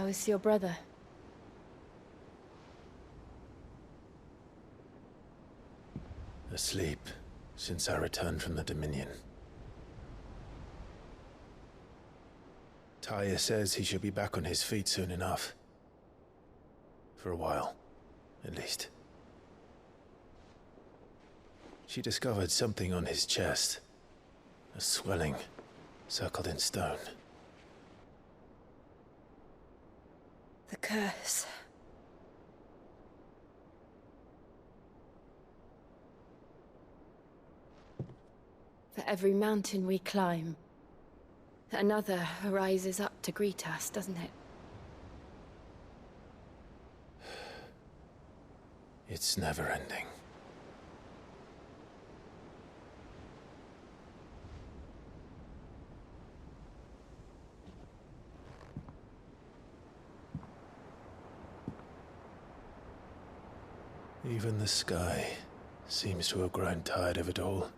How is your brother? Asleep since I returned from the Dominion. Taya says he should be back on his feet soon enough. For a while, at least. She discovered something on his chest. A swelling, circled in stone. The curse. For every mountain we climb, another rises up to greet us, doesn't it? It's never ending. Even the sky seems to have grown tired of it all.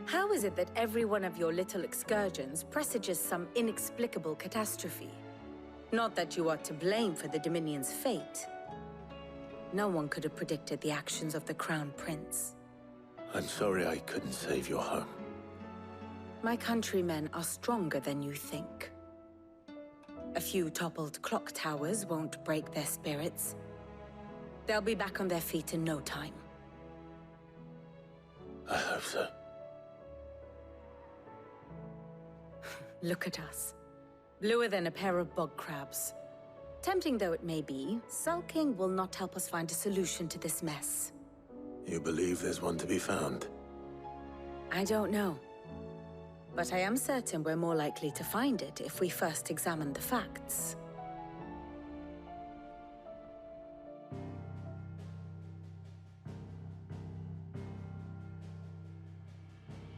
How is it that every one of your little excursions presages some inexplicable catastrophe? Not that you are to blame for the Dominion's fate. No one could have predicted the actions of the Crown Prince. I'm sorry I couldn't save your home. My countrymen are stronger than you think. A few toppled clock towers won't break their spirits. They'll be back on their feet in no time. I hope so. Look at us. Bluer than a pair of bog crabs. Tempting though it may be, sulking will not help us find a solution to this mess. You believe there's one to be found? I don't know. But I am certain we're more likely to find it if we first examine the facts.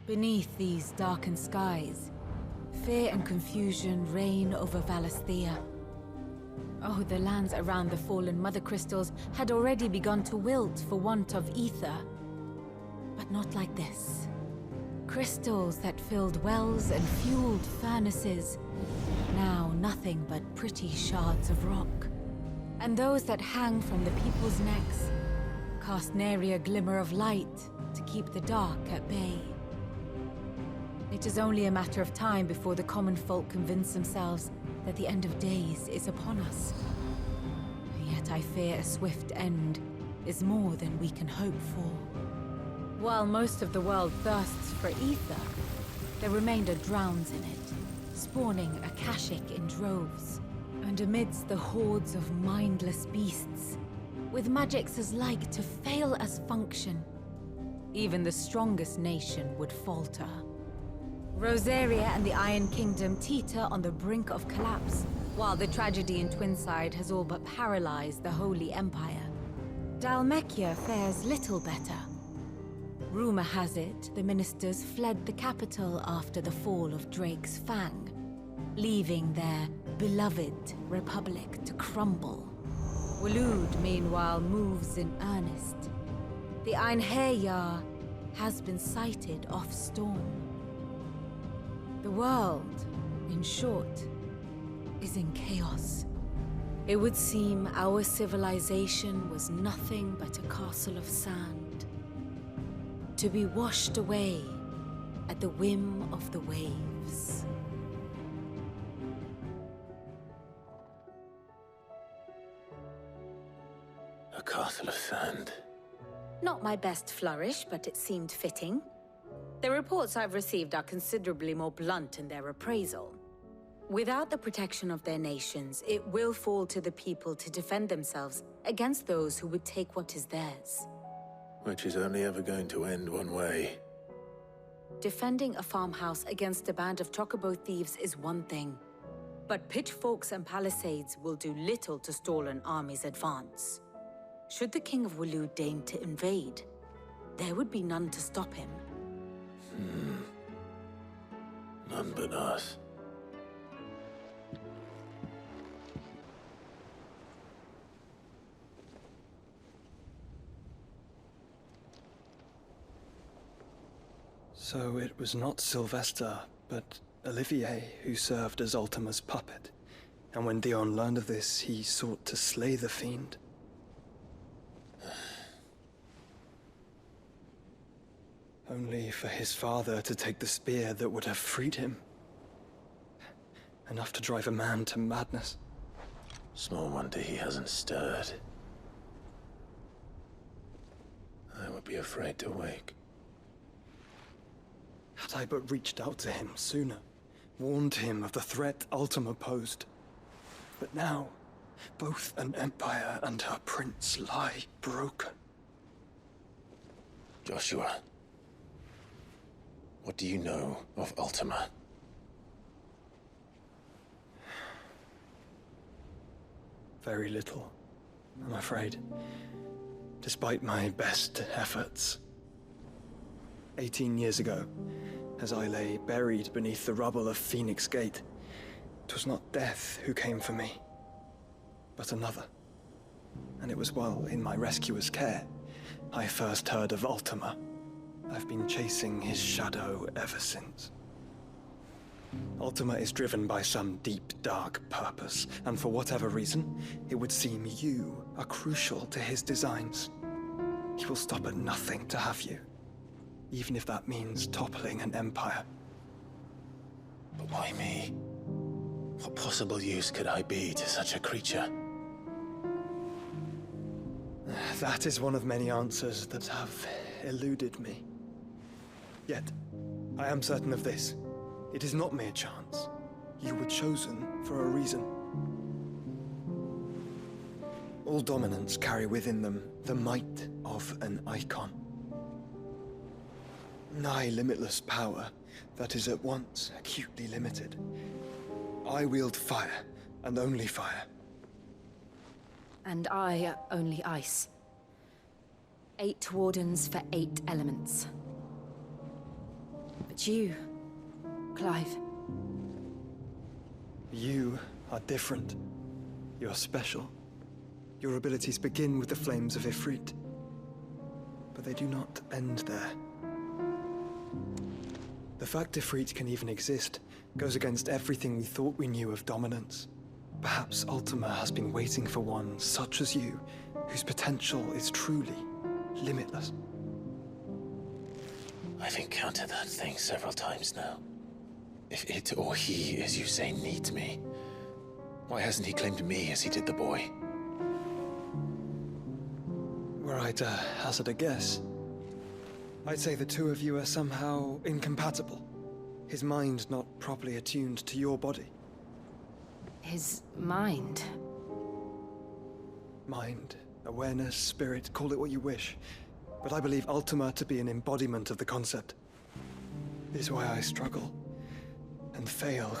Beneath these darkened skies, fear and confusion reign over Valisthea. Oh, the lands around the fallen Mother Crystals had already begun to wilt for want of ether. But not like this. Crystals that filled wells and fueled furnaces. Now nothing but pretty shards of rock. And those that hang from the people's necks cast nary a glimmer of light to keep the dark at bay. It is only a matter of time before the common folk convince themselves that the end of days is upon us. Yet I fear a swift end is more than we can hope for. While most of the world thirsts for ether, the remainder drowns in it, spawning Akashic in droves. And amidst the hordes of mindless beasts, with magics as like to fail as function, even the strongest nation would falter. Rosaria and the Iron Kingdom teeter on the brink of collapse, while the tragedy in Twinside has all but paralyzed the Holy Empire. Dhalmekia fares little better. Rumor has it the ministers fled the capital after the fall of Drake's Fang, leaving their beloved republic to crumble. Waloed, meanwhile, moves in earnest. The Einherjar has been sighted off-storm. The world, in short, is in chaos. It would seem our civilization was nothing but a castle of sand, to be washed away at the whim of the waves. A castle of sand. Not my best flourish, but it seemed fitting. The reports I've received are considerably more blunt in their appraisal. Without the protection of their nations, it will fall to the people to defend themselves against those who would take what is theirs. Which is only ever going to end one way. Defending a farmhouse against a band of chocobo thieves is one thing, but pitchforks and palisades will do little to stall an army's advance. Should the King of Waloed deign to invade, there would be none to stop him. None but us. So it was not Sylvester, but Olivier who served as Ultima's puppet. And when Dion learned of this, he sought to slay the fiend. Only for his father to take the spear that would have freed him. Enough to drive a man to madness. Small wonder he hasn't stirred. I would be afraid to wake. Had I but reached out to him sooner, warned him of the threat Ultima posed. But now, both an empire and her prince lie broken. Joshua, what do you know of Ultima? Very little, I'm afraid. Despite my best efforts. 18 years ago, as I lay buried beneath the rubble of Phoenix Gate, 'twas not death who came for me, but another. And it was while in my rescuer's care, I first heard of Ultima. I've been chasing his shadow ever since. Ultima is driven by some deep, dark purpose, and for whatever reason, it would seem you are crucial to his designs. He will stop at nothing to have you, even if that means toppling an empire. But why me? What possible use could I be to such a creature? That is one of many answers that have eluded me. Yet, I am certain of this. It is not mere chance. You were chosen for a reason. All dominants carry within them the might of an EIKON. Nigh limitless power that is at once acutely limited. I wield fire, and only fire. And I only ice. 8 wardens for 8 elements. But you, Clive. You are different. You're special. Your abilities begin with the flames of Ifrit. But they do not end there. The fact Ifrit can even exist goes against everything we thought we knew of dominance. Perhaps Ultima has been waiting for one such as you, whose potential is truly limitless. I've encountered that thing several times now. If it or he, as you say, needs me, why hasn't he claimed me as he did the boy? Were I to hazard a guess, I'd say the two of you are somehow incompatible. His mind not properly attuned to your body. His mind. Mind, awareness, spirit, call it what you wish. But I believe Ultima to be an embodiment of the concept. This is why I struggle and fail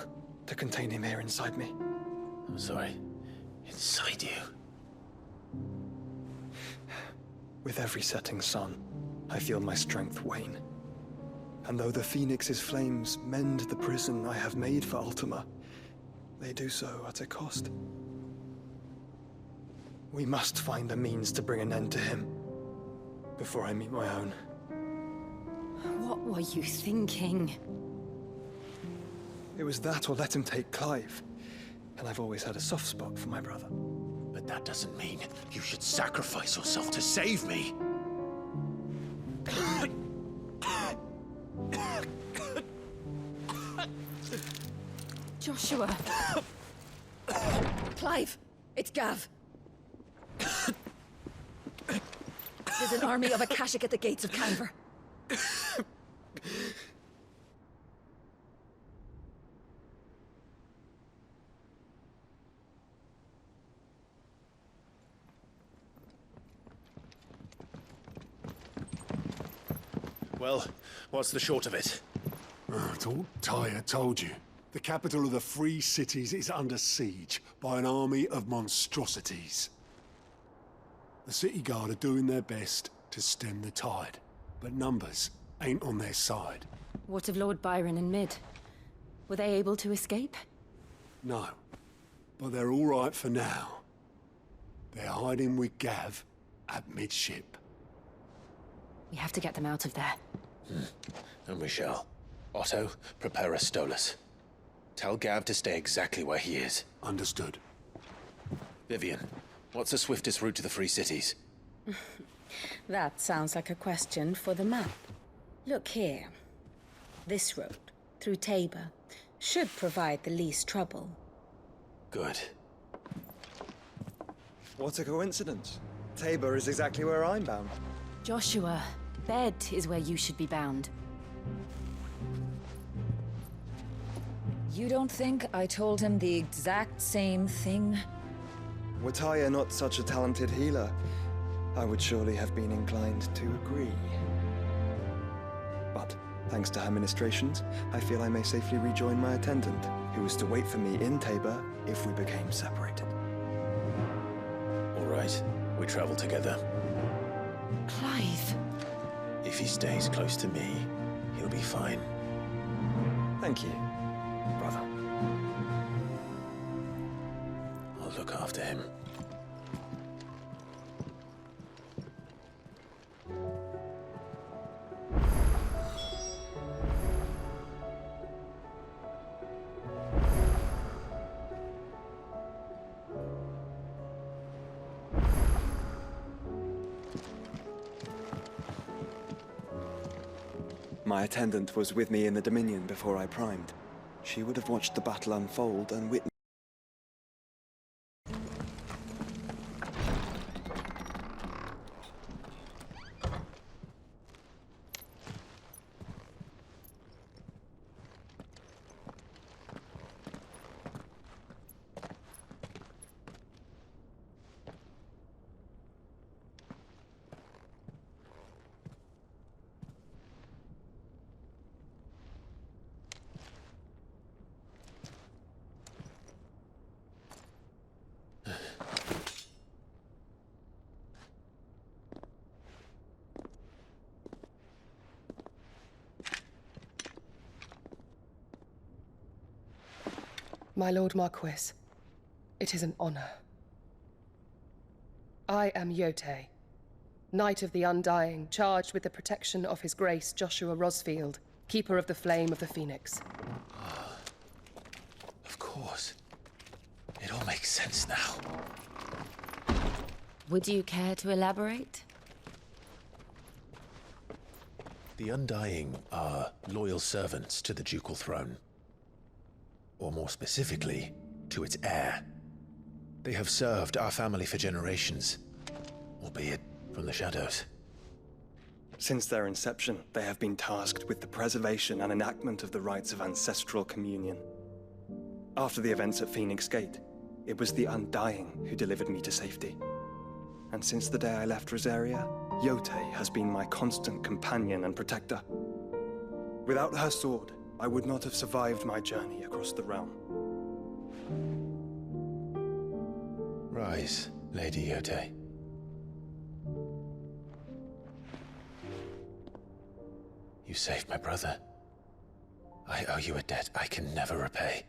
to contain him here inside me. I'm sorry. Inside you? With every setting sun, I feel my strength wane. And though the Phoenix's flames mend the prison I have made for Ultima, they do so at a cost. We must find a means to bring an end to him before I meet my own. What were you thinking? It was that or let him take Clive. And I've always had a soft spot for my brother. But that doesn't mean you should sacrifice yourself to save me. Joshua. Clive, it's Gav. There's an army of Akashic at the gates of Canva. Well, what's the short of it? Thought Tyre told you. The capital of the Free Cities is under siege by an army of monstrosities. The city guard are doing their best to stem the tide, but numbers ain't on their side. What of Lord Byron and Mid? Were they able to escape? No. But they're all right for now. They're hiding with Gav at midship. We have to get them out of there. And we shall. Otto, prepare a Stolas. Tell Gav to stay exactly where he is. Understood. Vivian, what's the swiftest route to the Free Cities? That sounds like a question for the map. Look here. This road, through Tabor, should provide the least trouble. Good. What a coincidence. Tabor is exactly where I'm bound. Joshua, bed is where you should be bound. You don't think I told him the exact same thing? Were Tyr not such a talented healer, I would surely have been inclined to agree. But, thanks to her ministrations, I feel I may safely rejoin my attendant, who is to wait for me in Tabor if we became separated. All right, we travel together. Clive. If he stays close to me, he'll be fine. Thank you, brother. I'll look after him. My attendant was with me in the Dominion before I primed. She would have watched the battle unfold and witnessed. My Lord Marquis, it is an honor. I am Yote, Knight of the Undying, charged with the protection of His Grace Joshua Rosfield, Keeper of the Flame of the Phoenix. Of course. It all makes sense now. Would you care to elaborate? The Undying are loyal servants to the ducal throne. Or more specifically, to its heir. They have served our family for generations, albeit from the shadows. Since their inception, they have been tasked with the preservation and enactment of the rites of ancestral communion. After the events at Phoenix Gate, it was the Undying who delivered me to safety. And since the day I left Rosaria, Yote has been my constant companion and protector. Without her sword, I would not have survived my journey across the realm. Rise, Lady Yote. You saved my brother. I owe you a debt I can never repay.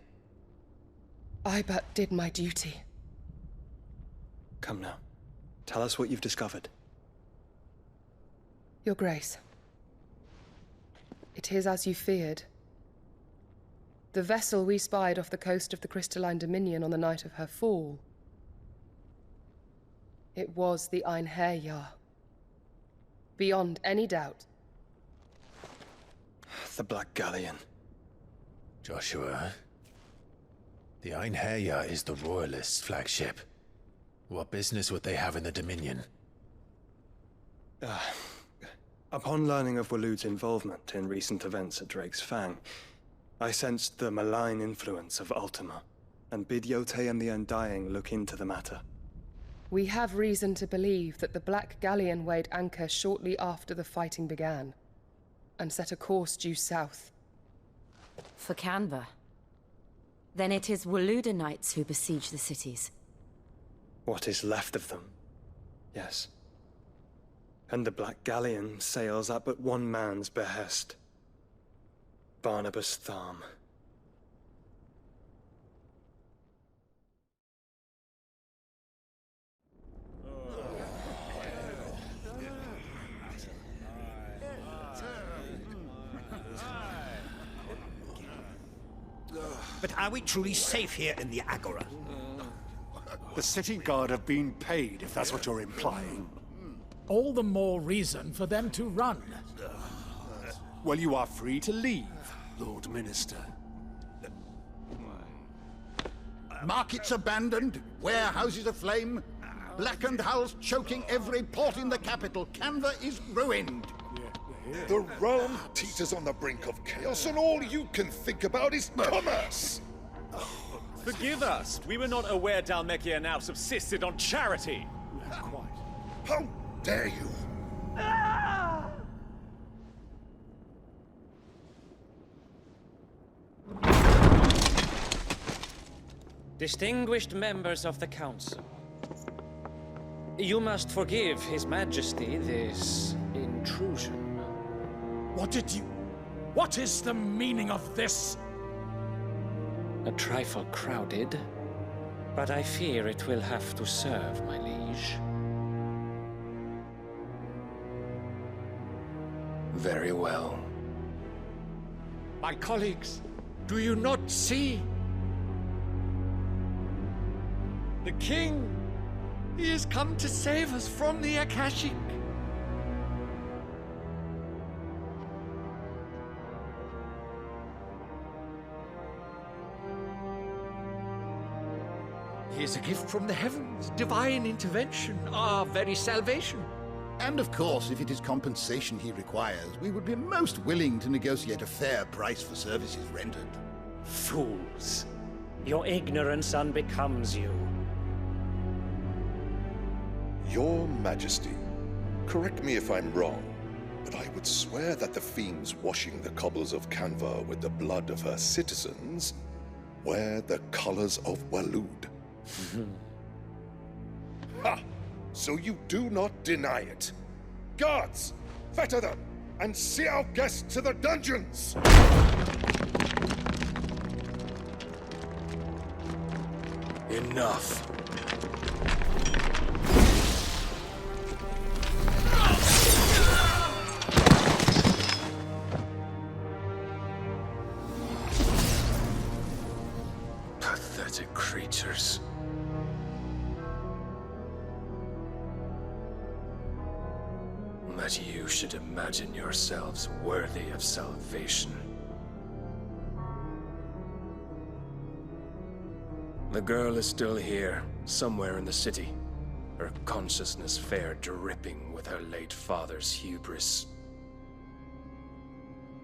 I but did my duty. Come now. Tell us what you've discovered. Your Grace. It is as you feared. The vessel we spied off the coast of the Crystalline Dominion on the night of her fall. It was the Einherjar. Beyond any doubt. The Black Galleon. Joshua, the Einherjar is the Royalists' flagship. What business would they have in the Dominion? Upon learning of Waloed's involvement in recent events at Drake's Fang, I sensed the malign influence of Ultima, and bid Yote and the Undying look into the matter. We have reason to believe that the Black Galleon weighed anchor shortly after the fighting began, and set a course due south. For Canva. Then it is Waloed knights who besiege the cities. What is left of them? Yes. And the Black Galleon sails at but one man's behest. Barnabas Tharm. But are we truly safe here in the Agora? The city guard have been paid, if that's what you're implying. All the more reason for them to run. Well, you are free to leave, Lord Minister. Markets abandoned, warehouses aflame, blackened hulls choking every port in the capital. Canva is ruined. The realm teeters on the brink of chaos, and all you can think about is commerce! Forgive us. We were not aware Dhalmekia now subsisted on charity. Quite. How dare you! Distinguished members of the Council, you must forgive His Majesty this intrusion. What is the meaning of this? A trifle crowded, but I fear it will have to serve, my liege. Very well. My colleagues, do you not see? The king! He has come to save us from the Akashic! He is a gift from the heavens, divine intervention, our very salvation. And of course, if it is compensation he requires, we would be most willing to negotiate a fair price for services rendered. Fools! Your ignorance unbecomes you. Your Majesty, correct me if I'm wrong, but I would swear that the fiends washing the cobbles of Canva with the blood of her citizens wear the colors of Waloed. Ha! So you do not deny it. Guards, fetter them, and see our guests to the dungeons! Enough. Pathetic creatures. That you should imagine yourselves worthy of salvation. The girl is still here, somewhere in the city. Her consciousness fair dripping with her late father's hubris.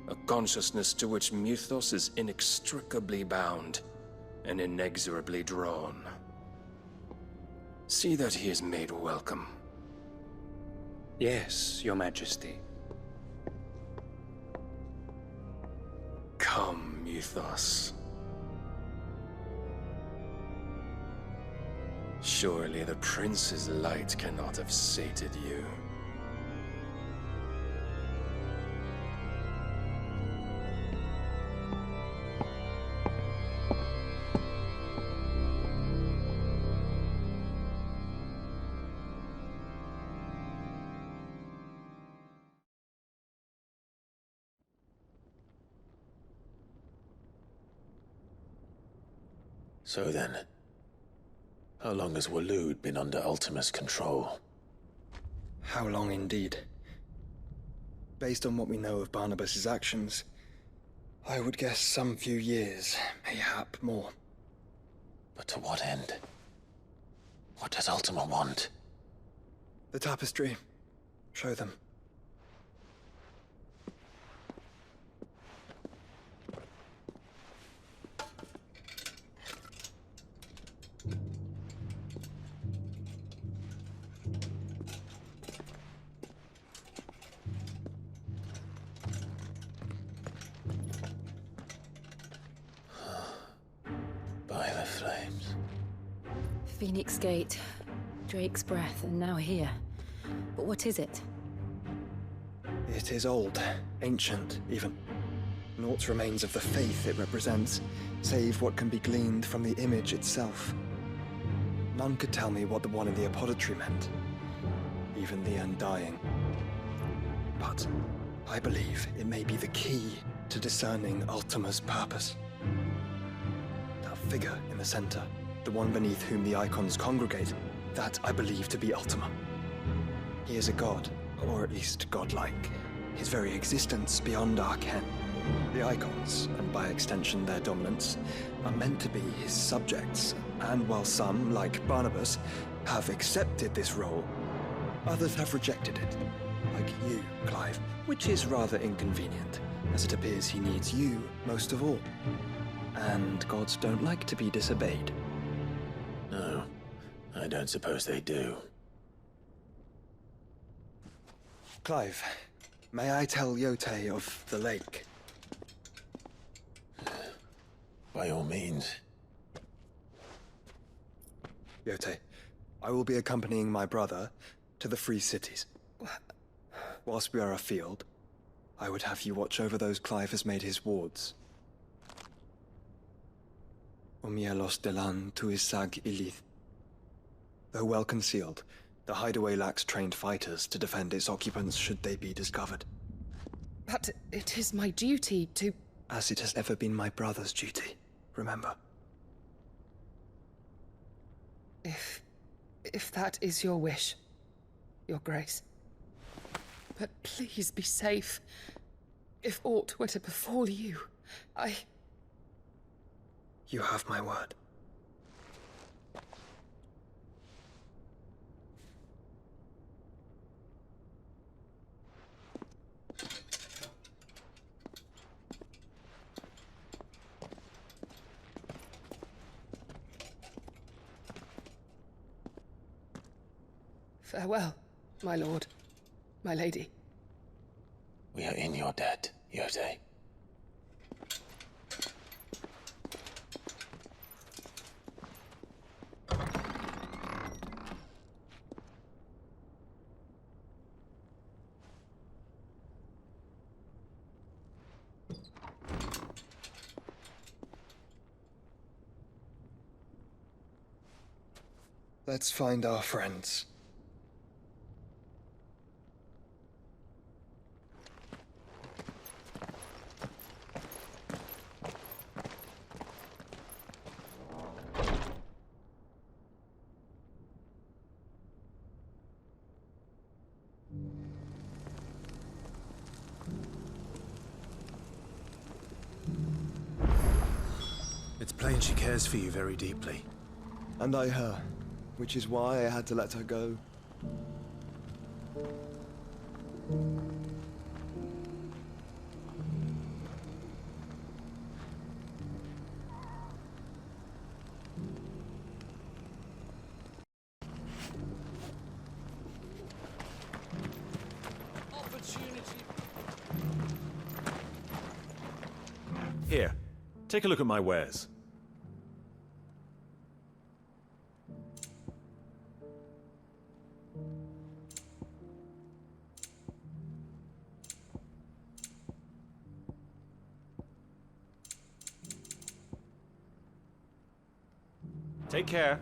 A consciousness to which Mythos is inextricably bound and inexorably drawn. See that he is made welcome. Yes, Your Majesty. Come, Mythos. Surely the prince's light cannot have sated you. So then, how long has Waloed been under Ultima's control? How long indeed? Based on what we know of Barnabas's actions, I would guess some few years, mayhap more. But to what end? What does Ultima want? The tapestry. Show them. By the flames. Phoenix Gate, Drake's Breath, and now here. But what is it? It is old, ancient, even. Naught remains of the faith it represents, save what can be gleaned from the image itself. None could tell me what the one in the apothecary meant, even the Undying. But I believe it may be the key to discerning Ultima's purpose. figure in the center, the one beneath whom the EIKONs congregate, that I believe to be Ultima. He is a god, or at least godlike, his very existence beyond our ken. The EIKONs, and by extension their dominants, are meant to be his subjects, and while some, like Barnabas, have accepted this role, others have rejected it. Like you, Clive, which is rather inconvenient, as it appears he needs you most of all. And gods don't like to be disobeyed. No, I don't suppose they do. Clive, may I tell Yotei of the lake? By all means. Yotei, I will be accompanying my brother to the Free Cities. Whilst we are afield, I would have you watch over those Clive has made his wards. Omielos delan tuisag ilith. Though well concealed, the hideaway lacks trained fighters to defend its occupants should they be discovered. But it is my duty to... As it has ever been my brother's duty, remember. If that is your wish, Your Grace. But please be safe. If aught were to befall you, You have my word. Farewell, my lord, my lady. We are in your debt, Yotei. Let's find our friends. It's plain she cares for you very deeply. And I her, which is why I had to let her go. Here, take a look at my wares. Take care.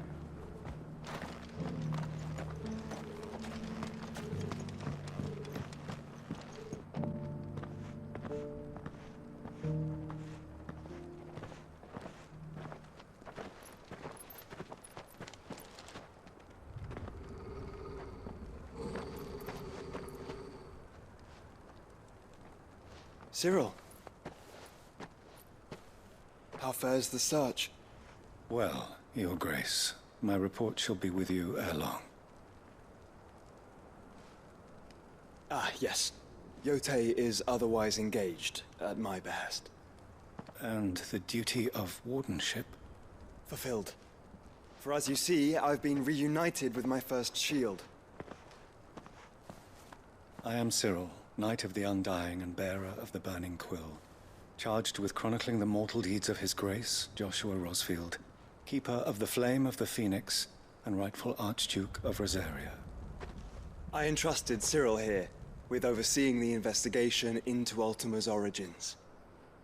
Cyril. How fares the search? Well, Your Grace, my report shall be with you ere long. Ah, yes. Yotei is otherwise engaged, at my behest. And the duty of wardenship? Fulfilled. For as you see, I've been reunited with my first shield. I am Cyril, Knight of the Undying and bearer of the Burning Quill, charged with chronicling the mortal deeds of His Grace, Joshua Rosfield, Keeper of the Flame of the Phoenix, and rightful Archduke of Rosaria. I entrusted Cyril here with overseeing the investigation into Ultima's origins.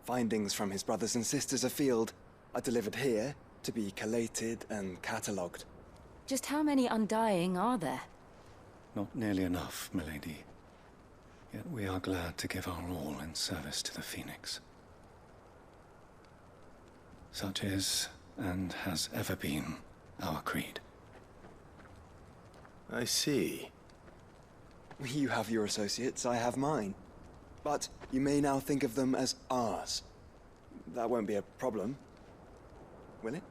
Findings from his brothers and sisters afield are delivered here to be collated and catalogued. Just how many Undying are there? Not nearly enough, milady. Yet we are glad to give our all in service to the Phoenix. Such is and has ever been our creed. I see. You have your associates, I have mine. But you may now think of them as ours. That won't be a problem, will it?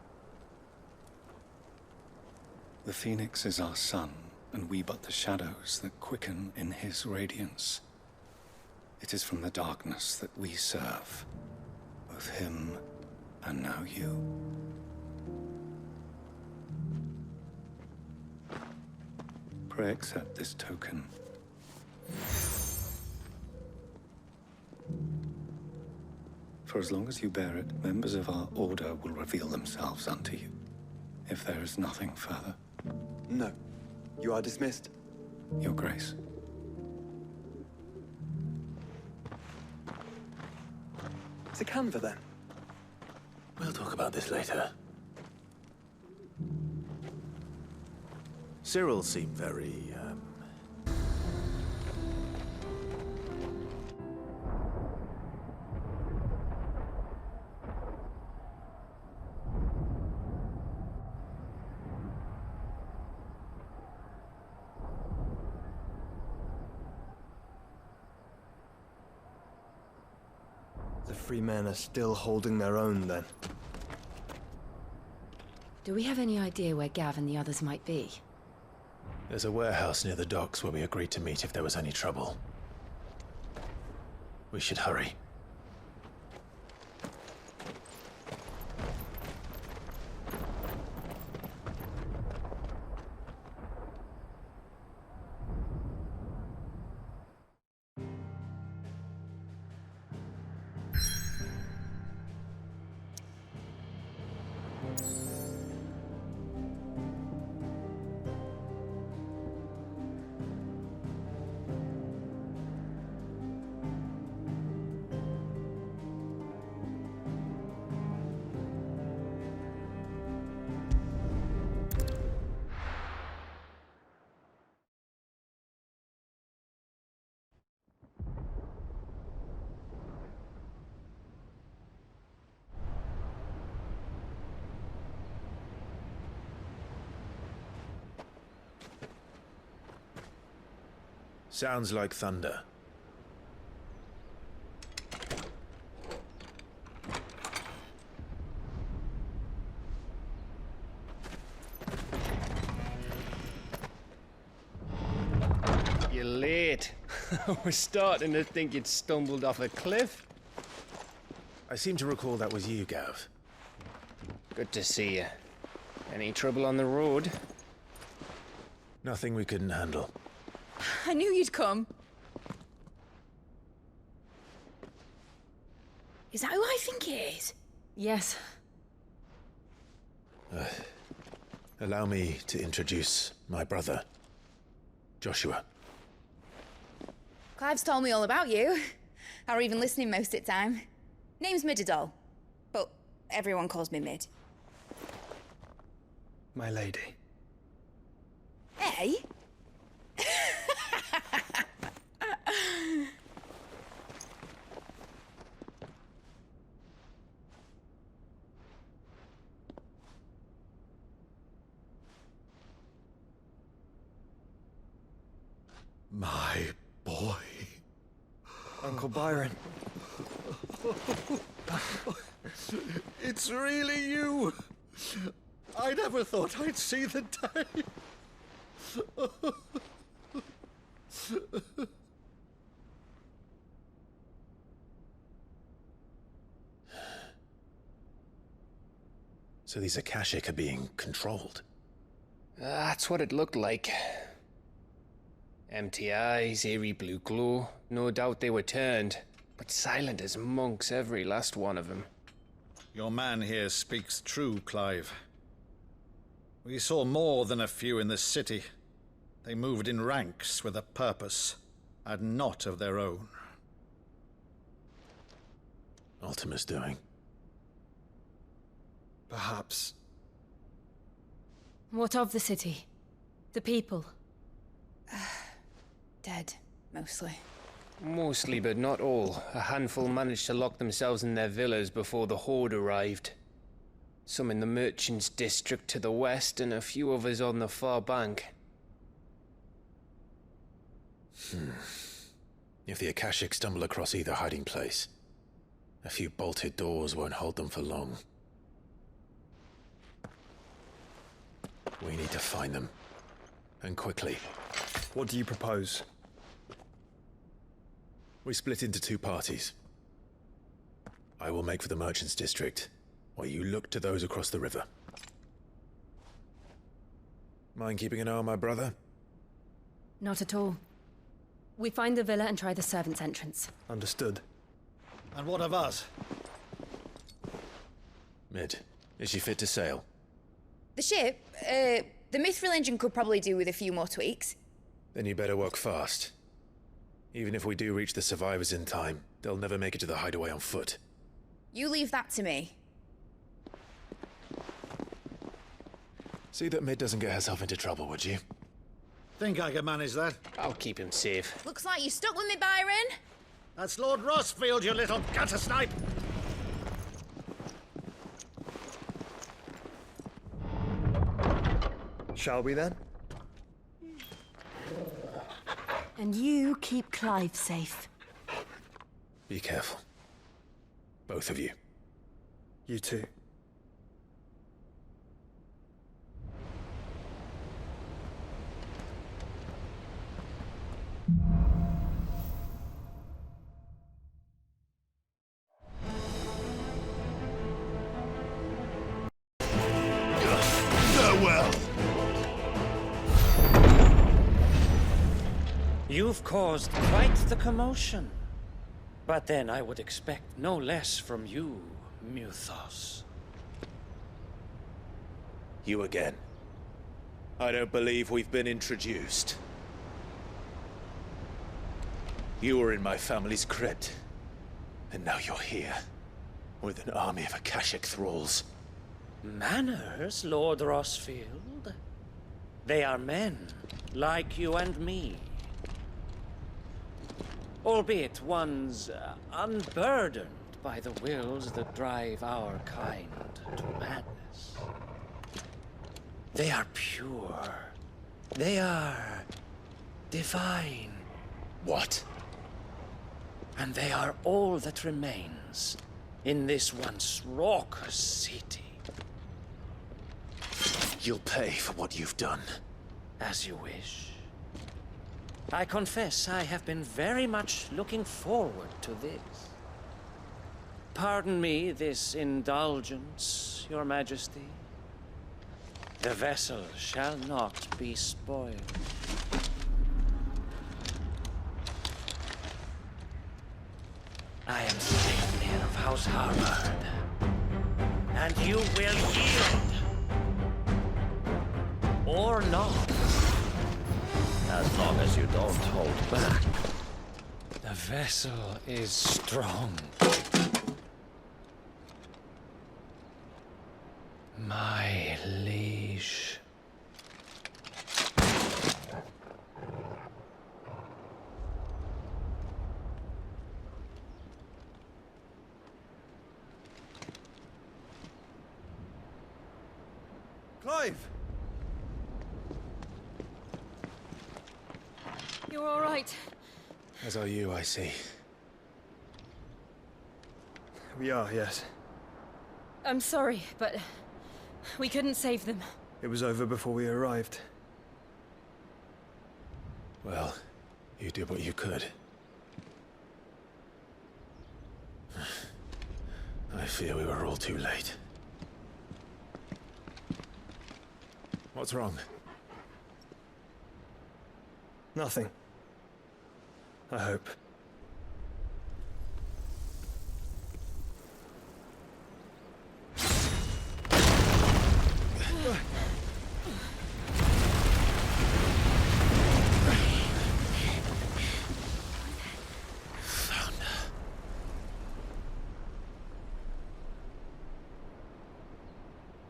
The Phoenix is our sun, and we but the shadows that quicken in his radiance. It is from the darkness that we serve, both him and now you. Pray accept this token. For as long as you bear it, members of our order will reveal themselves unto you, if there is nothing further. No. You are dismissed. Your Grace. It's a Canva, then. We'll talk about this later. Cyril seemed very, The free men are still holding their own, then. Do we have any idea where Gav and the others might be? There's a warehouse near the docks where we agreed to meet if there was any trouble. We should hurry. Sounds like thunder. You're late. I was starting to think you'd stumbled off a cliff. I seem to recall that was you, Gav. Good to see you. Any trouble on the road? Nothing we couldn't handle. I knew you'd come. Is that who I think it is? Yes. Allow me to introduce my brother, Joshua. Clive's told me all about you. Or even listening most of the time. Name's Midadol, but everyone calls me Mid. My lady. Hey? My boy. Uncle Byron. It's really you. I never thought I'd see the day. So these Akashic are being controlled? That's what it looked like. Empty eyes, eerie blue glow. No doubt they were turned, but silent as monks, every last one of them. Your man here speaks true, Clive. We saw more than a few in this city. They moved in ranks with a purpose, and not of their own. Ultima's doing. Perhaps. What of the city? The people? Dead, mostly. Mostly, but not all. A handful managed to lock themselves in their villas before the Horde arrived. Some in the Merchants District to the west, and a few others on the far bank. If the Akashic stumble across either hiding place, a few bolted doors won't hold them for long. We need to find them. And quickly. What do you propose? We split into two parties. I will make for the Merchants District, while you look to those across the river. Mind keeping an eye on my brother? Not at all. We find the villa and try the servants' entrance. Understood. And what of us? Mid, is she fit to sail? The ship, the mithril engine could probably do with a few more tweaks. Then you better work fast. Even if we do reach the survivors in time, they'll never make it to the hideaway on foot. You leave that to me. See that Mid doesn't get herself into trouble, would you? Think I can manage that? I'll keep him safe. Looks like you stuck with me, Byron. That's Lord Rossfield, you little gutter snipe! Shall we then? And you keep Clive safe. Be careful. Both of you. You too. Farewell! You've caused quite the commotion. But then I would expect no less from you, Muthos. You again. I don't believe we've been introduced. You were in my family's crypt, and now you're here, with an army of Akashic thralls. Manners, Lord Rossfield? They are men, like you and me. Albeit ones unburdened by the wills that drive our kind to madness. They are pure. They are divine. What? And they are all that remains in this once raucous city. You'll pay for what you've done. As you wish. I confess I have been very much looking forward to this. Pardon me this indulgence, Your Majesty. The vessel shall not be spoiled. I am Sleipnir of House Harvard, and you will yield. Or not. As long as you don't hold back. The vessel is strong. My liege. Clive! You're all right. As are you, I see. We are, yes. I'm sorry, but we couldn't save them. It was over before we arrived. Well, you did what you could. I fear we were all too late. What's wrong? Nothing. I hope.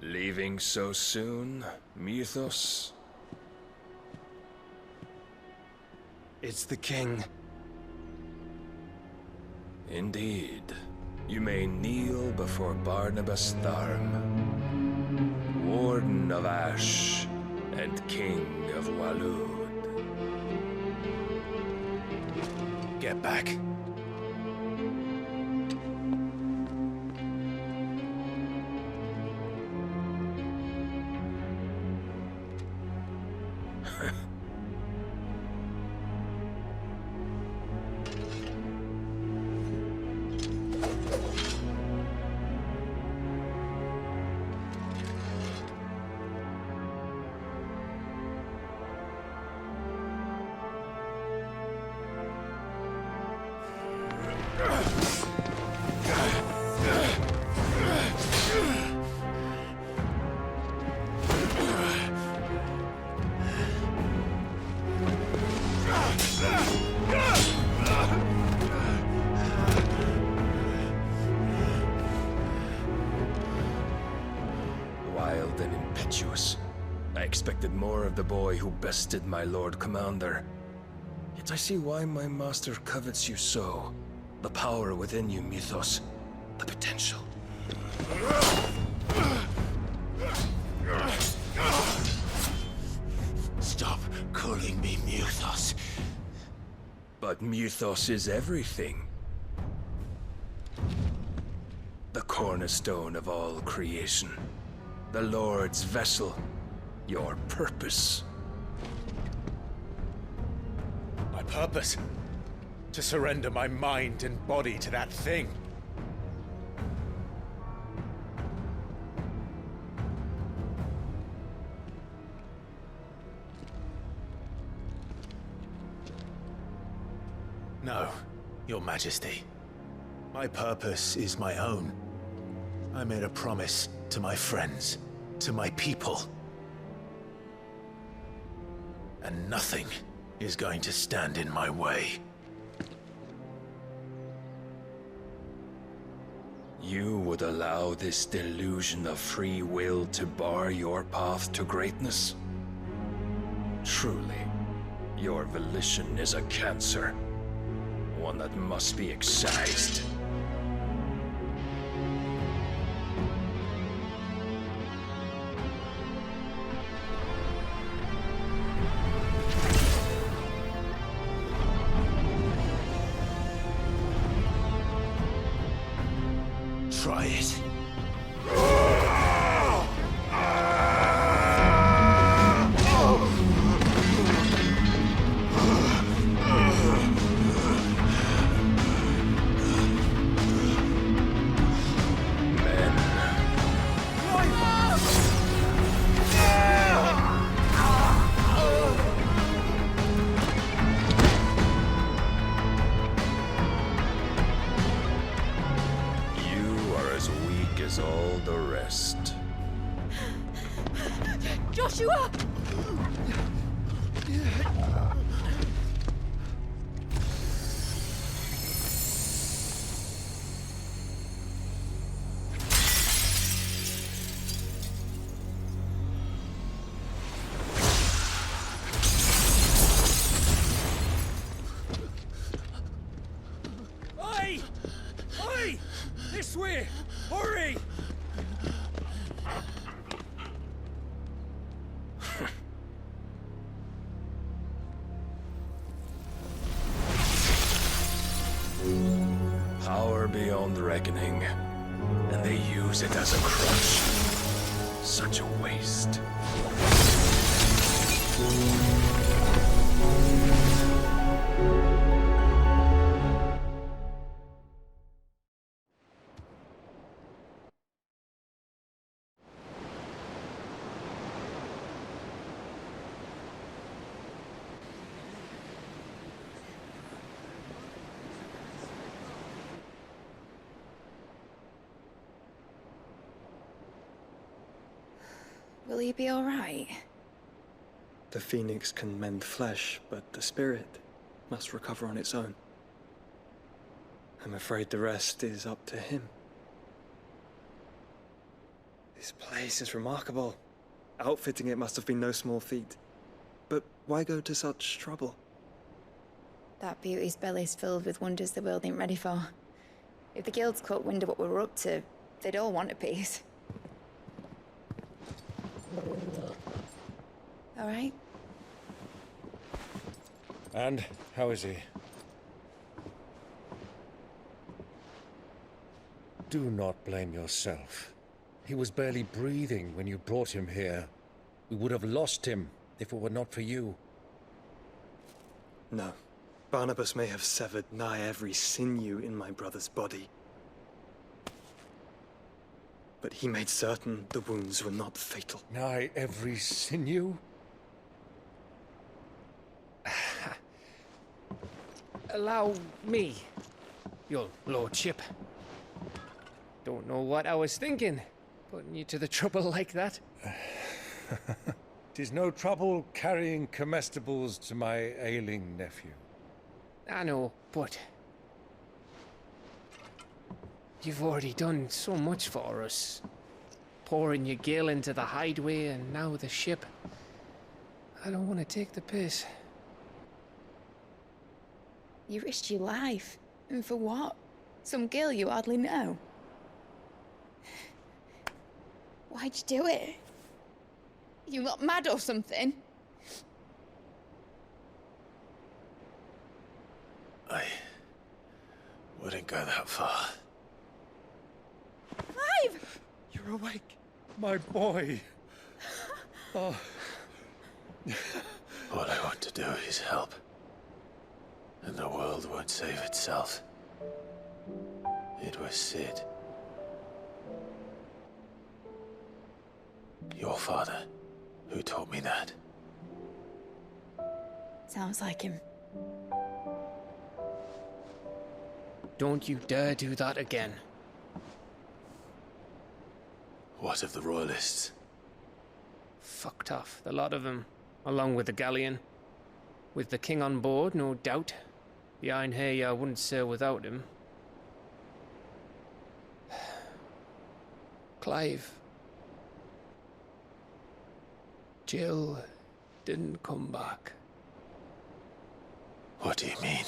Leaving so soon, Mythos? It's the king. Indeed. You may kneel before Barnabas Tharm. Warden of Ash and King of Waloed. Get back. Wild and impetuous. I expected more of the boy who bested my Lord Commander. Yet I see why my master covets you so. The power within you, Mythos. The potential. Stop calling me Mythos. But Mythos is everything. The cornerstone of all creation. The Lord's vessel. Your purpose. My purpose? To surrender my mind and body to that thing. No, Your Majesty. My purpose is my own. I made a promise to my friends, to my people. And nothing is going to stand in my way. You would allow this delusion of free will to bar your path to greatness? Truly, your volition is a cancer. One that must be excised. Try it. Joshua! Oi! Oi! This way! Hurry! Power beyond reckoning, and they use it as a crutch. Such a waste. Will he be all right? The Phoenix can mend flesh, but the spirit must recover on its own. I'm afraid the rest is up to him. This place is remarkable. Outfitting it must have been no small feat. But why go to such trouble? That beauty's belly's filled with wonders the world ain't ready for. If the guilds caught wind of what we were up to, they'd all want a piece. All right. And how is he? Do not blame yourself. He was barely breathing when you brought him here. We would have lost him if it were not for you. No. Barnabas may have severed nigh every sinew in my brother's body. But he made certain the wounds were not fatal. Nigh every sinew? Allow me, your lordship. Don't know what I was thinking, putting you to the trouble like that. 'Tis no trouble carrying comestibles to my ailing nephew. I know, but you've already done so much for us. Pouring your gil into the hideaway and now the ship. I don't want to take the piss. You risked your life. And for what? Some girl you hardly know. Why'd you do it? You not mad or something? I wouldn't go that far. Clive! You're awake, my boy. Oh. All I want to do is help. And the world won't save itself. It was Sid. Your father, who taught me that. Sounds like him. Don't you dare do that again. What of the Royalists? Fucked off, the lot of them, along with the galleon. With the king on board, no doubt. Behind here, I wouldn't sail without him. Clive. Jill didn't come back. What do you mean?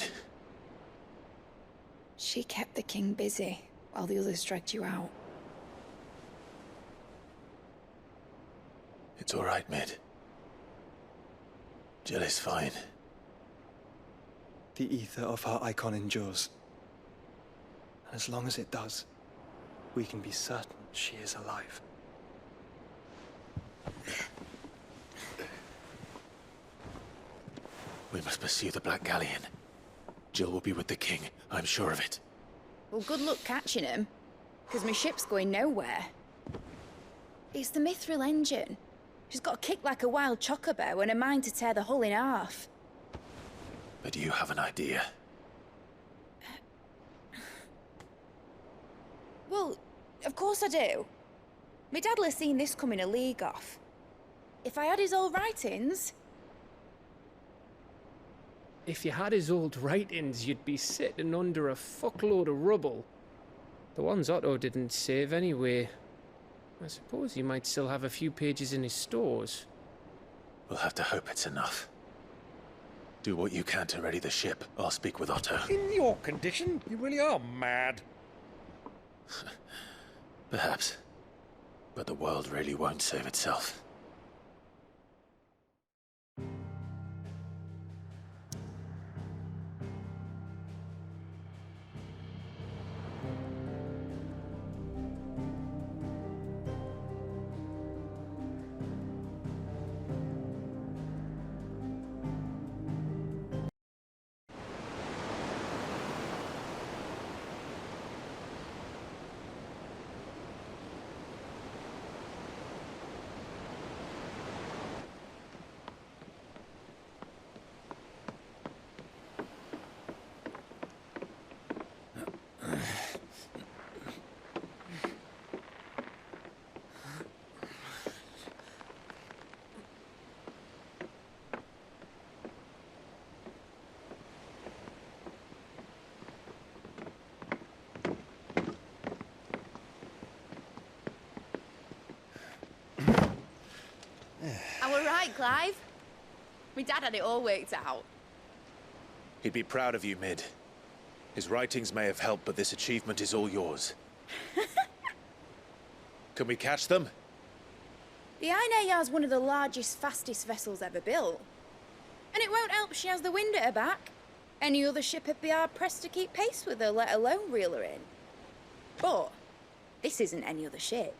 She kept the king busy while the others dragged you out. It's all right, Mid. Jill is fine. The ether of her EIKON endures. And as long as it does, we can be certain she is alive. We must pursue the Black Galleon. Jill will be with the king, I'm sure of it. Well, good luck catching him, because my ship's going nowhere. It's the Mithril engine. She's got a kick like a wild chocobo and a mind to tear the hull in half. But you have an idea. Well, of course I do. My dad'll have seen this coming a league off. If I had his old writings... If you had his old writings, you'd be sitting under a fuckload of rubble. The ones Otto didn't save anyway. I suppose he might still have a few pages in his stores. We'll have to hope it's enough. Do what you can to ready the ship. I'll speak with Otto. In your condition, you really are mad. Perhaps. But the world really won't save itself. Right, Clive? My dad had it all worked out. He'd be proud of you, Mid. His writings may have helped, but this achievement is all yours. Can we catch them? The Aine Yard's one of the largest, fastest vessels ever built. And it won't help she has the wind at her back. Any other ship would be hard-pressed to keep pace with her, let alone reel her in. But this isn't any other ship.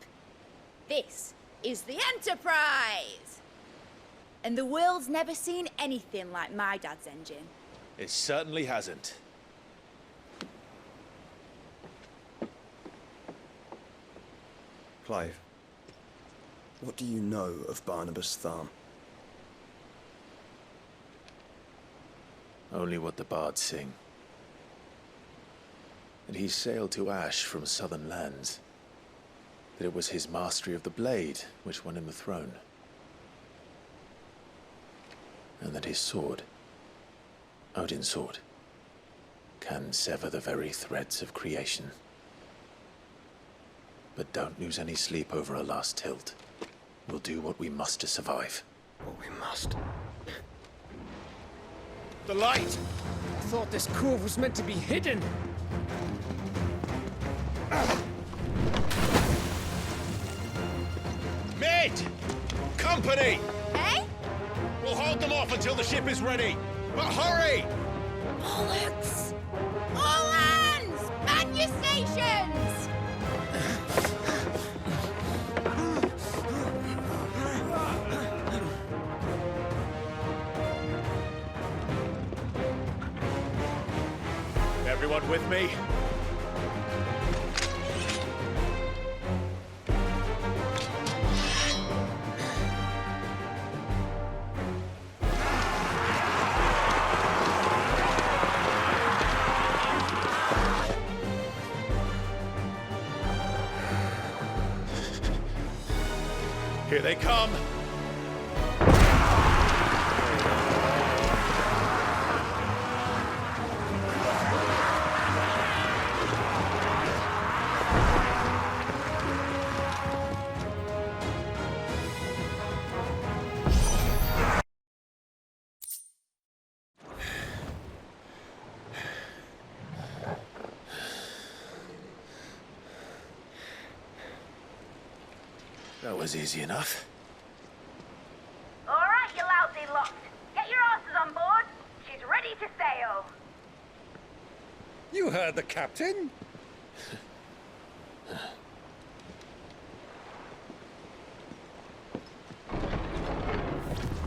This is the Enterprise! And the world's never seen anything like my dad's engine. It certainly hasn't. Clive, what do you know of Barnabas Tharm? Only what the bards sing. That he sailed to Ash from southern lands. That it was his mastery of the blade which won him the throne. And that his sword, Odin's sword, can sever the very threads of creation. But don't lose any sleep over our last tilt. We'll do what we must to survive. What we must. The light! I thought this cove was meant to be hidden. Mate! Company! Eh? We'll hold them off until the ship is ready. But hurry! Bollocks! All hands! Man your stations! Everyone with me? Here they come! That was easy enough. All right, you lousy lot. Get your asses on board. She's ready to sail. You heard the captain?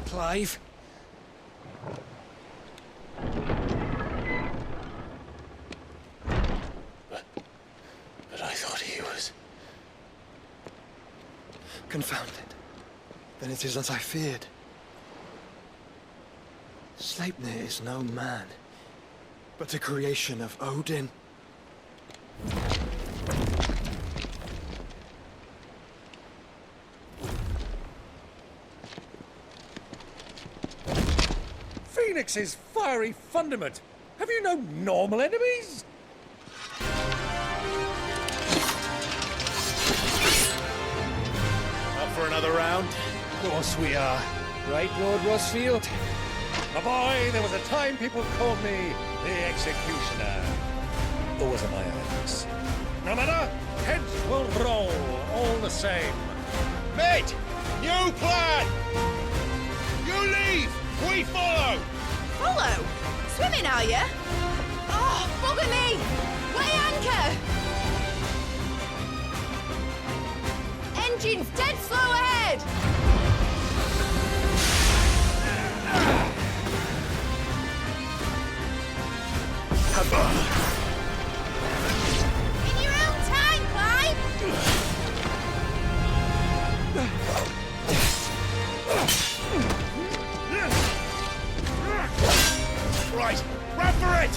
Clive? But I thought he was... Confounded. Then it is as I feared. Sleipnir is no man, but a creation of Odin. Phoenix's fiery fundament. Have you no normal enemies? Up for another round? Of course we are. Right, Lord Rosfield? My boy, there was a time people called me the Executioner. Those are my eyes. No matter, heads will roll all the same. Mate! New plan! You leave! We follow! Follow? Swimming, are you? Oh, bugger me! Weigh anchor! Engine's dead slow ahead! In your own time, Clive! Right, run for it!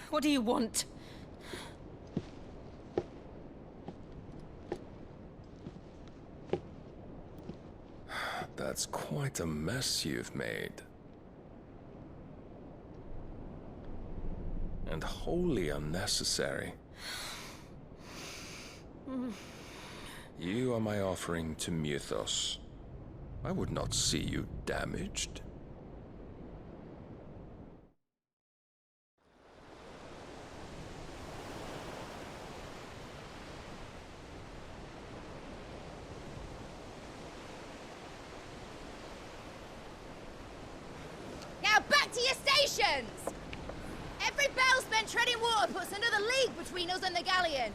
What do you want? That's quite a mess you've made. And wholly unnecessary. You are my offering to Mythos. I would not see you damaged. Now back to your stations! Every bell spent treading water puts another league between us and the galleon.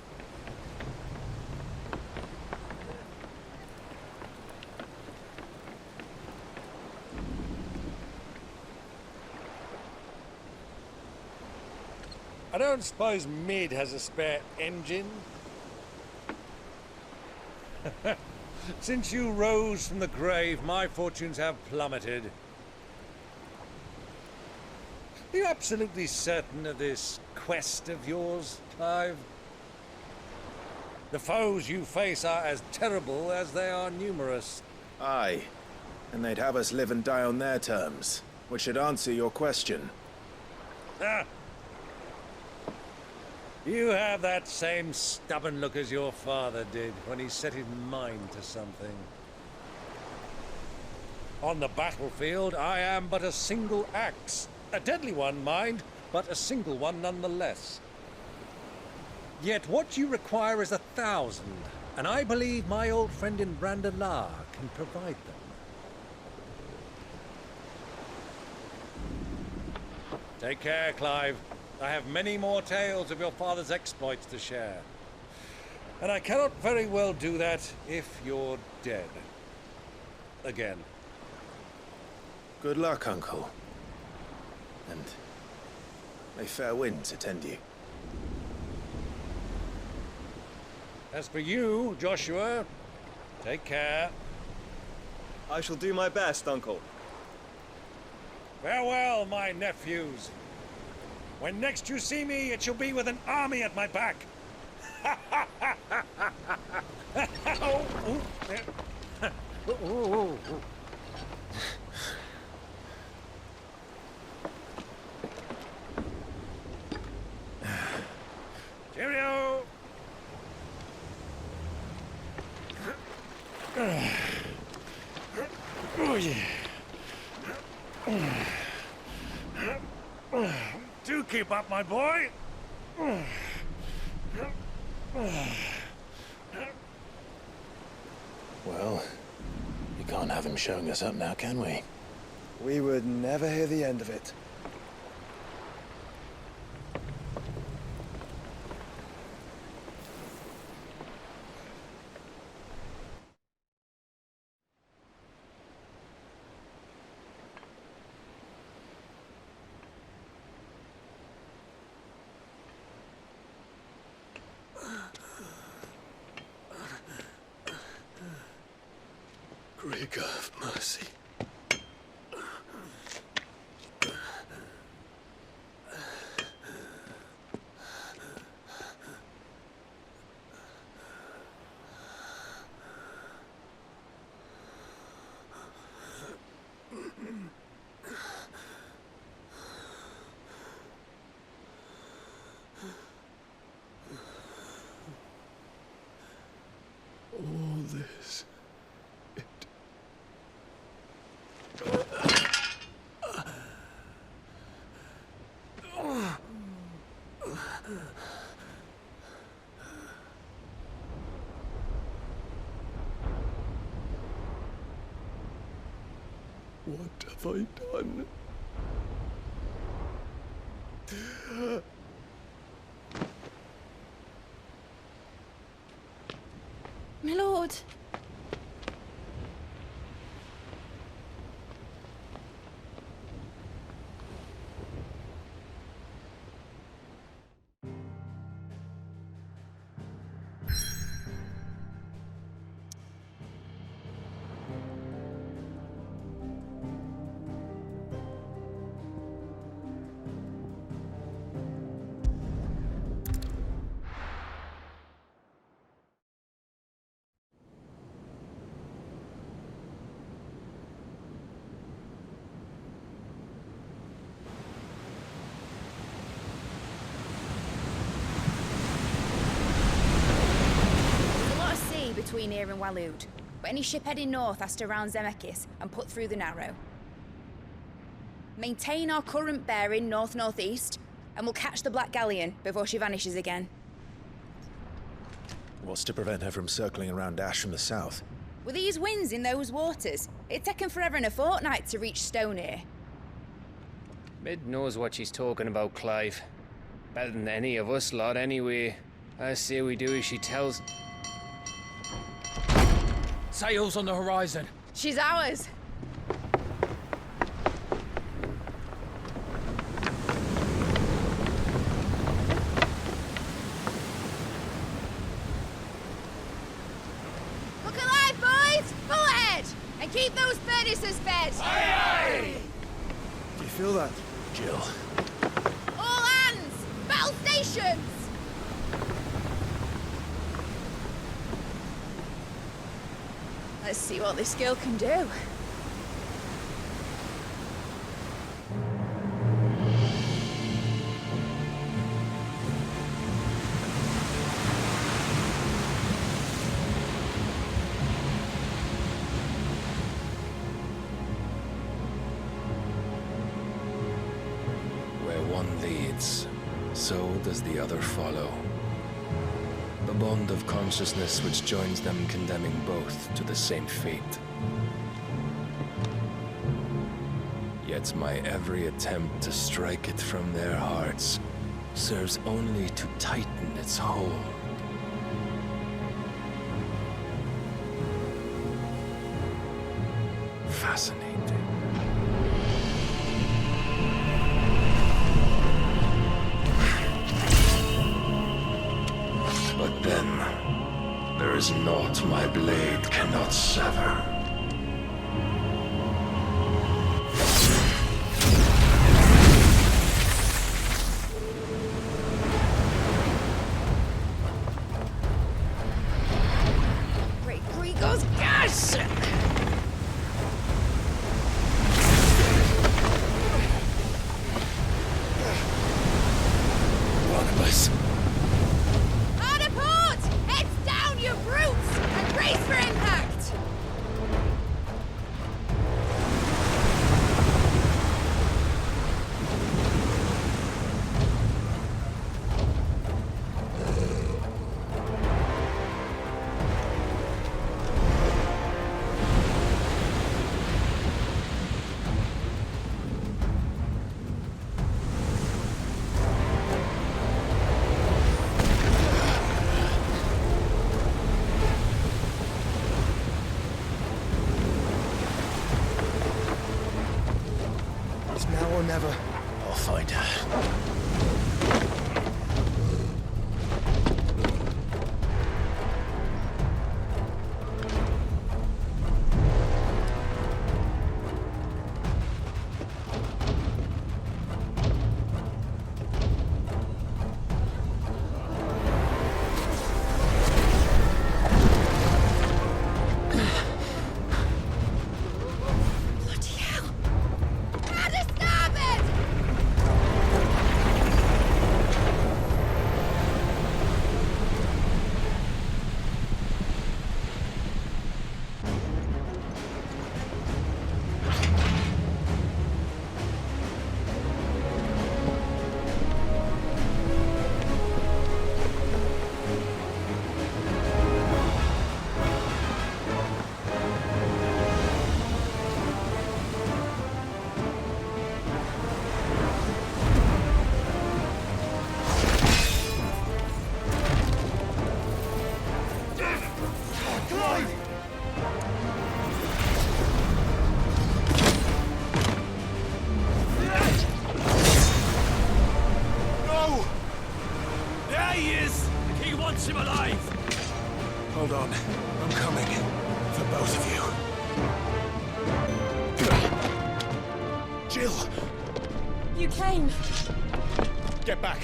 I don't suppose Mid has a spare engine? Since you rose from the grave, my fortunes have plummeted. Are you absolutely certain of this quest of yours, Clive? The foes you face are as terrible as they are numerous. Aye, and they'd have us live and die on their terms, which should answer your question. Ah! You have that same stubborn look as your father did when he set his mind to something. On the battlefield, I am but a single axe. A deadly one, mind, but a single one nonetheless. Yet what you require is 1,000, and I believe my old friend in Brandalar can provide them. Take care, Clive. I have many more tales of your father's exploits to share. And I cannot very well do that if you're dead. Again. Good luck, Uncle. And may fair winds attend you. As for you, Joshua, take care. I shall do my best, Uncle. Farewell, my nephews. When next you see me, it shall be with an army at my back. Cheerio! Oh, yeah. Do keep up, my boy. Well, you can't have him showing us up now, can we? We would never hear the end of it. Grigg of mercy. All this. What have I done? My lord. between here and Waloed. But any ship heading north has to round Zemeckis and put through the Narrow. Maintain our current bearing north-northeast, and we'll catch the Black Galleon before she vanishes again. What's to prevent her from circling around Ash from the south? With these winds in those waters, it'd taken forever and a fortnight to reach Stonehere. Mid knows what she's talking about, Clive. Better than any of us lot, anyway. I say we do as she tells. Sails on the horizon. She's ours. Look alive, boys! Pull ahead! And keep those furnaces fed! Aye, aye! Do you feel that? Jill. All hands! Battle stations! Let's see what this girl can do. Where one leads, so does the other follow. The bond of consciousness which joins them condemning both to the same fate. Yet my every attempt to strike it from their hearts serves only to tighten its hold. Fascinating. But then, there is naught my blade cannot sever. Great Grigor's gas! Barnabas. Hard a port! Heads down, you brutes! And brace for impact! It's now or never. I'll find her. Bloody hell! How to stop it! No! There he is! The king wants him alive! Hold on. I'm coming. For both of you. Jill! You came. Get back!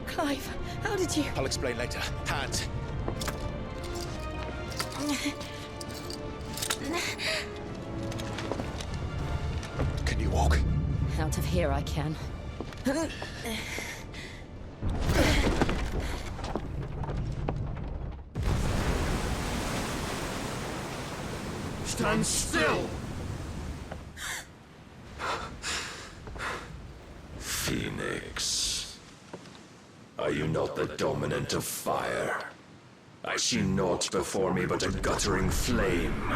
Clive, how did you... I'll explain later. Hands. Can you walk? Out of here I can. Stand still! Phoenix. Are you not the dominant of fire? I see naught before me but a guttering flame.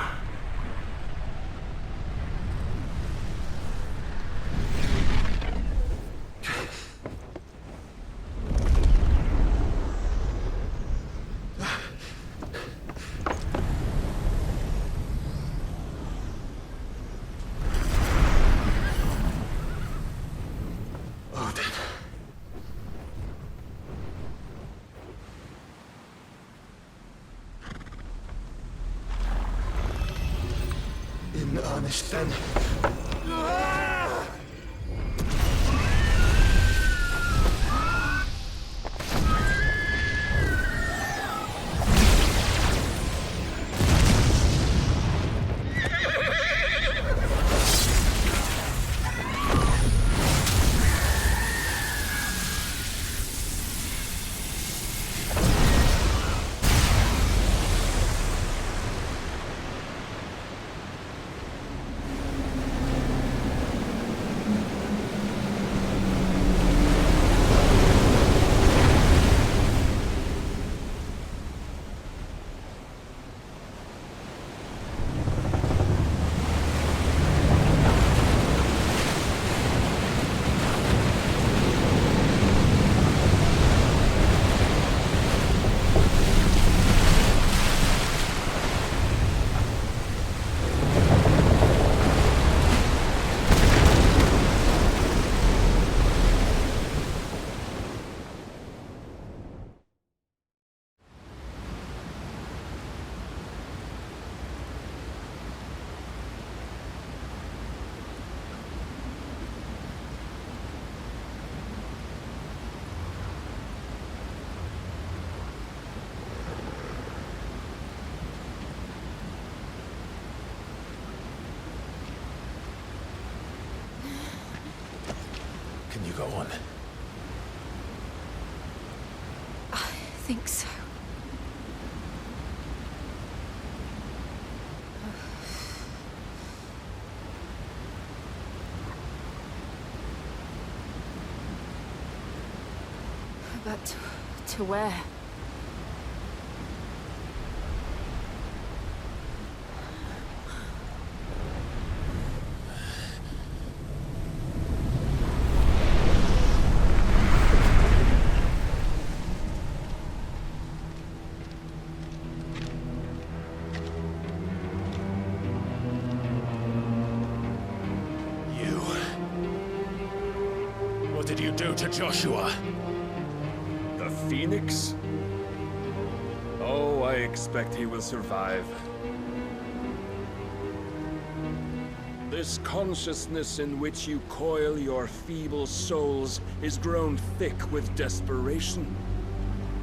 In earnest, then. Can you go on? I think so. But to where? What did you do to Joshua? The Phoenix? Oh, I expect he will survive. This consciousness in which you coil your feeble souls is grown thick with desperation.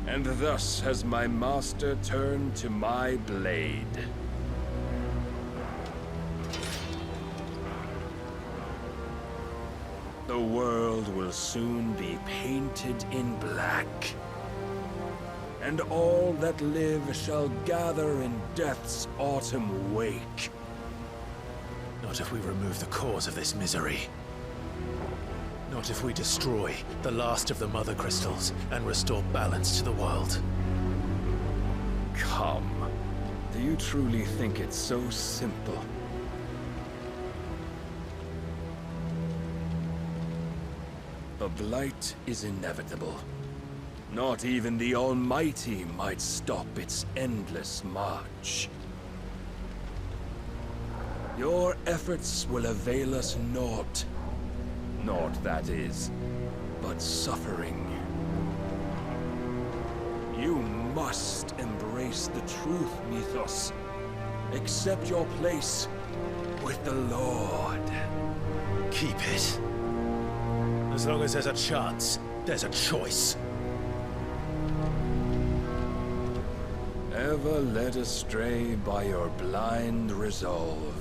And thus has my master turned to my blade. The world will soon be painted in black. And all that live shall gather in death's autumn wake. Not if we remove the cause of this misery. Not if we destroy the last of the Mother Crystals and restore balance to the world. Come. Do you truly think it's so simple? The blight is inevitable. Not even the Almighty might stop its endless march. Your efforts will avail us naught. Naught, that is, but suffering. You must embrace the truth, Mythos. Accept your place with the Lord. Keep it. As long as there's a chance, there's a choice. Ever led astray by your blind resolve.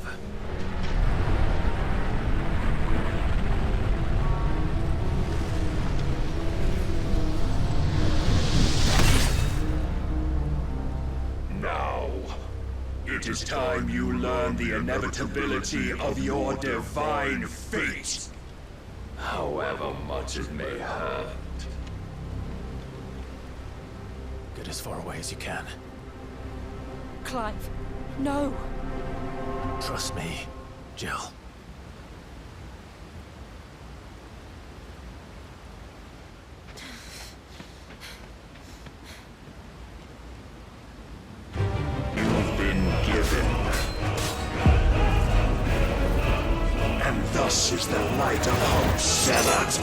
is time you learn the inevitability of your divine fate. However much it may hurt. Get as far away as you can. Clive, no. Trust me, Jill. You've been given. And thus is the light of hope severed.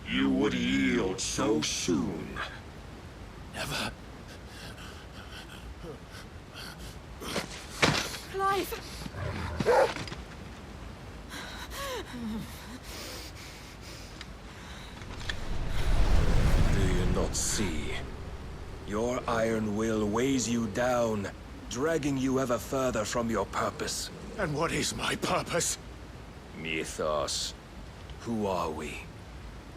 You would yield so soon. Never. Clive! Do you not see? Your iron will weighs you down, dragging you ever further from your purpose. And what is my purpose? Mythos. Who are we?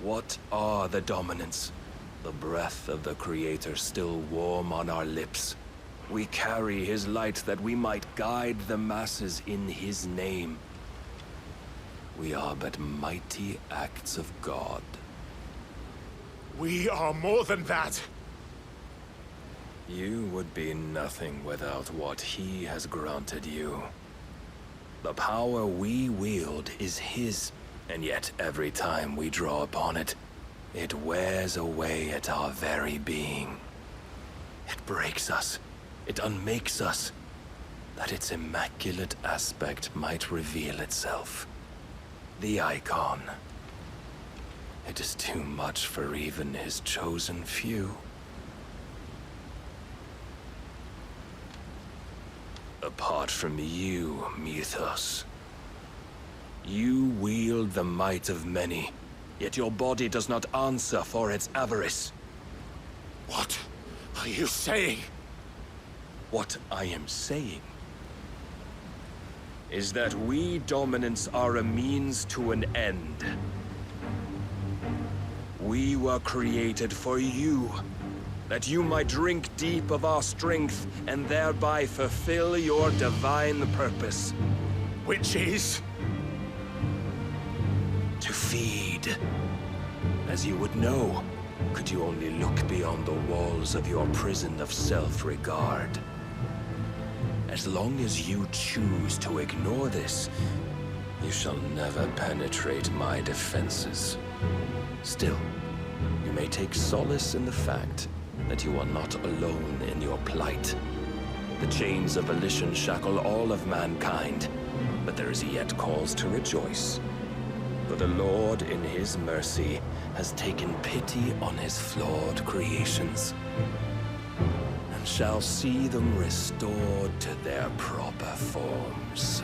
What are the dominants? The breath of the Creator still warm on our lips. We carry his light that we might guide the masses in his name. We are but mighty acts of God. We are more than that. You would be nothing without what he has granted you. The power we wield is his, and yet every time we draw upon it, it wears away at our very being. It breaks us. It unmakes us, that its immaculate aspect might reveal itself. The EIKON. It is too much for even his chosen few. Apart from you, Mythos, you wield the might of many, yet your body does not answer for its avarice. What are you saying? What I am saying is that we dominants are a means to an end. We were created for you, that you might drink deep of our strength and thereby fulfill your divine purpose. Which is? To feed. As you would know, could you only look beyond the walls of your prison of self-regard. As long as you choose to ignore this, you shall never penetrate my defenses. Still, you may take solace in the fact that you are not alone in your plight. The chains of volition shackle all of mankind, but there is yet cause to rejoice. For the Lord, in his mercy, has taken pity on his flawed creations, and shall see them restored to their proper forms.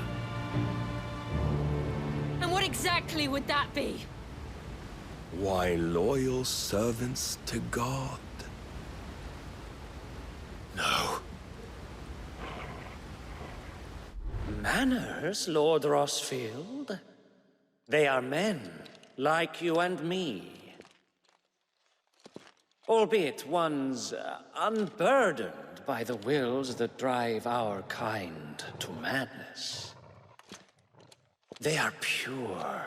And what exactly would that be? Why, loyal servants to God. No. Manners, Lord Rosfield? They are men, like you and me. Albeit ones unburdened by the wills that drive our kind to madness. They are pure.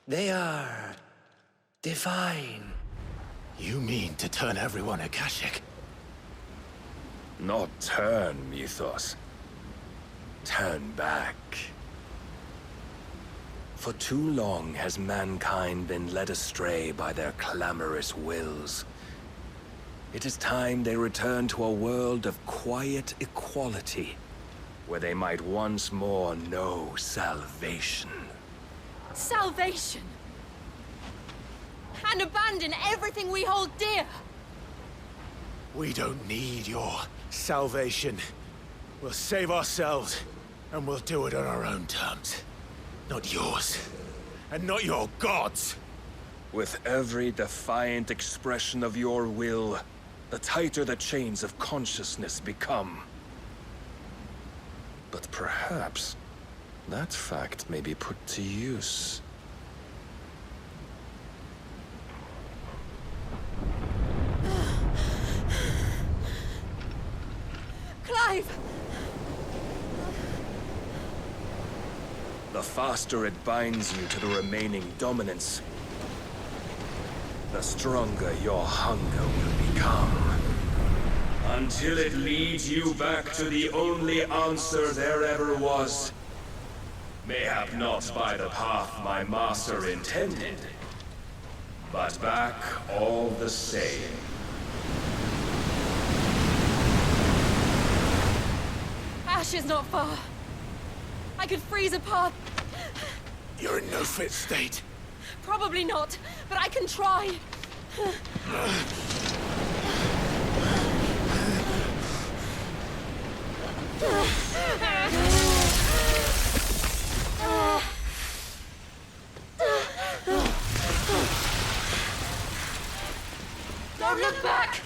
They are divine. You mean to turn everyone Akashic? Not turn, Mythos. Turn back. For too long has mankind been led astray by their clamorous wills. It is time they return to a world of quiet equality, where they might once more know salvation. Salvation! And abandon everything we hold dear! We don't need your salvation. We'll save ourselves, and we'll do it on our own terms. Not yours. And not your gods. With every defiant expression of your will, the tighter the chains of consciousness become. But perhaps that fact may be put to use. the faster it binds you to the remaining dominance, the stronger your hunger will become. Until it leads you back to the only answer there ever was. Mayhap not by the path my master intended, but back all the same. Ash is not far. I could freeze a path. You're in no fit state. Probably not, but I can try. Don't look back!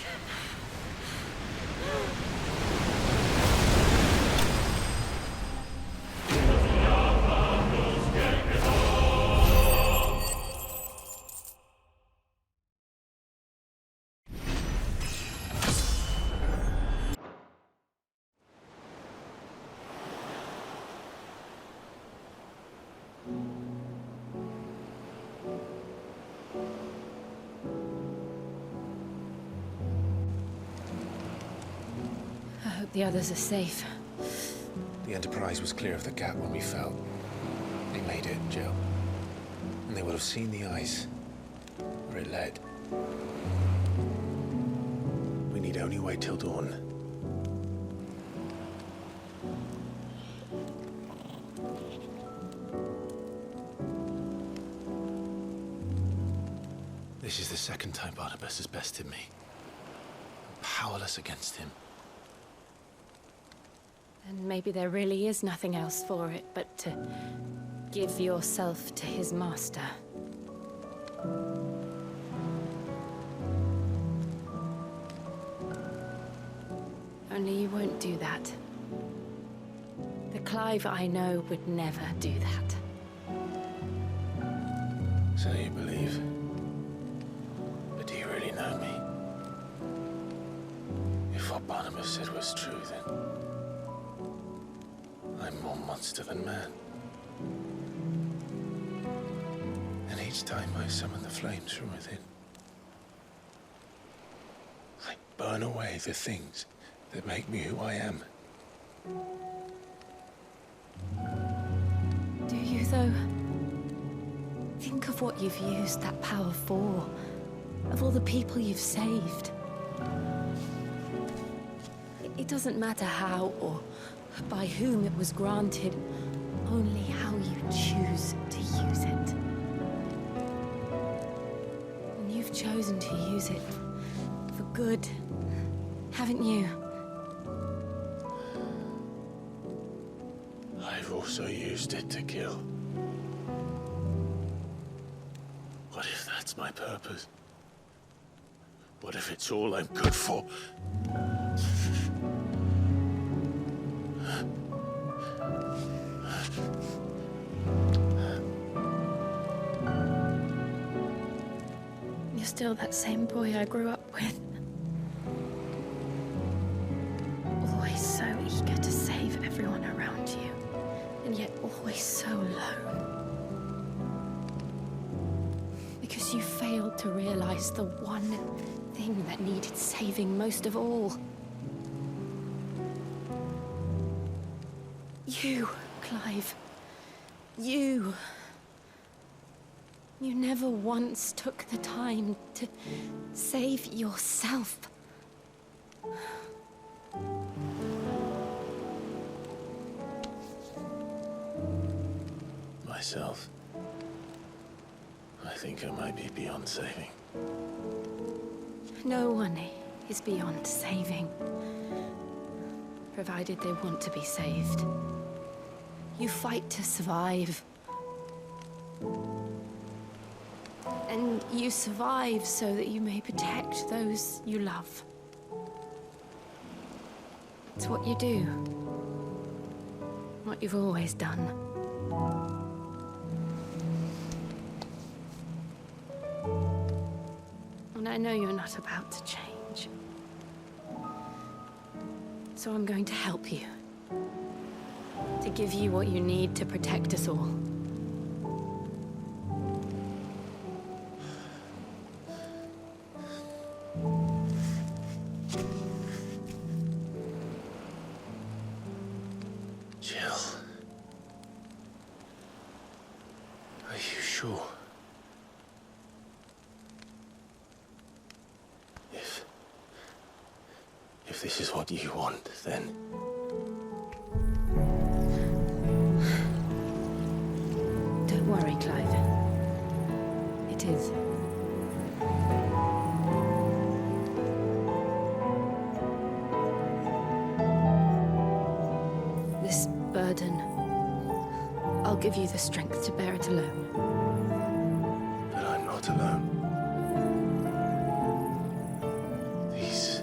I hope the others are safe. The Enterprise was clear of the gap when we fell. They made it, Jill. And they would have seen the ice where it led. We need only wait till dawn. This is the second time Barnabas has bested me. I'm powerless against him. And maybe there really is nothing else for it but to give yourself to his master. Only you won't do that. The Clive I know would never do that. So you believe? But do you really know me? If what Barnabas said was true, then I'm more monster than man. And each time I summon the flames from within, I burn away the things that make me who I am. Do you, though? Think of what you've used that power for. Of all the people you've saved. It doesn't matter how or by whom it was granted, only how you choose to use it. And you've chosen to use it for good, haven't you? I've also used it to kill. What if that's my purpose? What if it's all I'm good for? You're still that same boy I grew up with. Always so eager to save everyone around you, and yet always so alone. Because you failed to realize the one thing that needed saving most of all. You, Clive. You. You never once took the time to save yourself. Myself. I think I might be beyond saving. No one is beyond saving. Provided they want to be saved. You fight to survive. And you survive so that you may protect those you love. It's what you do. What you've always done. And I know you're not about to change. So I'm going to help you. To To give you what you need to protect us all. Jill. Are you sure? If this is what you want, then... Don't worry, Clive. It is. This burden, I'll give you the strength to bear it alone. But I'm not alone. These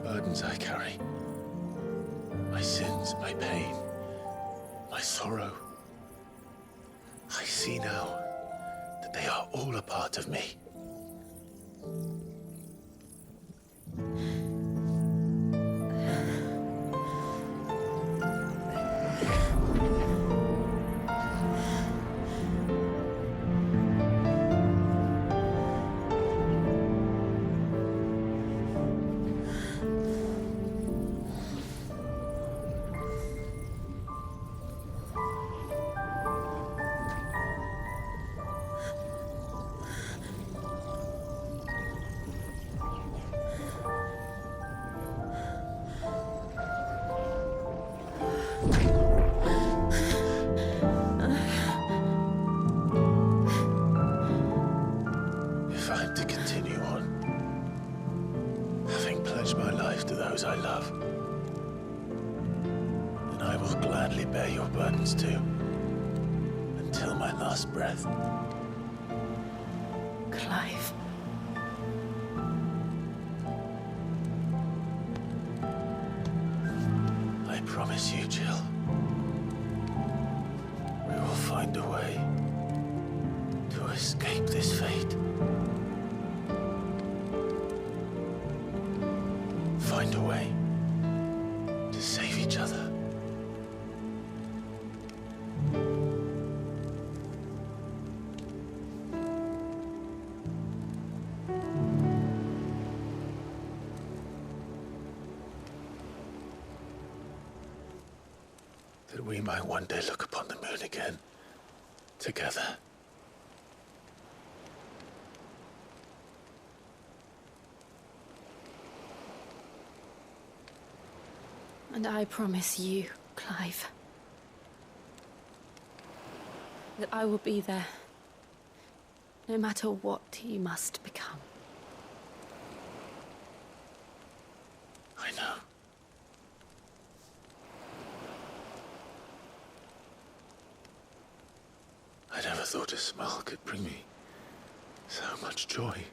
burdens I carry, my sins, my pain, my sorrow, I see now that they are all a part of me. If I'm to continue on, having pledged my life to those I love, then I will gladly bear your burdens too, until my last breath. Clive. I promise you, Jill, we will find a way to escape this fate. Find a way to save each other. That we might one day look upon the moon again, together. And I promise you, Clive, that I will be there, no matter what you must become. I know. I never thought a smile could bring me so much joy.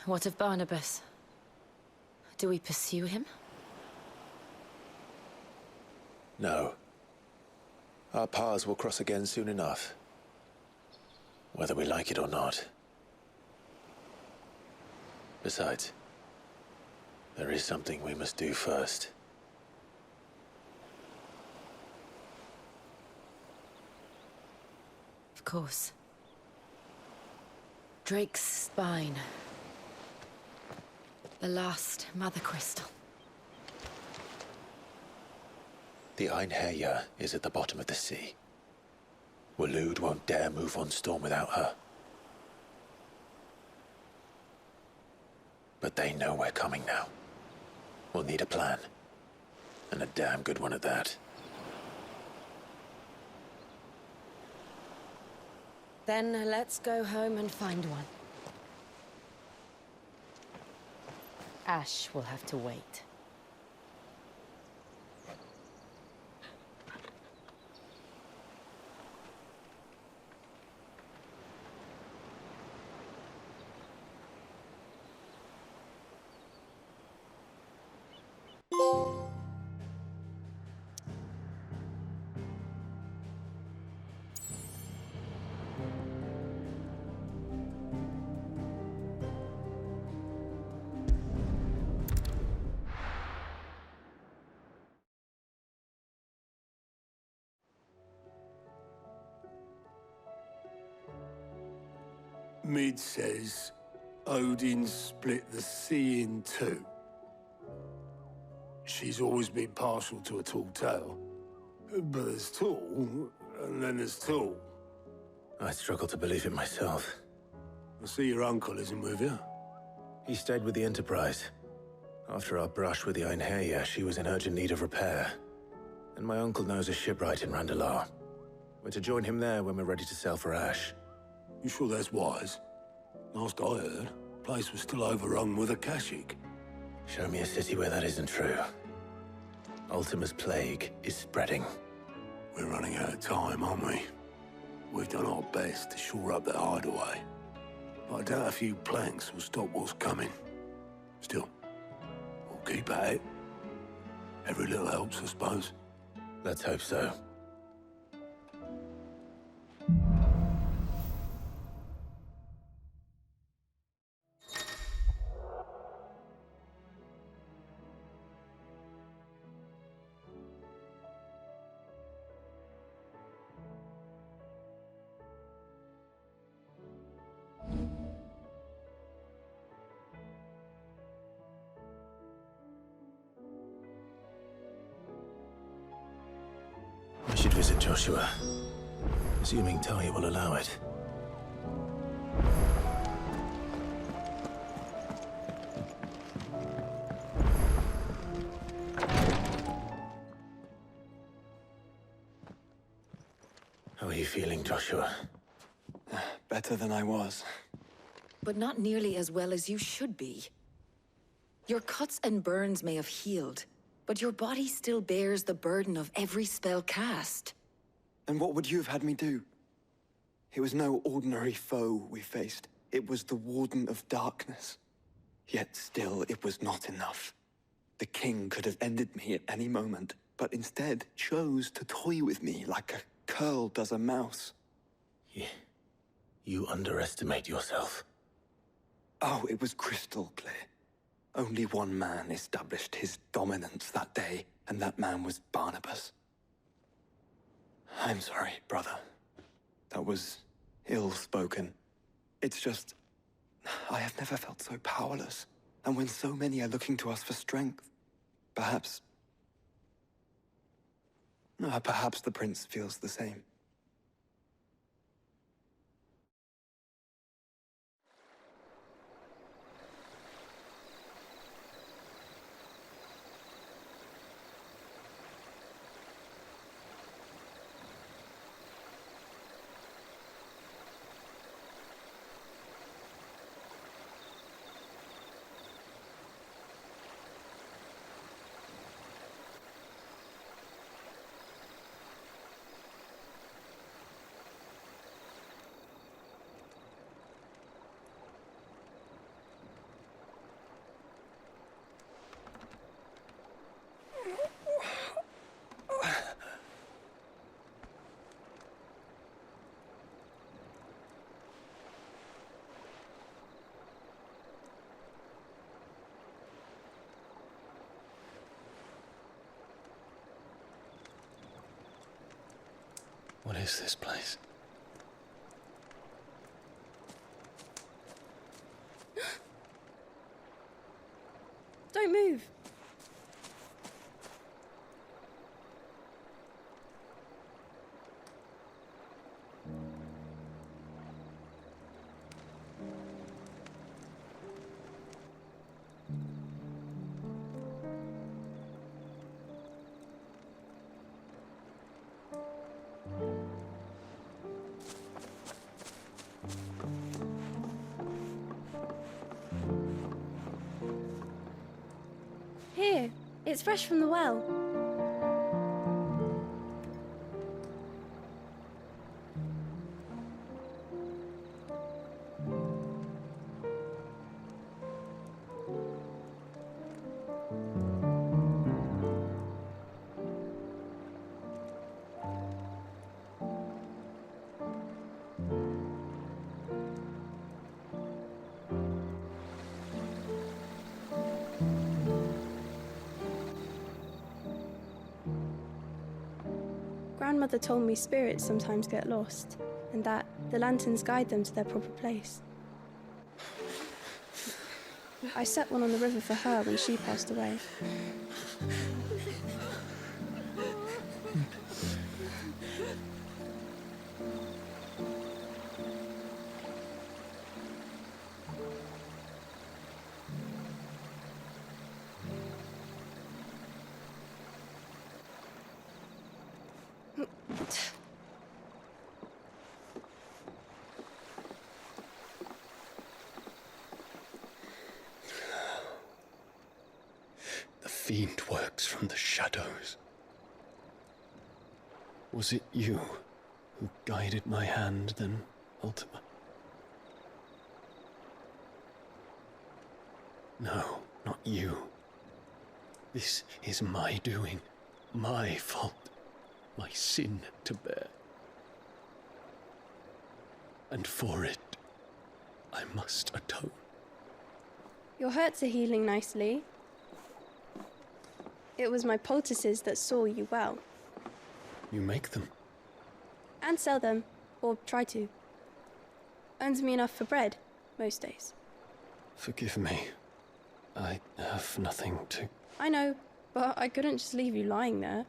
What of Barnabas? Do we pursue him? No. Our paths will cross again soon enough, whether we like it or not. Besides, there is something we must do first. Of course. Drake's spine. The last Mother Crystal. The Einherjar is at the bottom of the sea. Waloed won't dare move on Storm without her. But they know we're coming now. We'll need a plan. And a damn good one at that. Then let's go home and find one. Ash will have to wait. Mid says Odin split the sea in two. She's always been partial to a tall tale. But there's tall, and then there's tall. I struggle to believe it myself. I see your uncle isn't with you. He stayed with the Enterprise. After our brush with the Einherjar, she was in urgent need of repair. And my uncle knows a shipwright in Randalar. We're to join him there when we're ready to sail for Ash. You sure that's wise? Last I heard, the place was still overrun with Akashic. Show me a city where that isn't true. Ultima's plague is spreading. We're running out of time, aren't we? We've done our best to shore up that hideaway. But I doubt a few planks will stop what's coming. Still, we'll keep at it. Every little helps, I suppose. Let's hope so. I should visit Joshua, assuming Talia will allow it. How are you feeling, Joshua? Better than I was. But not nearly as well as you should be. Your cuts and burns may have healed, but your body still bears the burden of every spell cast. And what would you have had me do? It was no ordinary foe we faced. It was the Warden of Darkness. Yet still, it was not enough. The king could have ended me at any moment, but instead chose to toy with me like a curl does a mouse. You underestimate yourself. Oh, it was crystal clear. Only one man established his dominance that day, and that man was Barnabas. I'm sorry, brother. That was ill-spoken. It's just, I have never felt so powerless. And when so many are looking to us for strength, perhaps the prince feels the same. What is this place? Don't move. Here, it's fresh from the well. Grandmother told me spirits sometimes get lost, and that the lanterns guide them to their proper place. I set one on the river for her when she passed away. The fiend works from the shadows. Was it you who guided my hand then, Ultima? No, not you. This is my doing, my fault, my sin to bear. And for it, I must atone. Your hurts are healing nicely. It was my poultices that saw you well. You make them? And sell them, or try to. Earns me enough for bread, most days. Forgive me. I have nothing to... I know, but I couldn't just leave you lying there.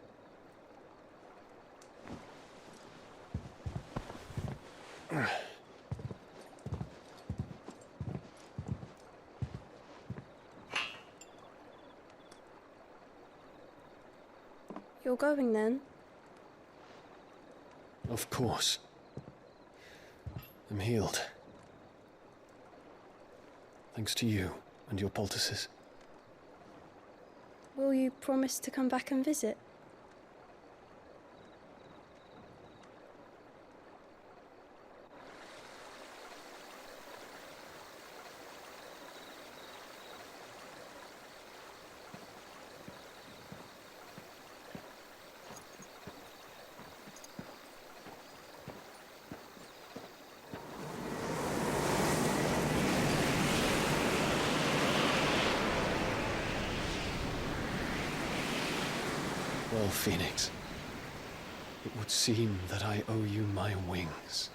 You're going then? Of course. I'm healed. Thanks to you and your poultices. Will you promise to come back and visit? Well, Phoenix, it would seem that I owe you my wings.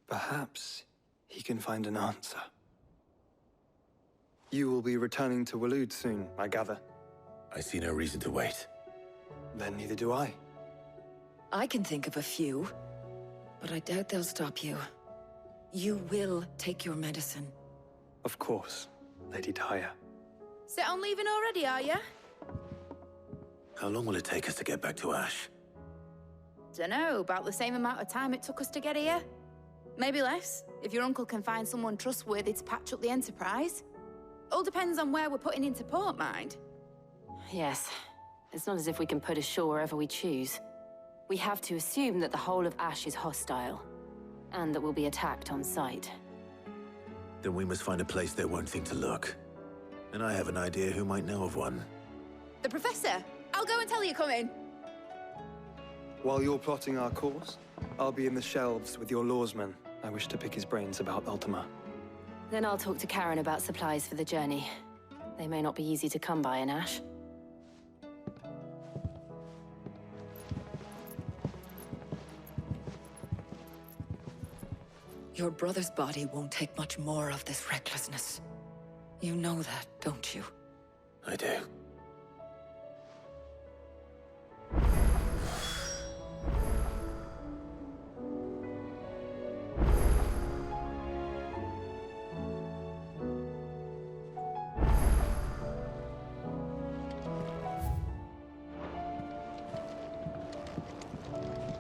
Perhaps he can find an answer. You will be returning to Waloed soon, I gather. I see no reason to wait. Then neither do I. I can think of a few, but I doubt they'll stop you. You will take your medicine. Of course, Lady Daya. Set on leaving already, are ya? How long will it take us to get back to Ash? Dunno, about the same amount of time it took us to get here. Maybe less, if your uncle can find someone trustworthy to patch up the Enterprise. All depends on where we're putting into port, mind. Yes. It's not as if we can put ashore wherever we choose. We have to assume that the whole of Ash is hostile, and that we'll be attacked on sight. Then we must find a place they won't think to look. And I have an idea who might know of one. The Professor! I'll go and tell you come in. While you're plotting our course, I'll be in the shelves with your lawsmen, I wish to pick his brains about Ultima. Then I'll talk to Karen about supplies for the journey. They may not be easy to come by in Ash. Your brother's body won't take much more of this recklessness. You know that, don't you? I do.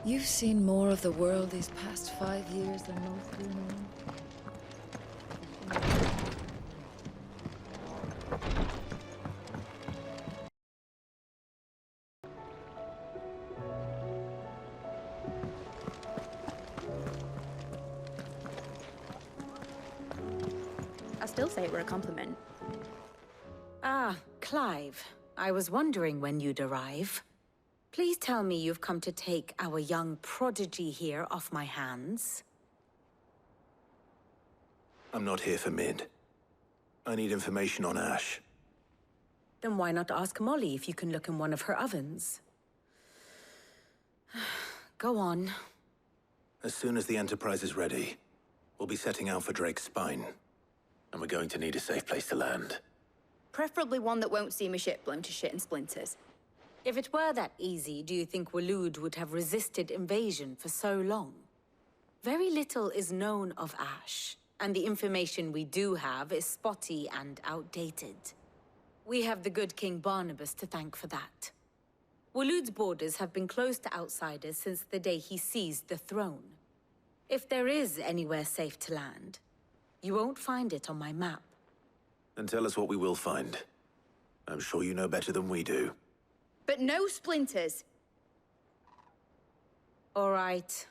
You've seen more of the world these past 5 years than most of you know. I still say it were a compliment. Ah, Clive. I was wondering when you'd arrive. Please tell me you've come to take our young prodigy here off my hands. I'm not here for Mid. I need information on Ash. Then why not ask Molly if you can look in one of her ovens? Go on. As soon as the Enterprise is ready, we'll be setting out for Drake's Spine. And we're going to need a safe place to land. Preferably one that won't see my ship blown to shit and splinters. If it were that easy, do you think Waloed would have resisted invasion for so long? Very little is known of Ash, and the information we do have is spotty and outdated. We have the good King Barnabas to thank for that. Waloed's borders have been closed to outsiders since the day he seized the throne. If there is anywhere safe to land, you won't find it on my map. Then tell us what we will find. I'm sure you know better than we do. But no splinters! All right.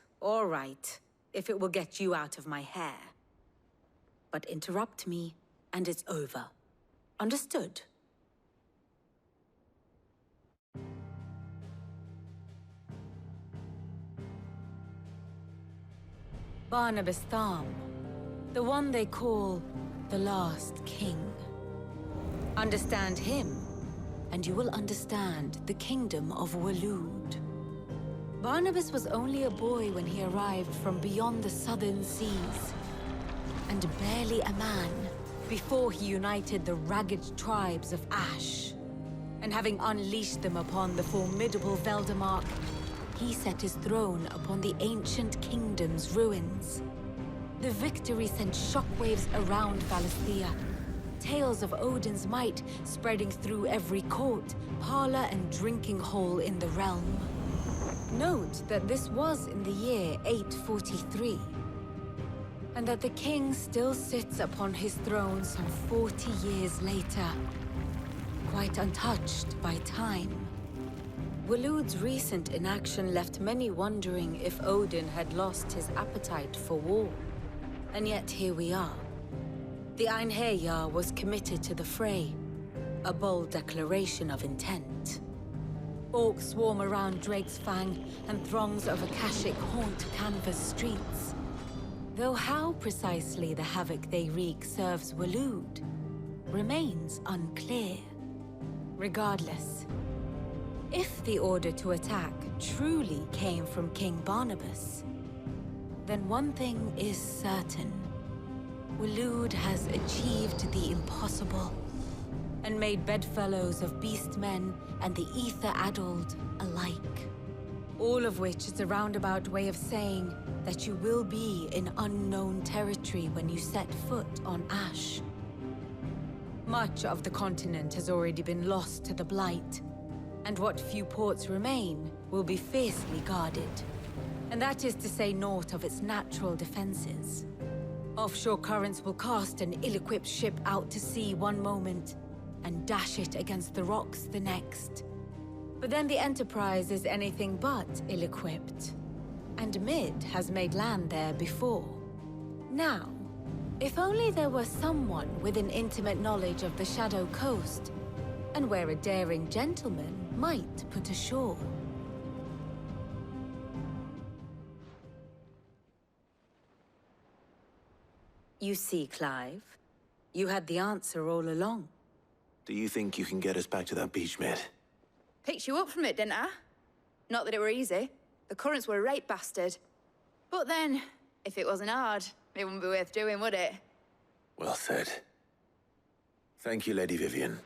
If it will get you out of my hair. But interrupt me, and it's over. Understood? Barnabas Tharm. The one they call the Last King. Understand him, and you will understand the kingdom of Waloed. Barnabas was only a boy when he arrived from beyond the southern seas, and barely a man before he united the ragged tribes of Ash. And having unleashed them upon the formidable Veldamark, he set his throne upon the ancient kingdom's ruins. The victory sent shockwaves around Valisthea, tales of Odin's might spreading through every court, parlor, and drinking hole in the realm. Note that this was in the year 843, and that the king still sits upon his throne some 40 years later, quite untouched by time. Waloed's recent inaction left many wondering if Odin had lost his appetite for war. And yet here we are. The Einherjar was committed to the fray, a bold declaration of intent. Orcs swarm around Drake's Fang, and throngs of Akashic haunt Canva's streets. Though how precisely the havoc they wreak serves Waloed remains unclear. Regardless, if the order to attack truly came from King Barnabas, then one thing is certain. Waloed has achieved the impossible, and made bedfellows of beastmen and the ether-addled alike. All of which is a roundabout way of saying that you will be in unknown territory when you set foot on Ash. Much of the continent has already been lost to the Blight, and what few ports remain will be fiercely guarded. And that is to say naught of its natural defenses. Offshore currents will cast an ill-equipped ship out to sea one moment, and dash it against the rocks the next. But then the Enterprise is anything but ill-equipped. And Mid has made land there before. Now, if only there were someone with an intimate knowledge of the Shadow Coast, and where a daring gentleman might put ashore. You see, Clive, you had the answer all along. Do you think you can get us back to that beach, Mid? Picked you up from it, didn't I? Not that it were easy. The currents were a right bastard. But then, if it wasn't hard, it wouldn't be worth doing, would it? Well said. Thank you, Lady Vivian.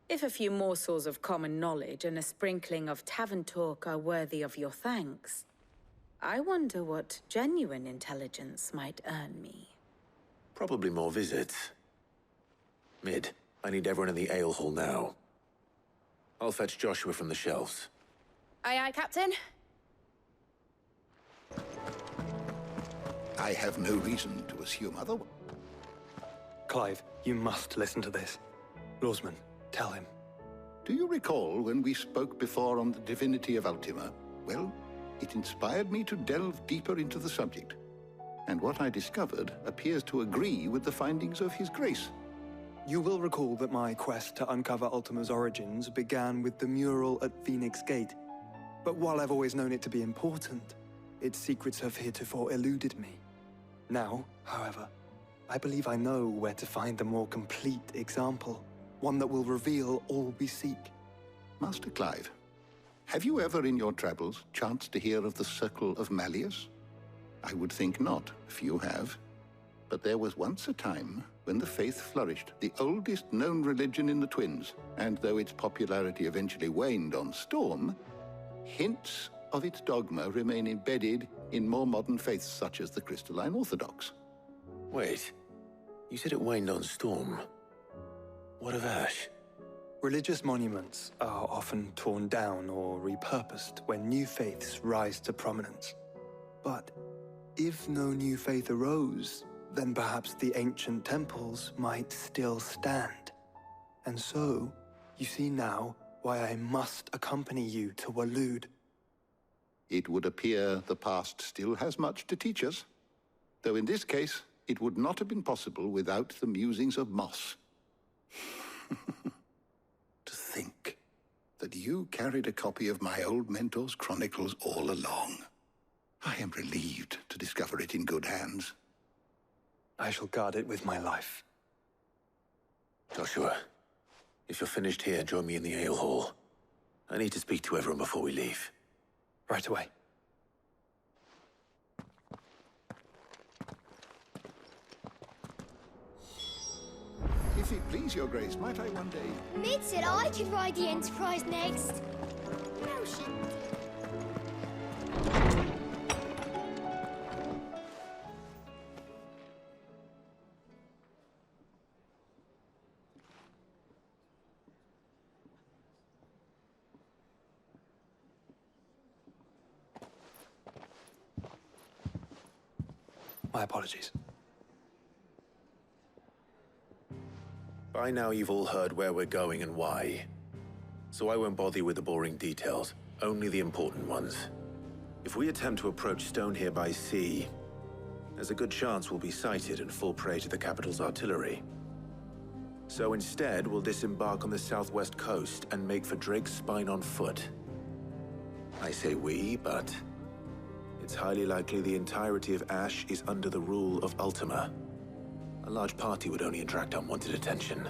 If a few morsels of common knowledge and a sprinkling of tavern talk are worthy of your thanks, I wonder what genuine intelligence might earn me. Probably more visits. Mid, I need everyone in the ale hall now. I'll fetch Joshua from the shelves. Aye, aye, Captain. I have no reason to assume otherwise. Clive, you must listen to this. Lawsman, tell him. Do you recall when we spoke before on the divinity of Ultima? Well, it inspired me to delve deeper into the subject. And what I discovered appears to agree with the findings of His Grace. You will recall that my quest to uncover Ultima's origins began with the mural at Phoenix Gate. But while I've always known it to be important, its secrets have heretofore eluded me. Now, however, I believe I know where to find the more complete example, one that will reveal all we seek. Master Clive, have you ever in your travels chanced to hear of the Circle of Malleus? I would think not, if you have. But there was once a time when the faith flourished, the oldest known religion in the Twins, and though its popularity eventually waned on Storm, hints of its dogma remain embedded in more modern faiths such as the Crystalline Orthodox. Wait, you said it waned on Storm. What of Ash? Religious monuments are often torn down or repurposed when new faiths rise to prominence. But if no new faith arose, then perhaps the ancient temples might still stand. And so, you see now why I must accompany you to Waloed. It would appear the past still has much to teach us, though in this case, it would not have been possible without the musings of Moss. To think that you carried a copy of my old mentor's chronicles all along. I am relieved to discover it in good hands. I shall guard it with my life. Joshua, if you're finished here, join me in the ale hall. I need to speak to everyone before we leave. Right away. If it please your grace, might I one day... Mid said I could ride the Enterprise next. No, she... My apologies. By now you've all heard where we're going and why. So I won't bother you with the boring details, only the important ones. If we attempt to approach Stone here by sea, there's a good chance we'll be sighted and fall prey to the capital's artillery. So instead, we'll disembark on the southwest coast and make for Drake's Spine on foot. I say we, but it's highly likely the entirety of Ash is under the rule of Ultima. A large party would only attract unwanted attention,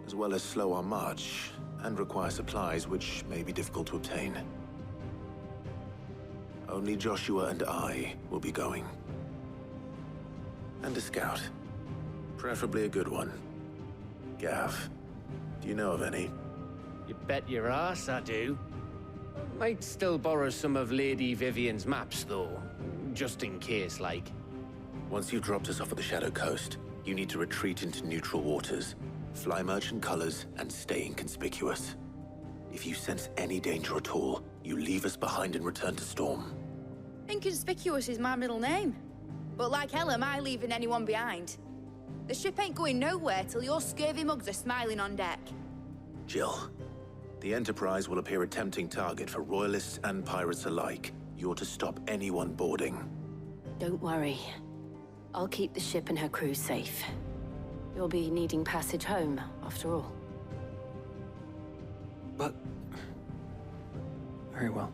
as well as slow our march and require supplies which may be difficult to obtain. Only Joshua and I will be going. And a scout. Preferably a good one. Gav, do you know of any? You bet your ass I do. Might still borrow some of Lady Vivian's maps, though. Just in case, like. Once you've dropped us off at the Shadow Coast, you need to retreat into neutral waters, fly merchant colors, and stay inconspicuous. If you sense any danger at all, you leave us behind and return to Storm. Inconspicuous is my middle name. But like hell am I leaving anyone behind. The ship ain't going nowhere till your scurvy mugs are smiling on deck. Jill, the Enterprise will appear a tempting target for royalists and pirates alike. You're to stop anyone boarding. Don't worry. I'll keep the ship and her crew safe. You'll be needing passage home, after all. But... very well.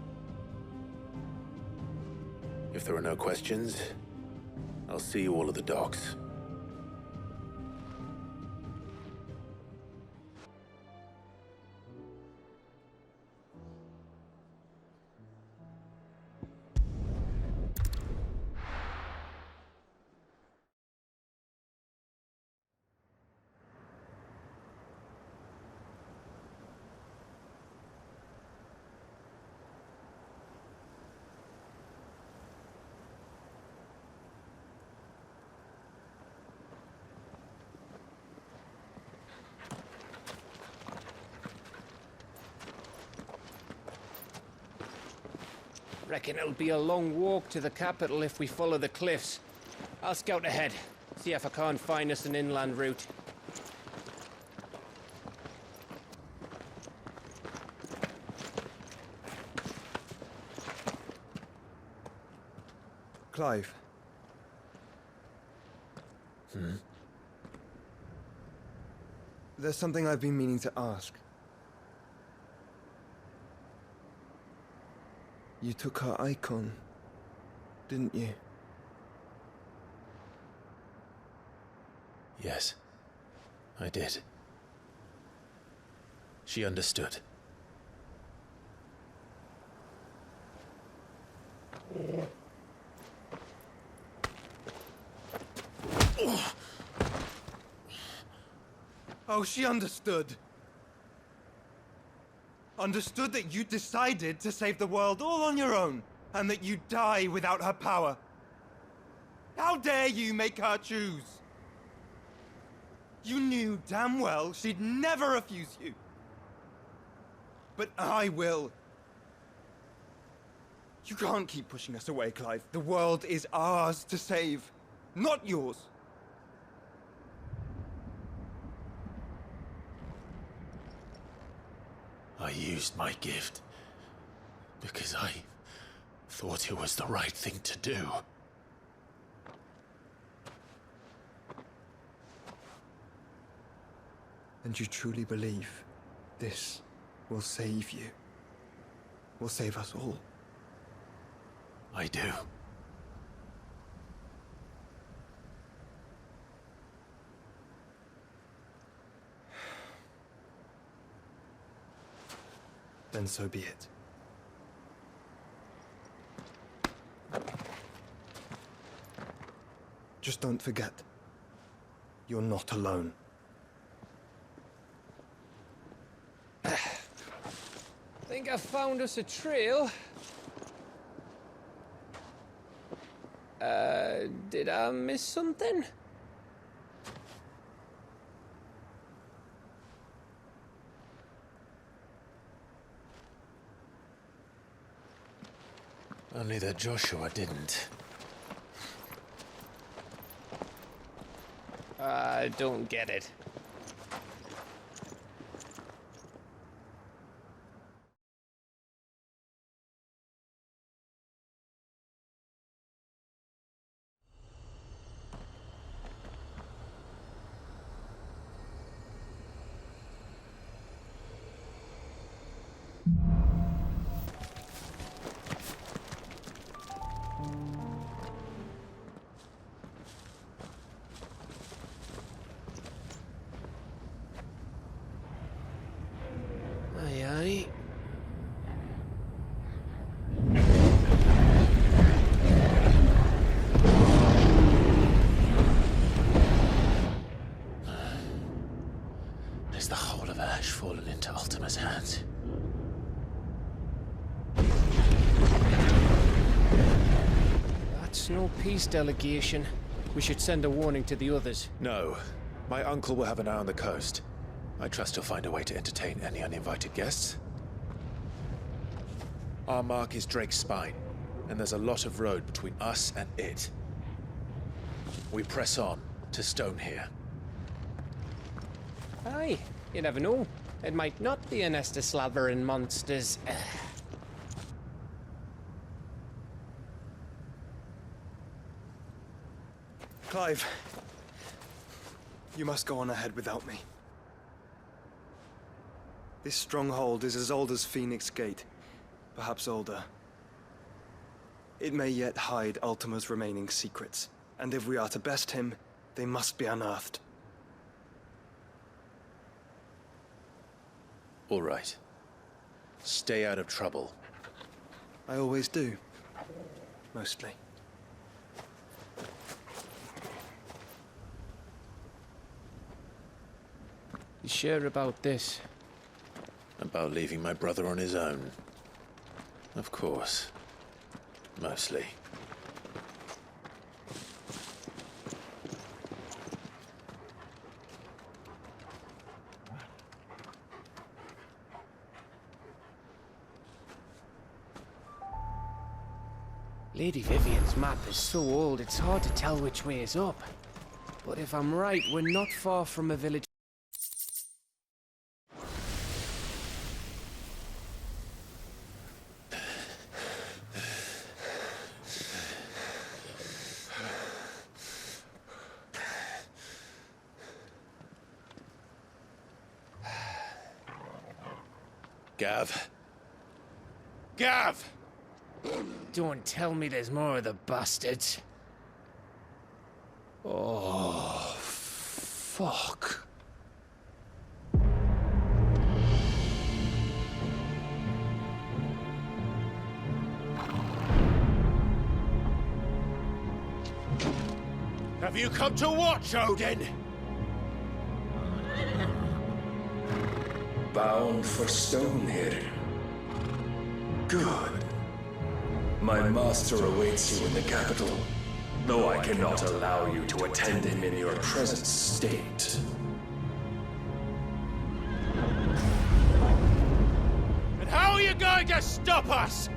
If there are no questions, I'll see you all at the docks. Reckon it'll be a long walk to the capital if we follow the cliffs. I'll scout ahead, see if I can't find us an inland route. Clive. There's something I've been meaning to ask. You took her EIKON, didn't you? Yes, I did. She understood. Oh, she understood. Understood that you decided to save the world all on your own, and that you'd die without her power. How dare you make her choose? You knew damn well she'd never refuse you. But I will. You can't keep pushing us away, Clive. The world is ours to save, not yours. I used my gift because I thought it was the right thing to do. And you truly believe this will save you? Will save us all? I do. Then so be it. Just don't forget, you're not alone. Think I found us a trail. Did I miss something? Only that Joshua didn't. I don't get it. Has the whole of Ash fallen into Ultima's hands? That's no peace delegation. We should send a warning to the others. No. My uncle will have an eye on the coast. I trust he'll find a way to entertain any uninvited guests. Our mark is Drake's Spine, and there's a lot of road between us and it. We press on to Stone here. Aye, you never know. It might not be a nest of slavering monsters. Clive, you must go on ahead without me. This stronghold is as old as Phoenix Gate, perhaps older. It may yet hide Ultima's remaining secrets. And if we are to best him, they must be unearthed. All right. Stay out of trouble. I always do. Mostly. You sure about this? About leaving my brother on his own? Of course. Mostly. Lady Vivian's map is so old it's hard to tell which way is up. But if I'm right, we're not far from a village. Gav. Gav! Don't tell me there's more of the bastards. Oh, fuck. Have you come to watch, Odin? Bound for stone here. Good. My master awaits you in the capital, though I cannot allow you to attend him in your present state. And how are you going to stop us?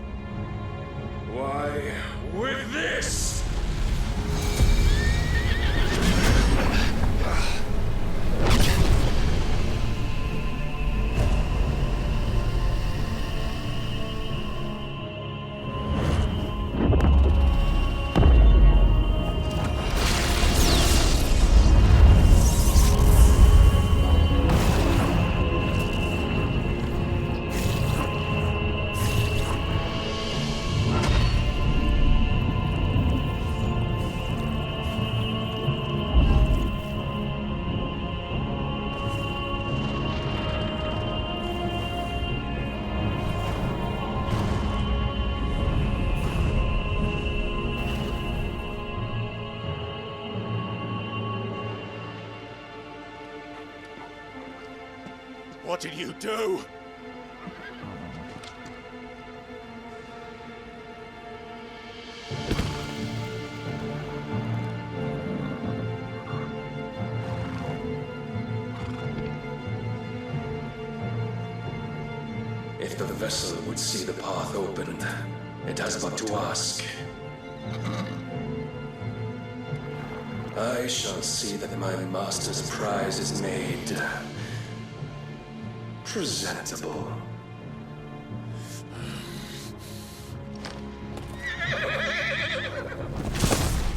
Why, with this! What did you do? If the vessel would see the path opened, it has but to ask. I shall see that my master's prize is made presentable.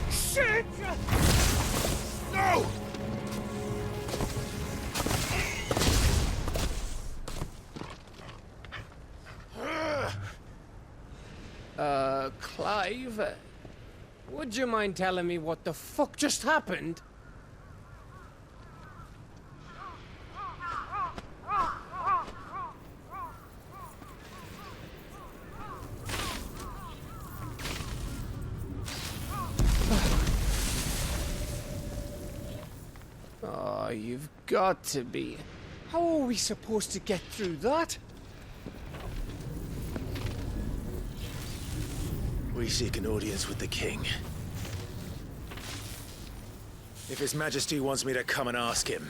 Shit! No! Clive? Would you mind telling me what the fuck just happened? Oh, you've got to be. How are we supposed to get through that? We seek an audience with the king. If His Majesty wants me to come and ask him,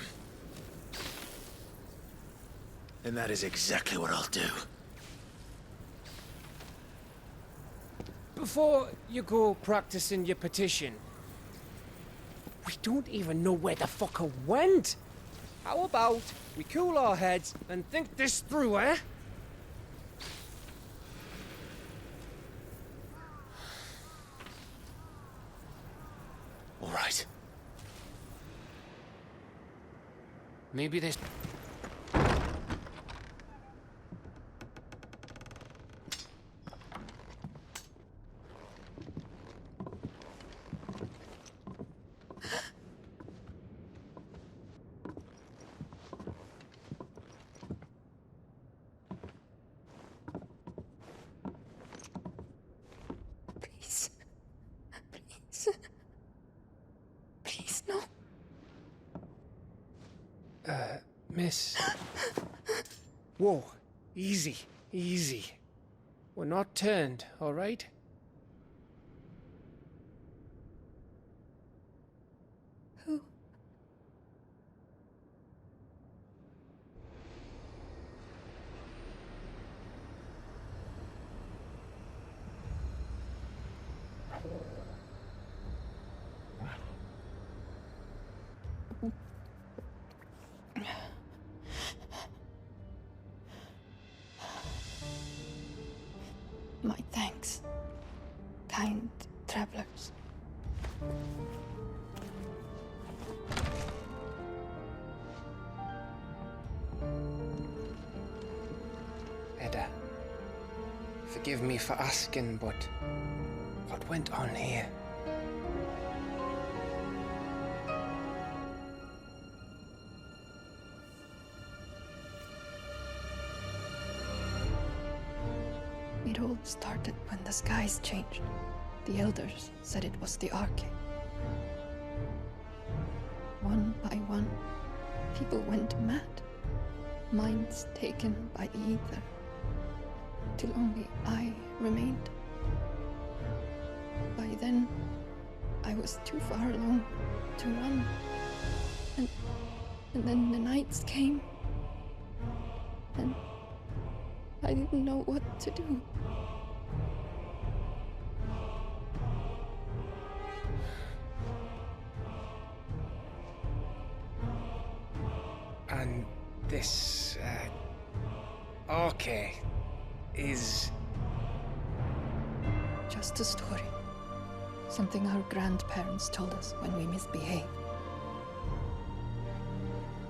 then that is exactly what I'll do. Before you go practicing your petition, we don't even know where the fucker went. How about we cool our heads and think this through, eh? All right. Maybe there's... Miss. Whoa. Easy. Easy. We're not turned, all right? Who? My thanks, kind travelers. Edda, forgive me for asking, but what went on here? It all started when the skies changed. The elders said it was the Arcade. One by one, people went mad. Minds taken by the ether. Till only I remained. By then, I was too far along to run. And then the nights came. And I didn't know what to do. And this, Arcade is... just a story. Something our grandparents told us when we misbehaved.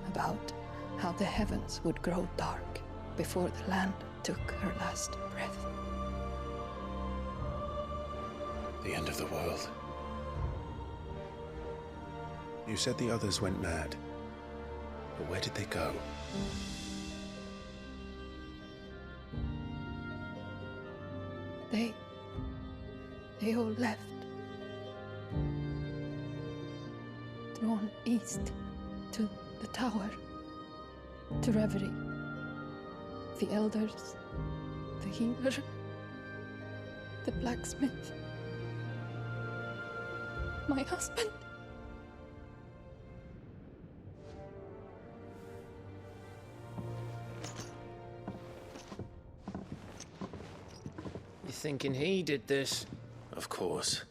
About how the heavens would grow dark before the land took her last breath. The end of the world. You said the others went mad. But where did they go? They all left. Drawn east to the tower, to reverie. The elders, the healer, the blacksmith, my husband. You thinking he did this? Of course.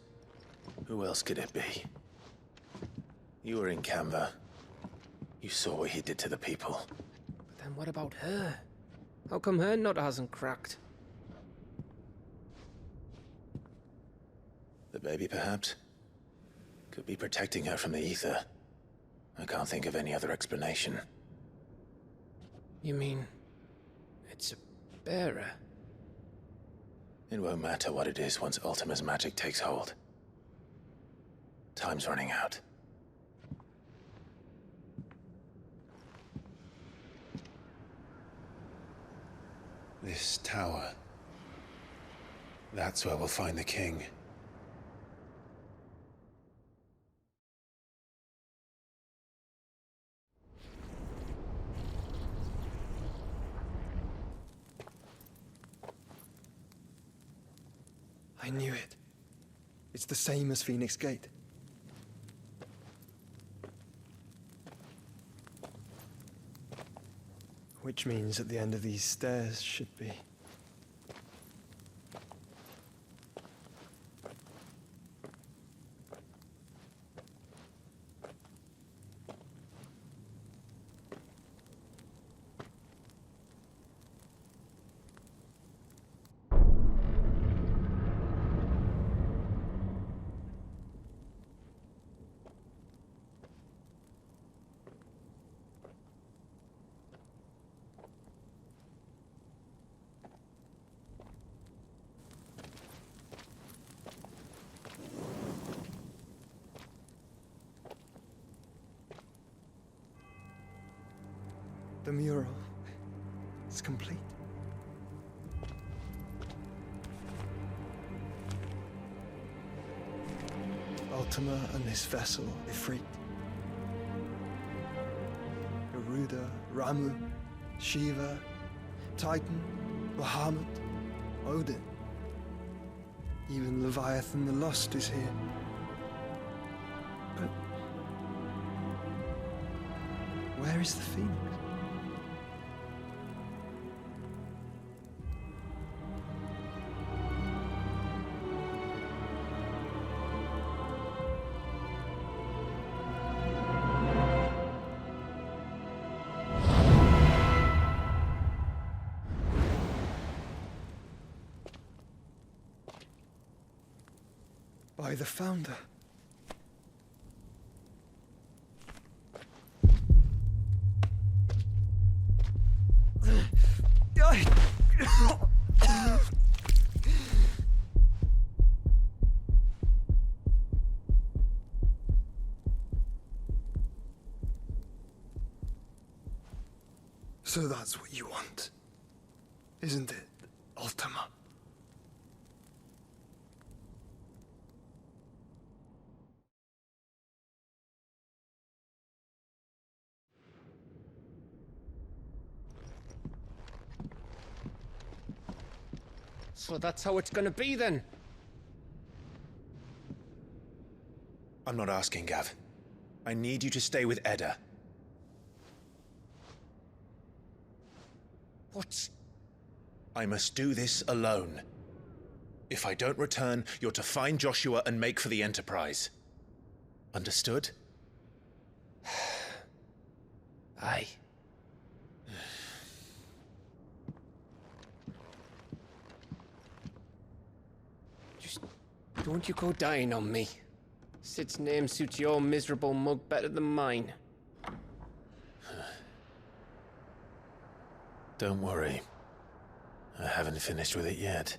Who else could it be? You were in Canva. You saw what he did to the people. But then what about her? How come her nut hasn't cracked? The baby, perhaps? Could be protecting her from the ether. I can't think of any other explanation. You mean... it's a bearer? It won't matter what it is once Ultima's magic takes hold. Time's running out. This tower. That's where we'll find the king. I knew it. It's the same as Phoenix Gate. Which means at the end of these stairs should be... The mural is complete. Ultima and this vessel, Ifrit. Garuda Ramuh, Shiva, Titan, Bahamut, Odin. Even Leviathan the Lost is here. But where is the Phoenix? By the Founder. So that's what you want, isn't it, Ultima? So that's how it's gonna be then? I'm not asking, Gav. I need you to stay with Edda. What? I must do this alone. If I don't return, you're to find Joshua and make for the Enterprise. Understood? Aye. Just don't you go dying on me. Sid's name suits your miserable mug better than mine. Don't worry. I haven't finished with it yet.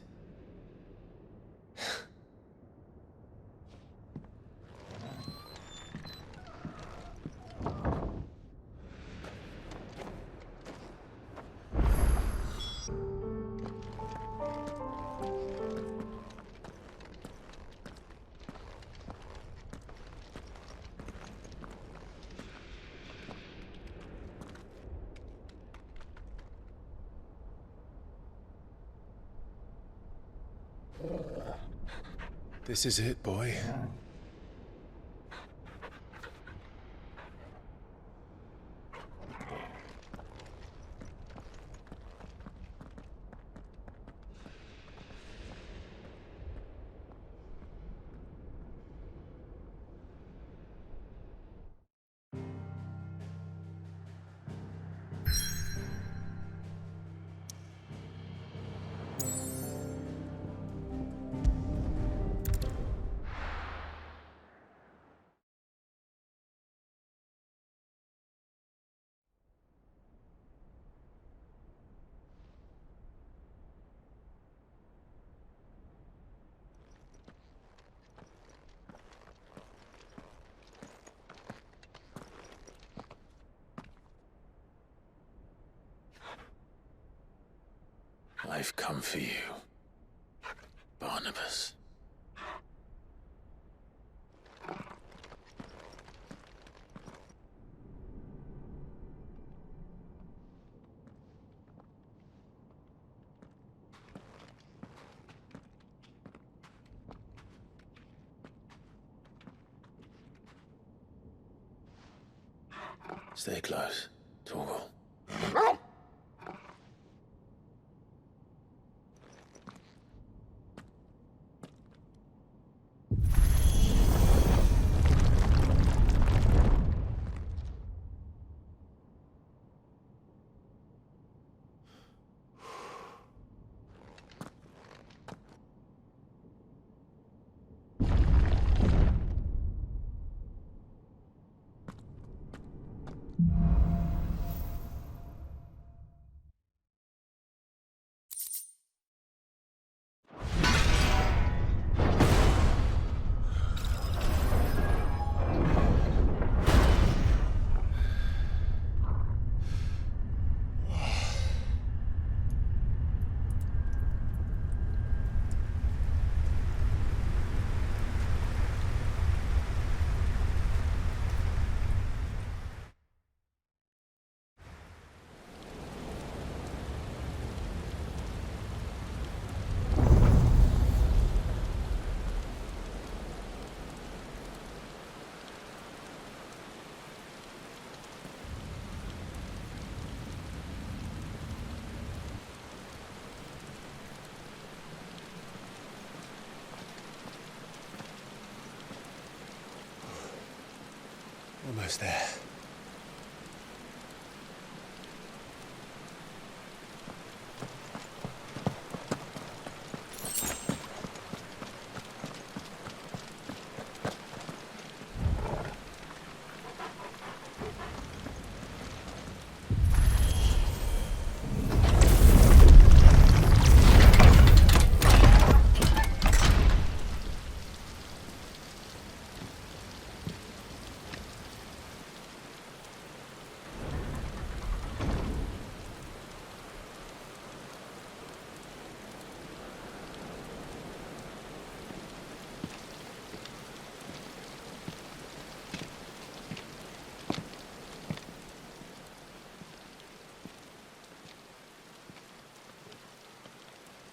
This is it, boy. I've come for you, Barnabas. Stay close, Torgal. Almost there.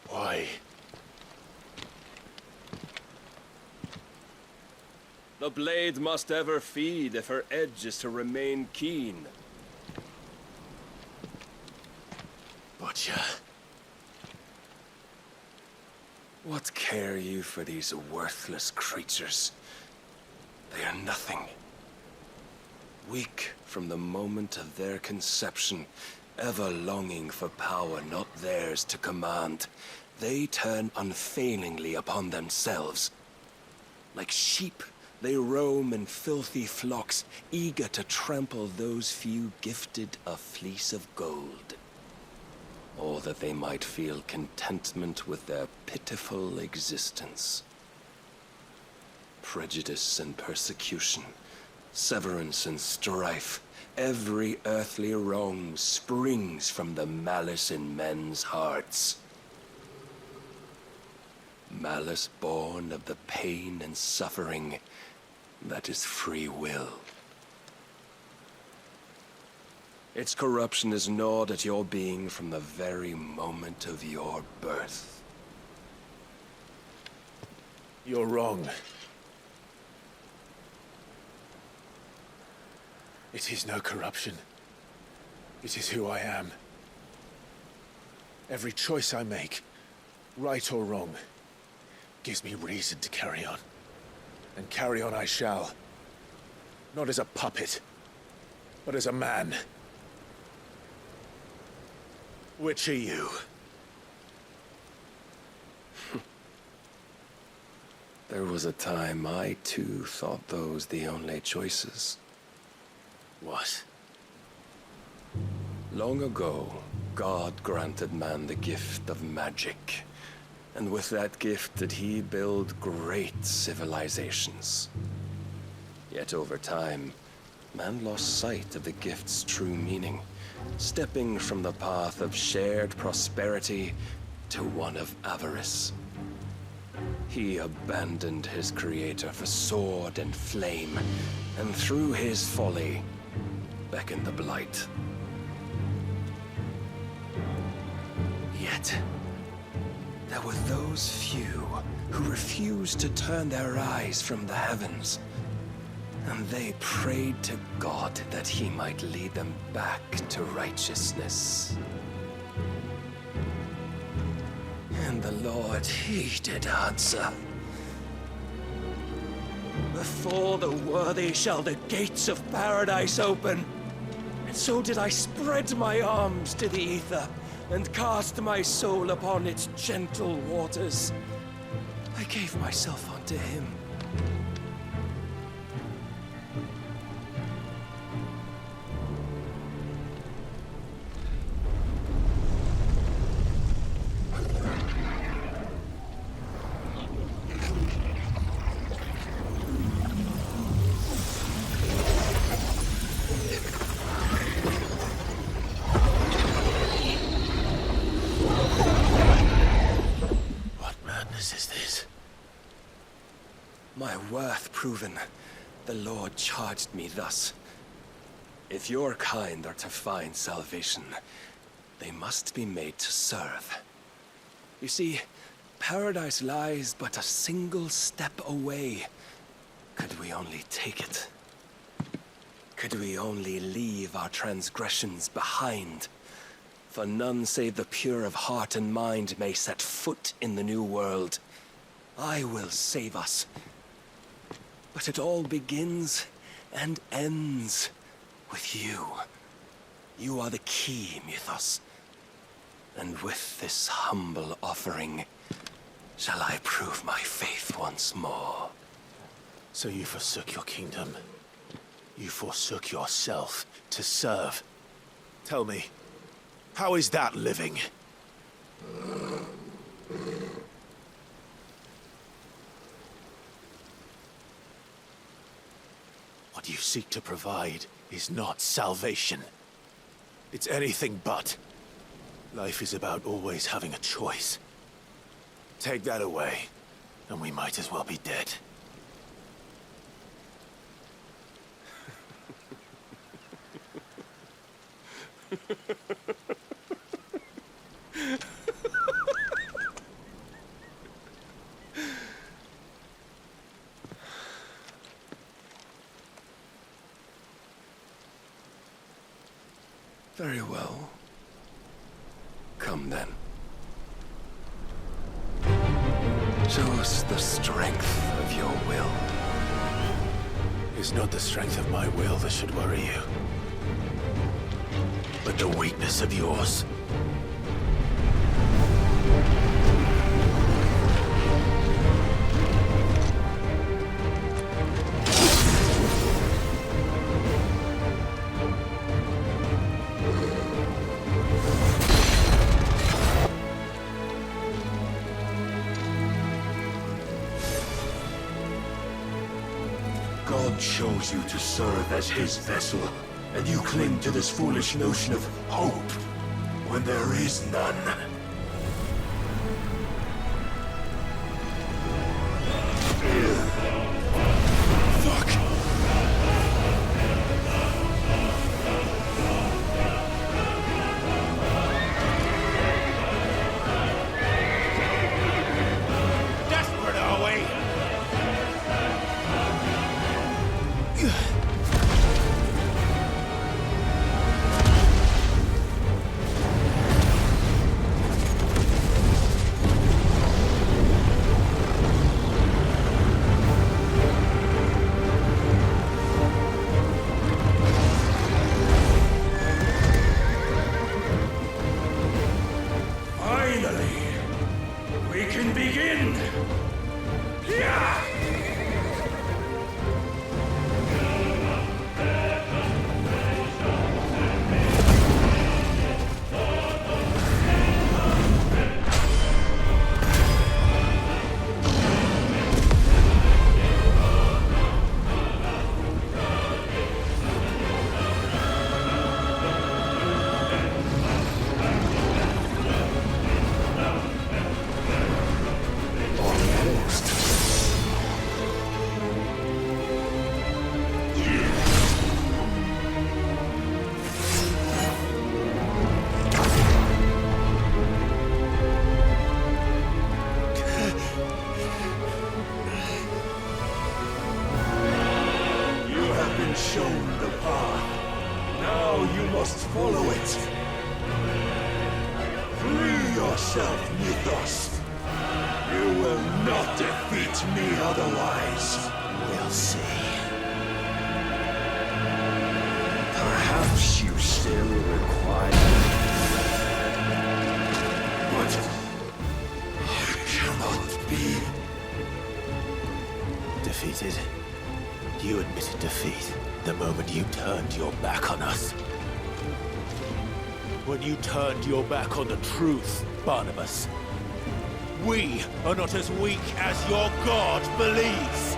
Why? The blade must ever feed if her edge is to remain keen. Butcher. What care you for these worthless creatures? They are nothing. Weak from the moment of their conception, ever longing for power not theirs to command, they turn unfailingly upon themselves. Like sheep, they roam in filthy flocks, eager to trample those few gifted a fleece of gold. Or that they might feel contentment with their pitiful existence. Prejudice and persecution, severance and strife, every earthly wrong springs from the malice in men's hearts. Malice born of the pain and suffering that is free will. Its corruption is gnawed at your being from the very moment of your birth. You're wrong. It is no corruption. It is who I am. Every choice I make, right or wrong, gives me reason to carry on. And carry on I shall. Not as a puppet, but as a man. Which are you? There was a time I too thought those the only choices. What? Long ago, God granted man the gift of magic. And with that gift did he build great civilizations. Yet over time, man lost sight of the gift's true meaning, stepping from the path of shared prosperity to one of avarice. He abandoned his creator for sword and flame, and through his folly, beckoned the blight. Yet, there were those few who refused to turn their eyes from the heavens, and they prayed to God that he might lead them back to righteousness. And the Lord, he did answer. Before the worthy shall the gates of paradise open. And so did I spread my arms to the ether, and cast my soul upon its gentle waters. I gave myself unto him. My worth proven, the Lord charged me thus. If your kind are to find salvation, they must be made to serve. You see, paradise lies but a single step away. Could we only take it? Could we only leave our transgressions behind? For none save the pure of heart and mind may set foot in the new world. I will save us. But it all begins and ends with you. You are the key, Mythos. And with this humble offering, shall I prove my faith once more. So you forsook your kingdom. You forsook yourself to serve. Tell me, how is that living? What you seek to provide is not salvation. It's anything but. Life is about always having a choice. Take that away, and we might as well be dead. Very well. Come then. Show us the strength of your will. It's not the strength of my will that should worry you, but the weakness of yours. God chose you to serve as his vessel, and you cling to this foolish notion of hope when there is none. You admitted defeat the moment you turned your back on us. When you turned your back on the truth, Barnabas. We are not as weak as your god believes.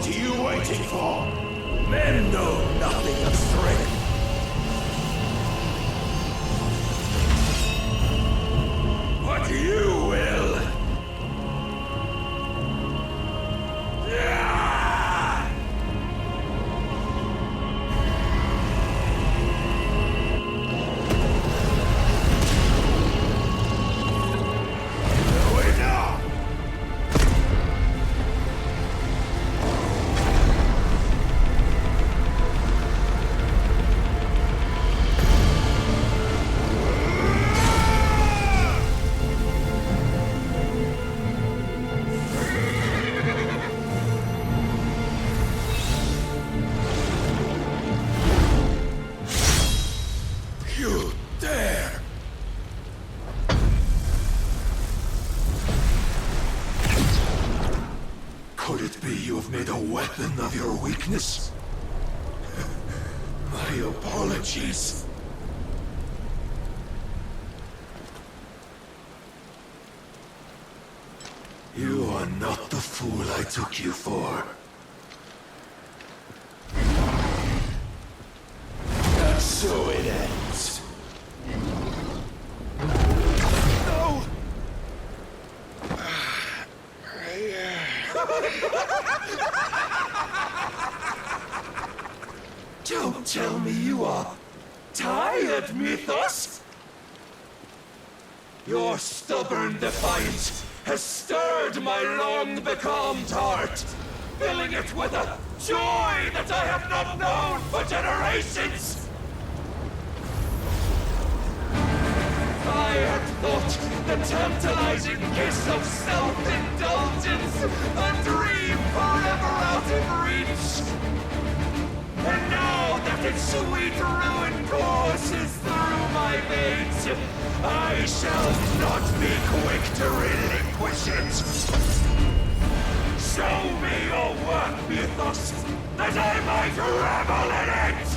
What are you waiting for? Men know nothing of strength. But you will. Of your weakness? My apologies. You are not the fool I took you for. And so it ends. No! Don't tell me you are tired, Mythos! Your stubborn defiance has stirred my long-becalmed heart, filling it with a joy that I have not known for generations! I had thought the tantalizing kiss of self-indulgence a dream forever out of reach! And now that its sweet ruin courses through my veins, I shall not be quick to relinquish it! Show me your work, Mythos, that I might revel in it!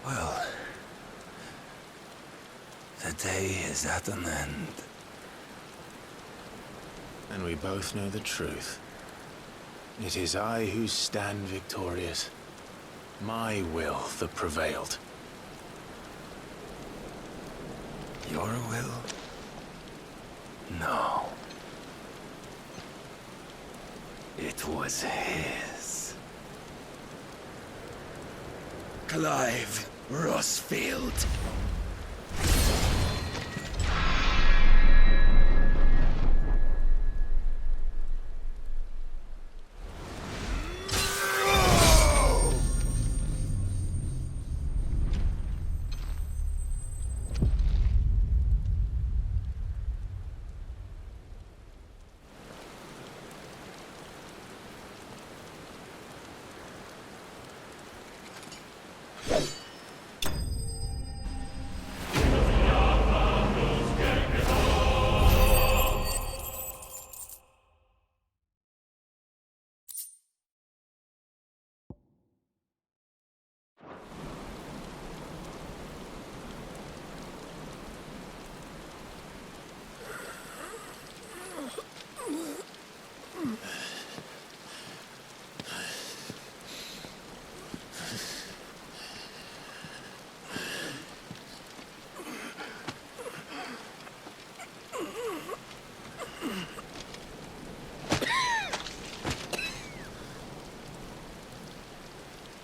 Well, the day is at an end. And we both know the truth. It is I who stand victorious. My will that prevailed. Your will? No. It was his. Clive Rossfield.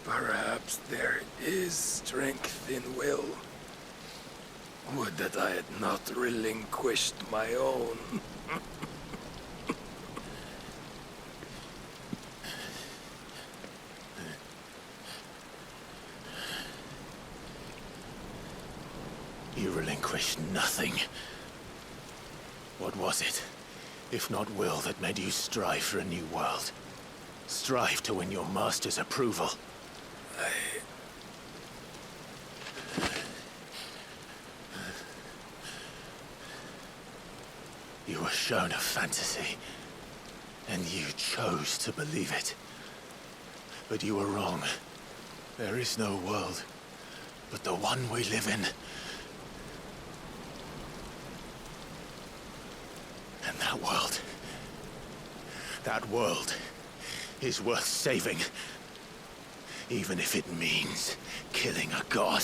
Perhaps there is strength in will. Would that I had not relinquished my own. You relinquished nothing. What was it, if not will, that made you strive for a new world? Strive to win your master's approval? You were shown a fantasy, and you chose to believe it. But you were wrong. There is no world but the one we live in. And that world is worth saving. Even if it means killing a god.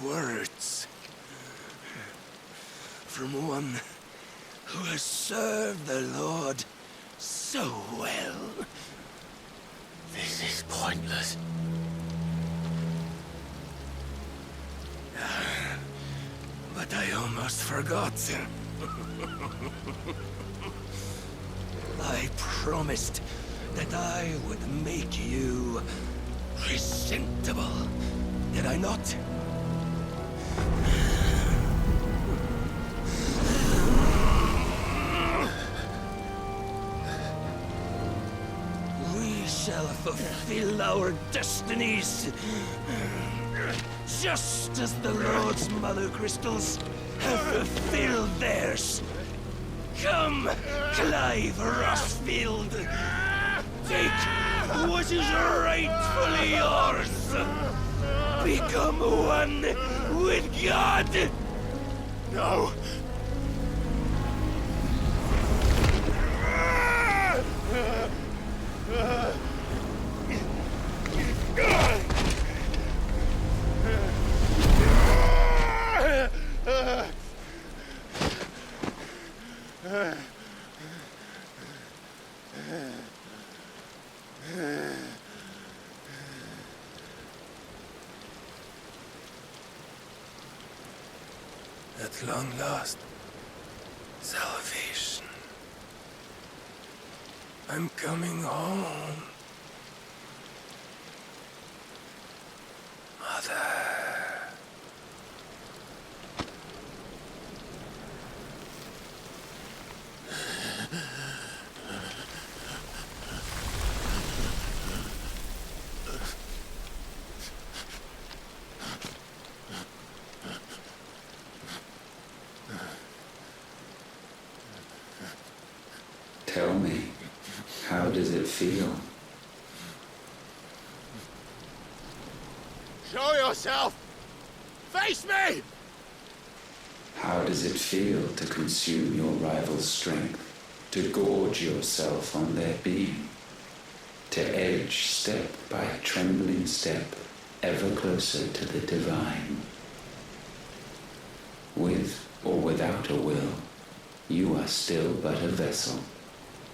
Words from one who has served the Lord so well. This is pointless. But I almost forgot. I promised that I would make you presentable. Did I not? We shall fulfill our destinies, just as the Lord's Mother Crystals have fulfilled theirs. Come, Clive Rossfield, take what is rightfully yours. Become one with God! No! At long last, salvation. I'm coming home. Mother. Tell me, how does it feel? Show yourself! Face me! How does it feel to consume your rival's strength, to gorge yourself on their beam, to edge step by trembling step ever closer to the divine? With or without a will, you are still but a vessel.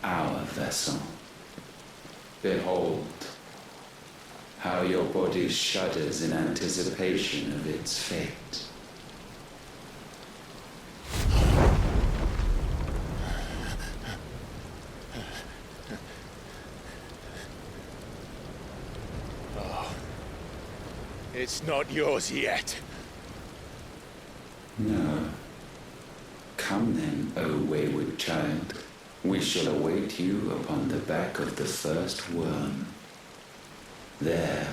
Our vessel. Behold, how your body shudders in anticipation of its fate. Oh, it's not yours yet. No. Come then, O wayward child. We shall await you upon the back of the first worm. There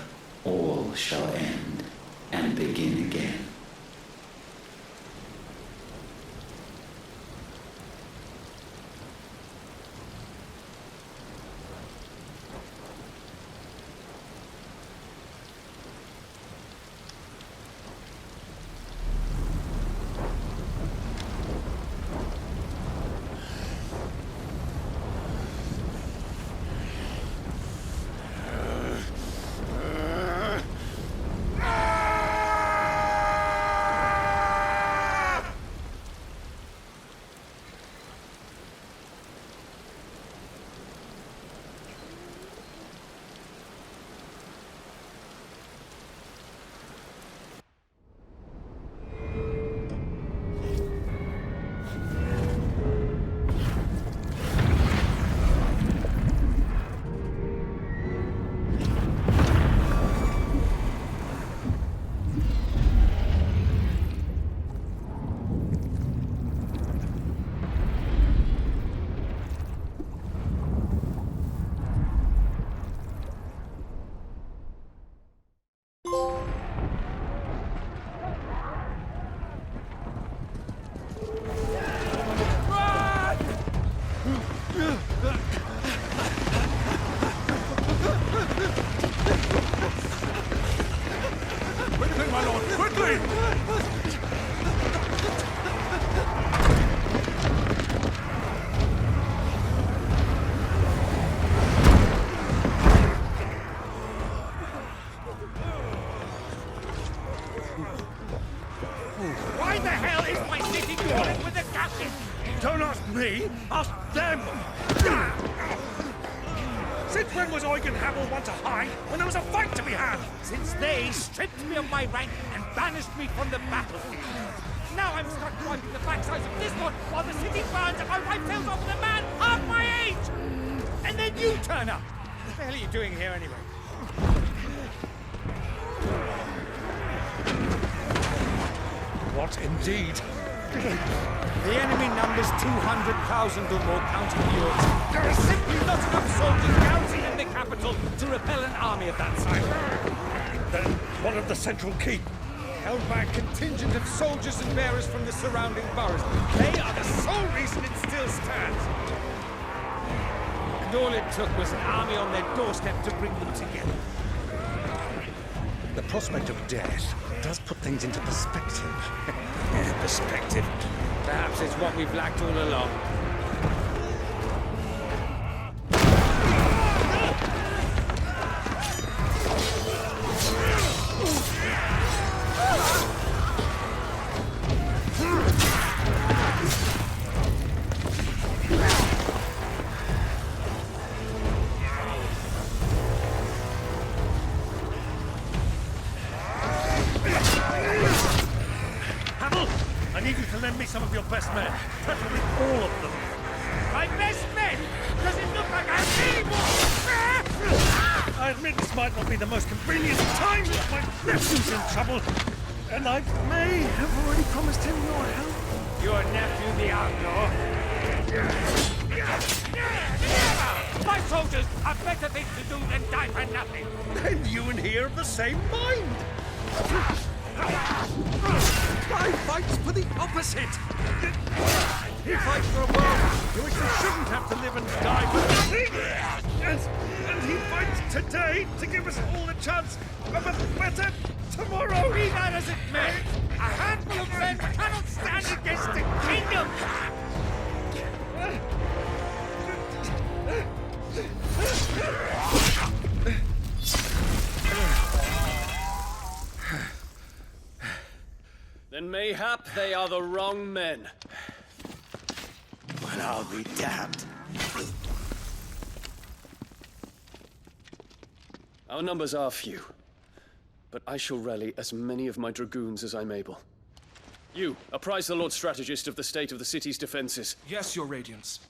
all shall end and begin again. Since when was Eugen Hamel one to hide when there was a fight to be had? Since they stripped me of my rank and banished me from the battlefield. Now I'm stuck wiping the backsides of this one while the city burns and my wife fails over the man half my age! And then you turn up! What the hell are you doing here anyway? What indeed? The enemy numbers 200,000 or more, counting yours. There are simply not enough soldiers garrisoned in the capital to repel an army of that size. Then one of the central keep. Held by a contingent of soldiers and bearers from the surrounding boroughs. They are the sole reason it still stands. And all it took was an army on their doorstep to bring them together. The prospect of death does put things into perspective. Perspective. Perhaps it's what we've lacked all along. Some of your best men, preferably all of them. My best men? Does it look like I have any more? I admit this might not be the most convenient time, but my nephew's in trouble, and I may have already promised him your help. Your nephew, the outlaw? Never! My soldiers have better things to do than die for nothing. Then you and he are of the same mind. Clive fights for the opposite. He fights for a world in which we shouldn't have to live and die for nothing. And he fights today to give us all a chance of a better tomorrow. Be that as it may, a handful of men cannot stand against the kingdom. Then mayhap they are the wrong men. Well, I'll be damned. Our numbers are few, but I shall rally as many of my dragoons as I'm able. You, apprise the Lord Strategist of the state of the city's defenses. Yes, Your Radiance.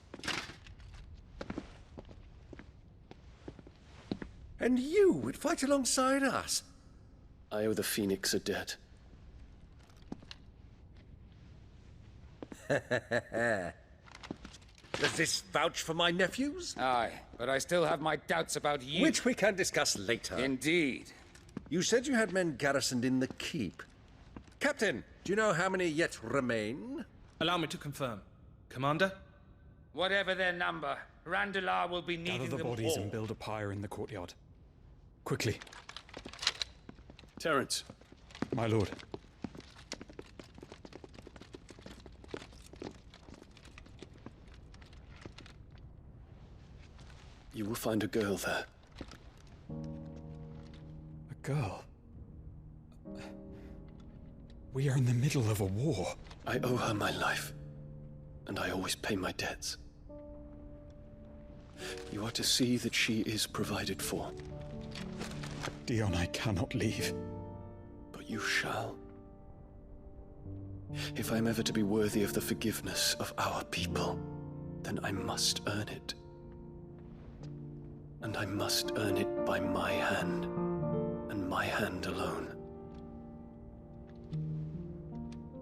And you would fight alongside us? I owe the Phoenix a debt. Does this vouch for my nephews? Aye, but I still have my doubts about you. Which we can discuss later. Indeed. You said you had men garrisoned in the keep. Captain, do you know how many yet remain? Allow me to confirm. Commander? Whatever their number, Randalar will be needing Gather the them bodies all. and build a pyre in the courtyard. Quickly. Terence. My lord. You will find a girl there. A girl? We are in the middle of a war. I owe her my life, and I always pay my debts. You are to see that she is provided for. Dion, I cannot leave. But you shall. If I am ever to be worthy of the forgiveness of our people, then I must earn it. And I must earn it by my hand, and my hand alone.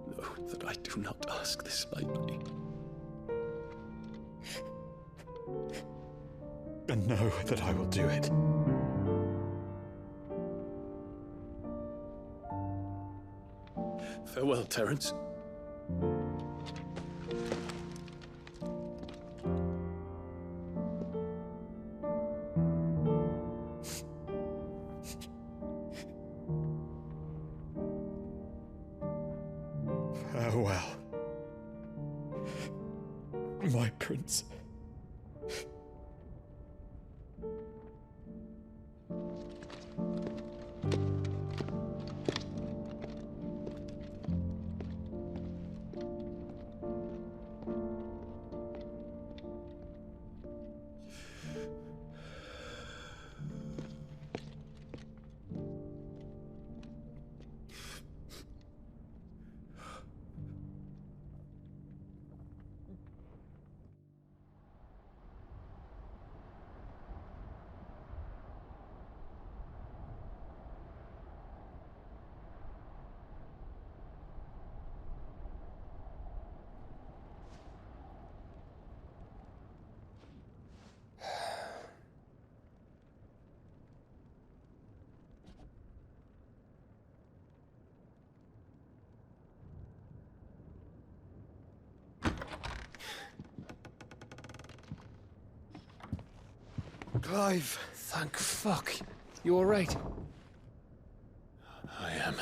Know that I do not ask this lightly. And know that I will do it. Farewell, Terence. Farewell, my prince. Clive! Thank fuck. You alright? I am.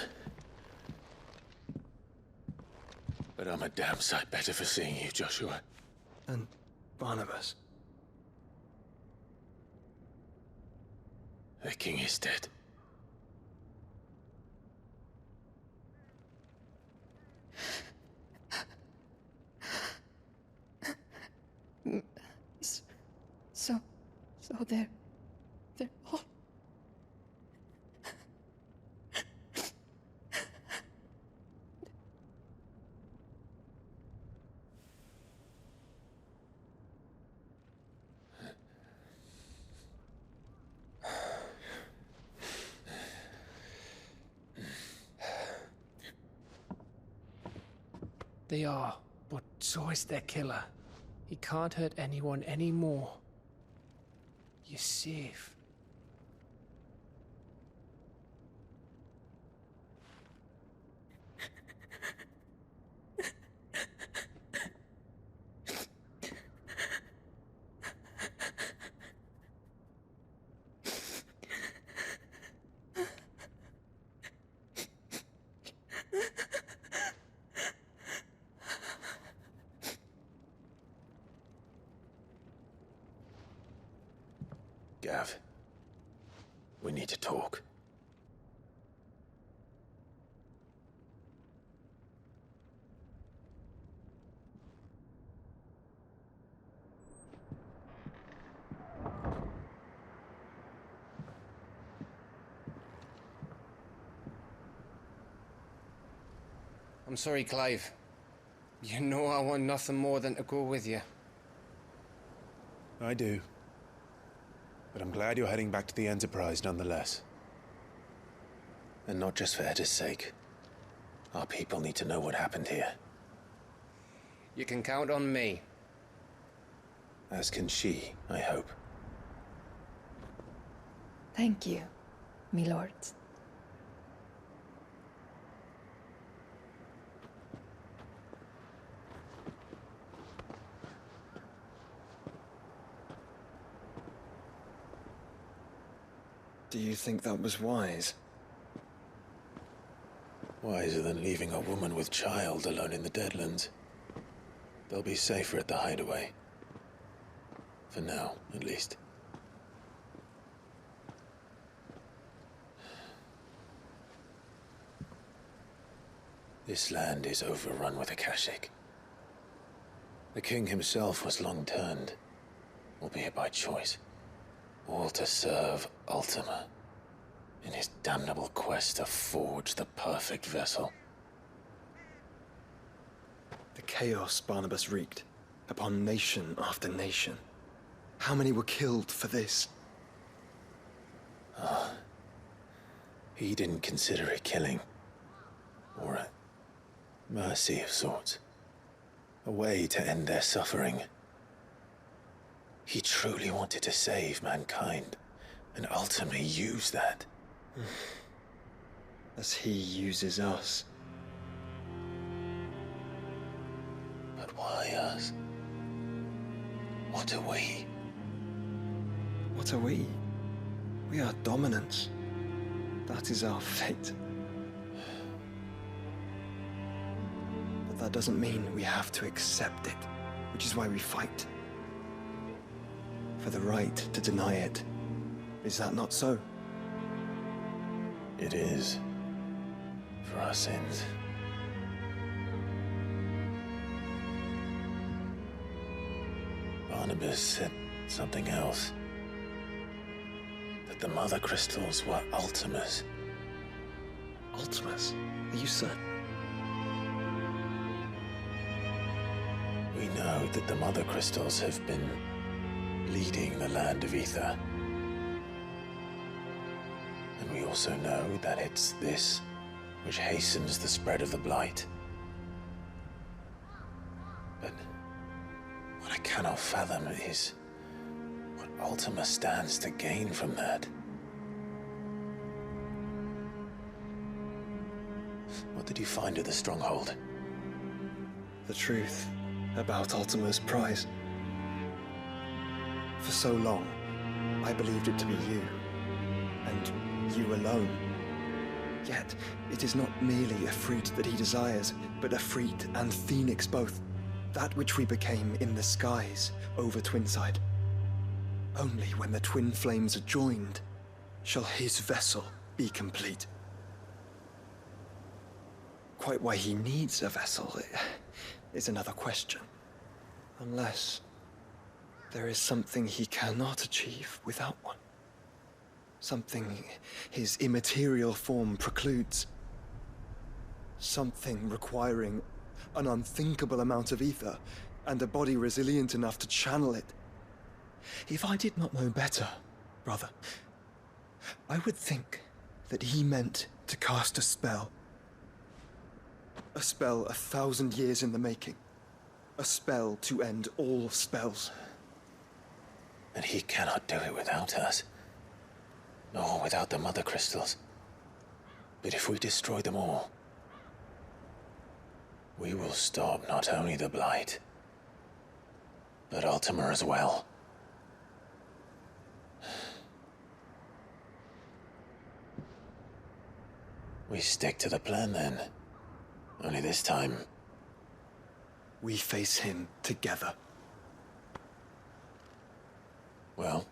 But I'm a damn sight better for seeing you, Joshua. And Barnabas. The king is dead. So they're all... They are, but so is their killer. He can't hurt anyone anymore. You're safe. Gav, we need to talk. I'm sorry, Clive. You know I want nothing more than to go with you. I do. But I'm glad you're heading back to the Enterprise nonetheless. And not just for Edda's sake. Our people need to know what happened here. You can count on me. As can she, I hope. Thank you, my lords. Do you think that was wise? Wiser than leaving a woman with child alone in the Deadlands. They'll be safer at the hideaway. For now, at least. This land is overrun with Akashic. The king himself was long turned, albeit by choice. All to serve Ultima, in his damnable quest to forge the perfect vessel. The chaos Barnabas wreaked upon nation after nation. How many were killed for this? He didn't consider it killing. Or a mercy of sorts. A way to end their suffering. He truly wanted to save mankind, and ultimately use that. As he uses us. But why us? What are we? What are we? We are dominance. That is our fate. But that doesn't mean we have to accept it, which is why we fight. For the right to deny it. Is that not so? It is. For our sins. Barnabas said something else. That the Mother Crystals were Ultimas. Ultimas? Are you certain? We know that the Mother Crystals have been leading the land of Ether. And we also know that it's this which hastens the spread of the Blight. But what I cannot fathom is what Ultima stands to gain from that. What did you find at the Stronghold? The truth about Ultima's prize. For so long, I believed it to be you, and you alone. Yet, it is not merely Efreet that he desires, but Efreet and Phoenix both. That which we became in the skies over Twinside. Only when the twin flames are joined shall his vessel be complete. Quite why he needs a vessel is another question. Unless there is something he cannot achieve without one. Something his immaterial form precludes. Something requiring an unthinkable amount of ether and a body resilient enough to channel it. If I did not know better, brother, I would think that he meant to cast a spell. A spell 1,000 years in the making. A spell to end all spells. And he cannot do it without us. Nor without the Mother Crystals. But if we destroy them all, we will stop not only the Blight, but Ultima as well. We stick to the plan then. Only this time, we face him together. Well,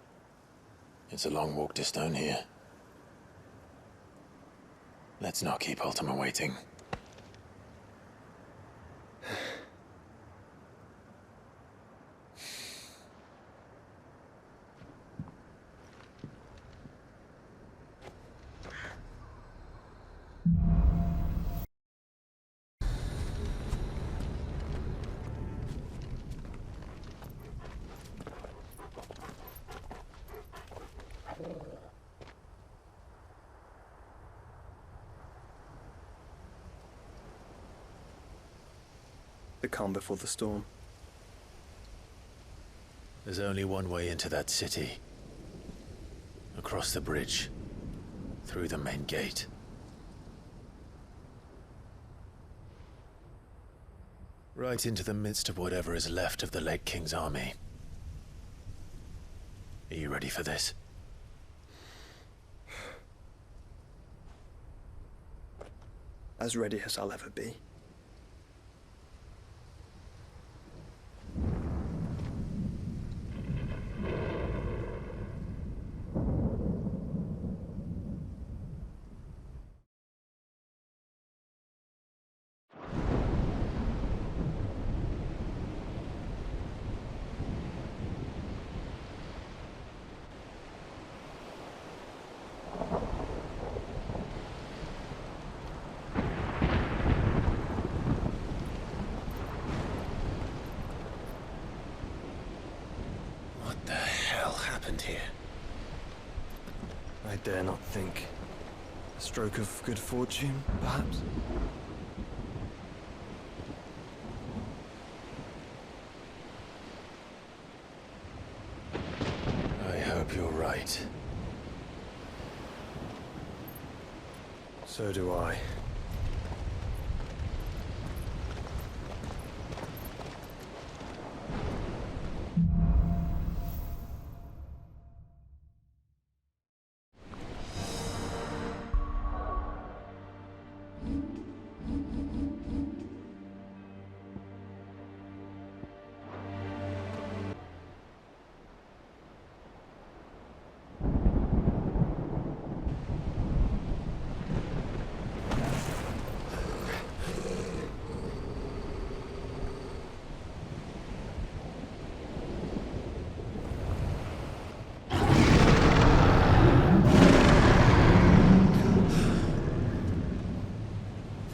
it's a long walk to Stone here. Let's not keep Ultima waiting. The calm before the storm. There's only one way into that city. Across the bridge. Through the main gate. Right into the midst of whatever is left of the late King's army. Are you ready for this? As ready as I'll ever be. I dare not think. A stroke of good fortune, perhaps? I hope you're right. So do I.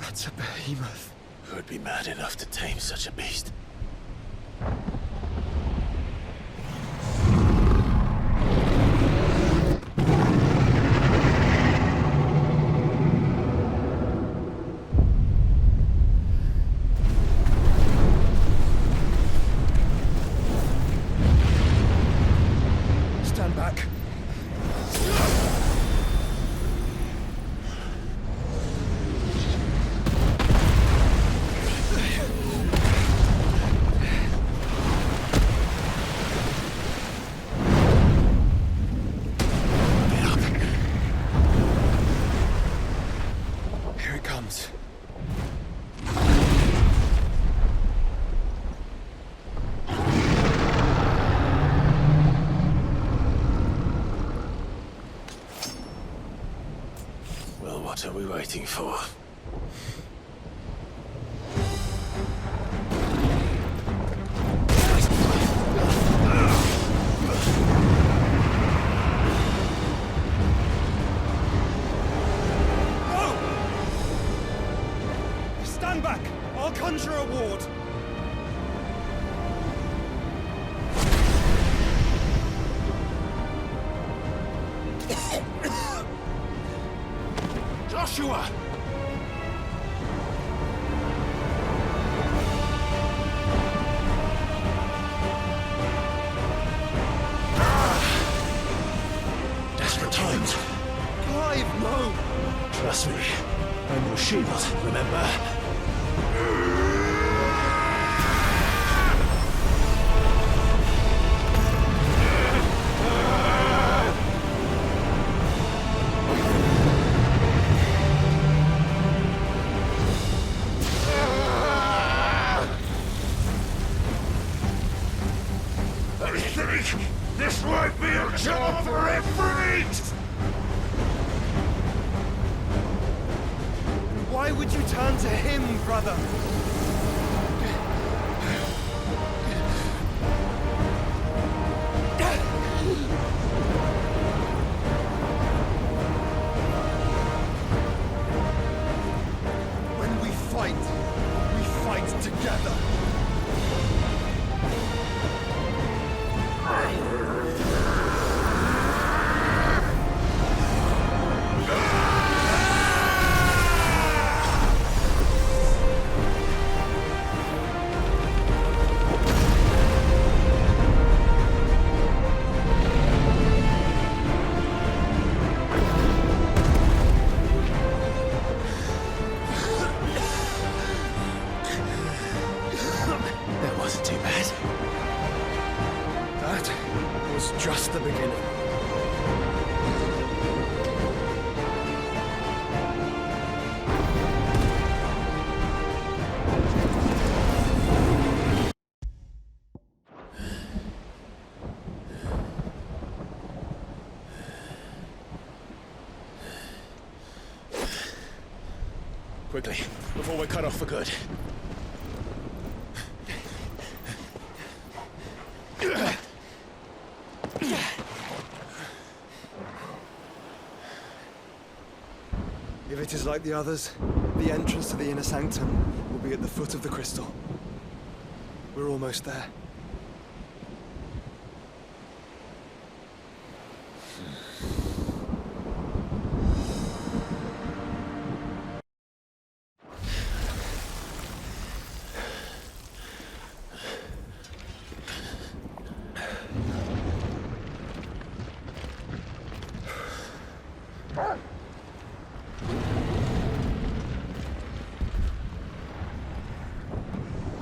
That's a behemoth. Who'd be mad enough to tame such a beast? Stand back. What are we waiting for? Stand back! I'll conjure a ward! Joshua! Desperate times. Clive, no! Trust me. I'm your shield, remember? This won't be a job for a freak! Why would you turn to him, brother? When we fight together. That wasn't too bad. That was just the beginning. Quickly, before we're cut off for good. If it is like the others, the entrance to the inner sanctum will be at the foot of the crystal. We're almost there.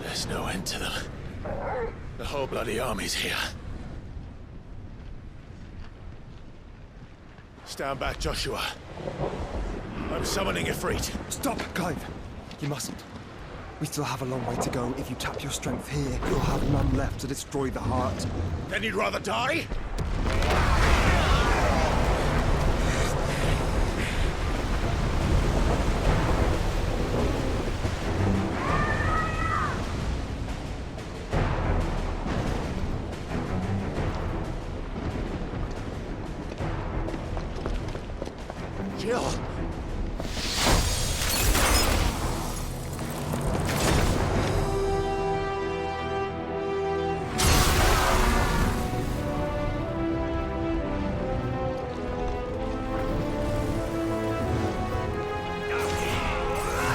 There's no end to them. The whole bloody army's here. Stand back, Joshua. I'm summoning Ifrit. Stop, Clive! You mustn't. We still have a long way to go. If you tap your strength here, you'll have none left to destroy the heart. Then you'd rather die? Jill!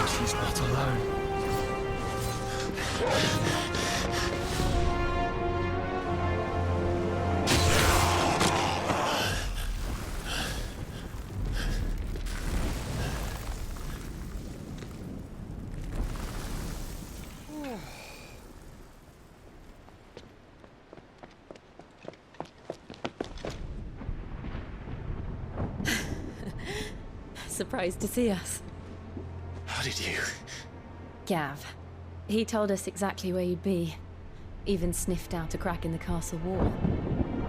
She's not alone. Surprised to see us. How did you? Gav. He told us exactly where you'd be. Even sniffed out a crack in the castle wall.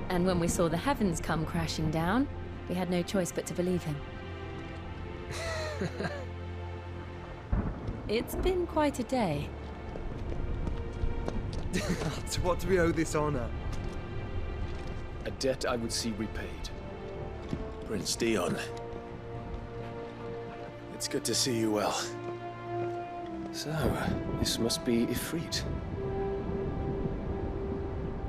And when we saw the heavens come crashing down, we had no choice but to believe him. It's been quite a day. To what do we owe this honor? A debt I would see repaid. Prince Dion. It's good to see you well. So, this must be Ifrit.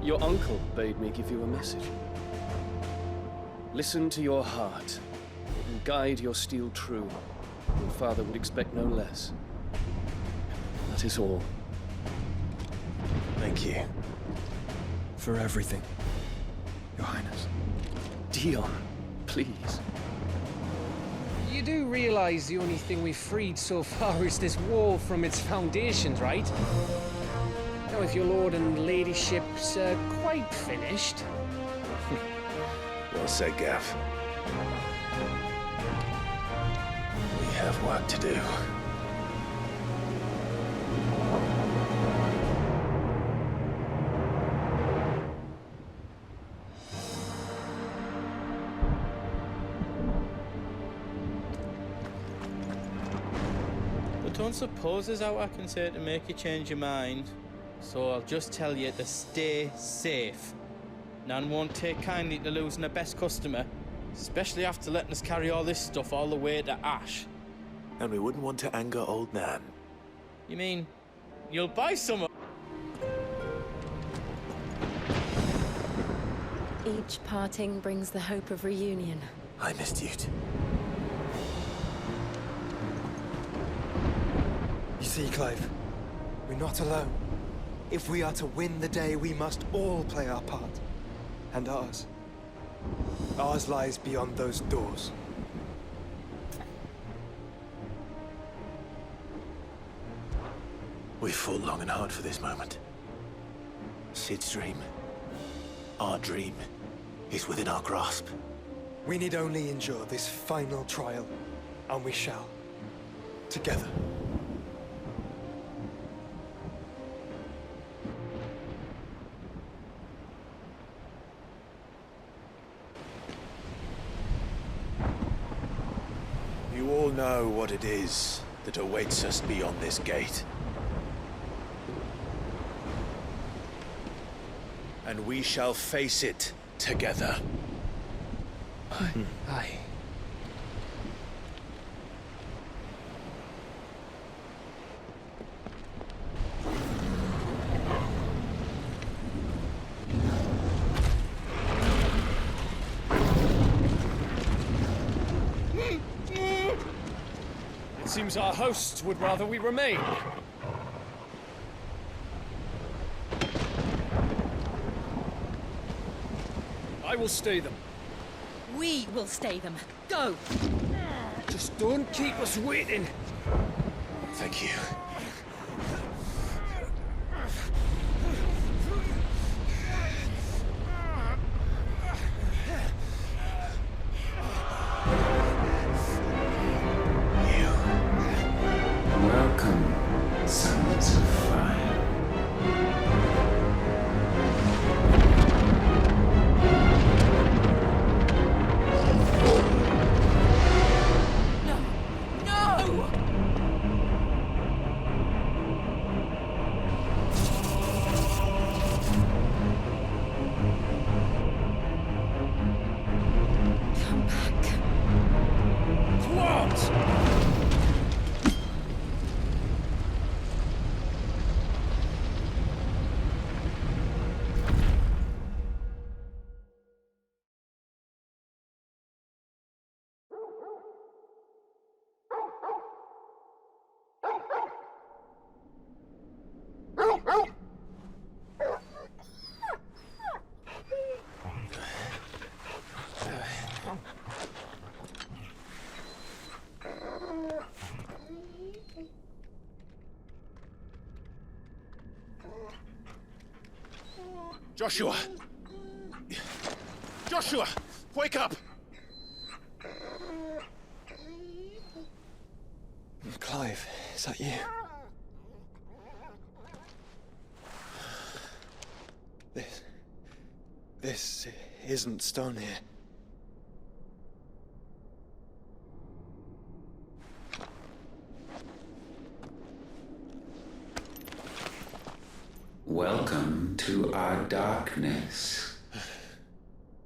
Your uncle bade me give you a message. Listen to your heart, and guide your steel true. Your father would expect no less. That is all. Thank you. For everything, Your Highness. Dion, please. You do realize the only thing we've freed so far is this wall from its foundations, right? Now, if your lord and ladyship's quite finished... Well said, Gav. We have work to do. I don't suppose there's out I can say to make you change your mind. So I'll just tell you to stay safe. Nan won't take kindly to losing her best customer, especially after letting us carry all this stuff all the way to Ash. And we wouldn't want to anger old Nan. You mean, you'll buy some of... Each parting brings the hope of reunion. I missed you. You see, Clive, we're not alone. If we are to win the day, we must all play our part. And ours. Ours lies beyond those doors. We fought long and hard for this moment. Sid's dream, our dream, is within our grasp. We need only endure this final trial, and we shall. Together. You all know what it is that awaits us beyond this gate. And we shall face it together. Aye. It seems our hosts would rather we remain. I will stay them. We will stay them. Go! Just don't keep us waiting. Thank you. Welcome, sons of fire. Joshua! Joshua! Wake up! Clive, is that you? This isn't stone here. Welcome to our darkness.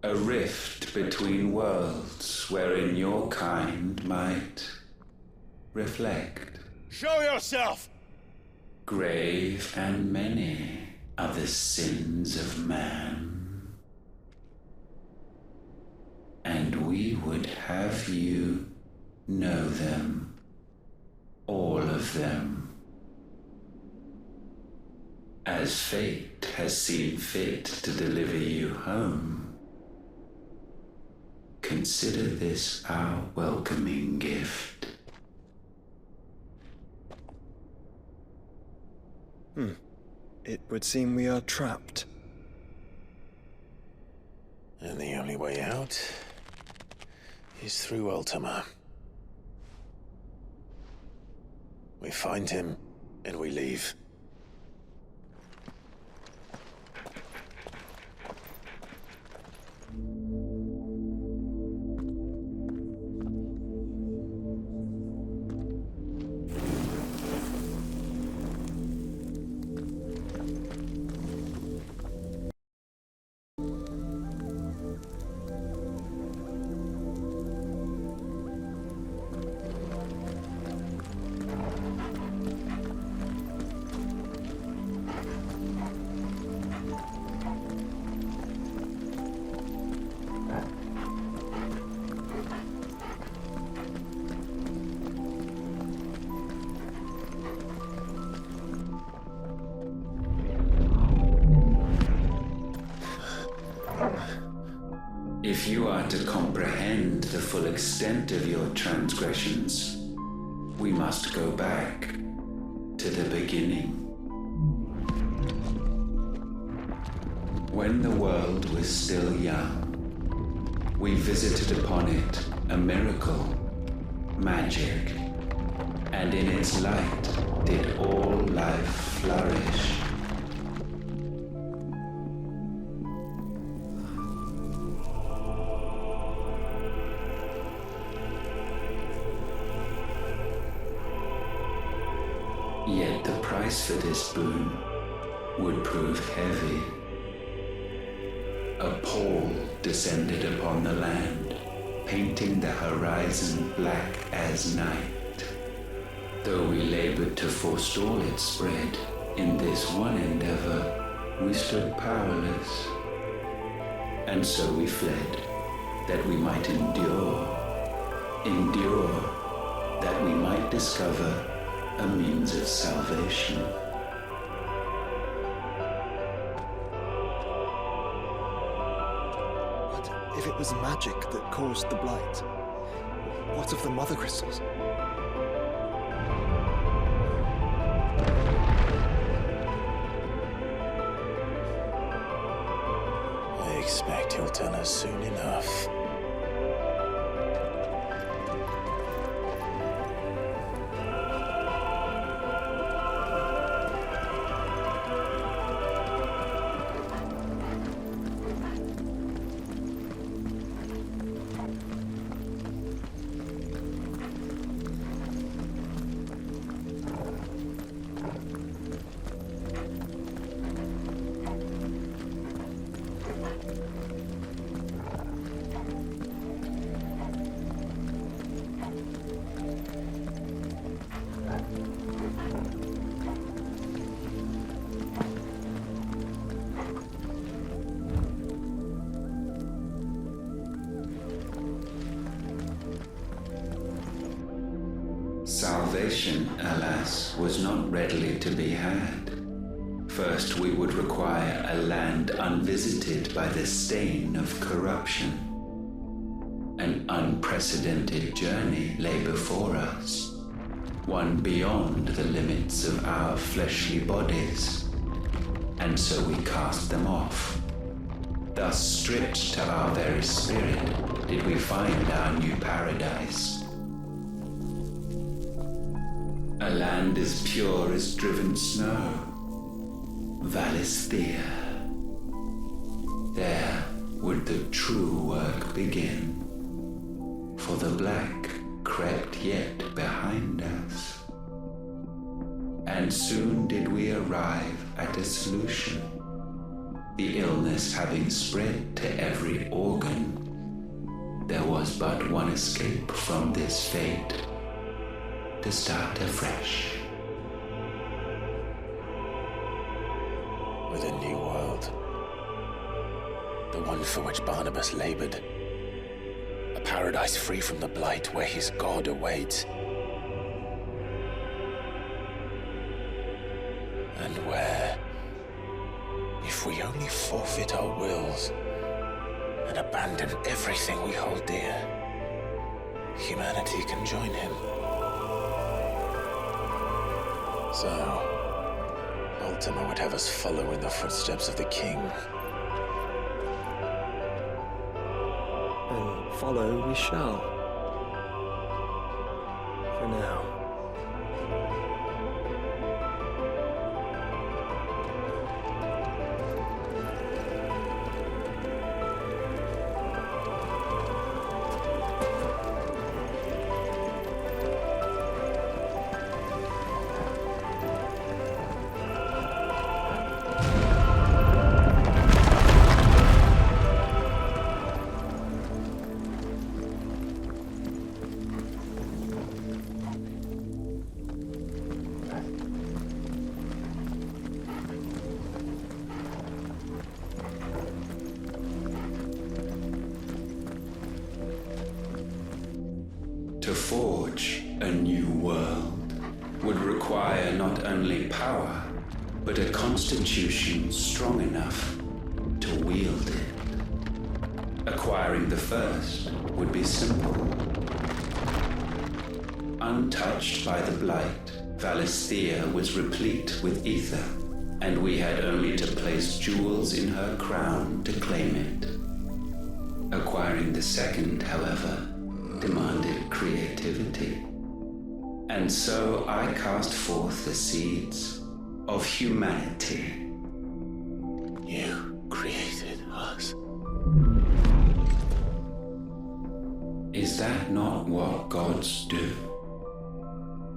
A rift between worlds wherein your kind might reflect. Show yourself! Grave and many are the sins of man. And we would have you know them, all of them. As fate has seen fit to deliver you home, consider this our welcoming gift. It would seem we are trapped. And the only way out is through Ultima. We find him, and we leave. If you are to comprehend the full extent of your transgressions, we must go back to the beginning. When the world was still young, we visited upon it a miracle, magic, and in its light did all life flourish. Yet the price for this boon would prove heavy. A pall descended upon the land, painting the horizon black as night. Though we labored to forestall its spread, in this one endeavor we stood powerless. And so we fled, that we might endure, that we might discover a means of salvation. What if it was magic that caused the blight? What of the mother crystals? I expect he'll tell us soon enough. Salvation, alas, was not readily to be had. First, we would require a land unvisited by the stain of corruption. An unprecedented journey lay before us, one beyond the limits of our fleshly bodies. And so we cast them off. Thus, stripped to our very spirit, did we find our new paradise. A land as pure as driven snow, Valisthea. There would the true work begin, for the black crept yet behind us. And soon did we arrive at a solution. The illness having spread to every organ, there was but one escape from this fate: to start afresh. With a new world. The one for which Barnabas labored. A paradise free from the blight where his god awaits. And where, if we only forfeit our wills and abandon everything we hold dear, humanity can join him. So, Ultima would have us follow in the footsteps of the king. And follow we shall. For now. To forge a new world would require not only power, but a constitution strong enough to wield it. Acquiring the first would be simple. Untouched by the blight, Valisthea was replete with ether, and we had only to place jewels in her crown to claim it. Acquiring the second, however, demanded creativity. And so I cast forth the seeds of humanity. You created us. Is that not what gods do?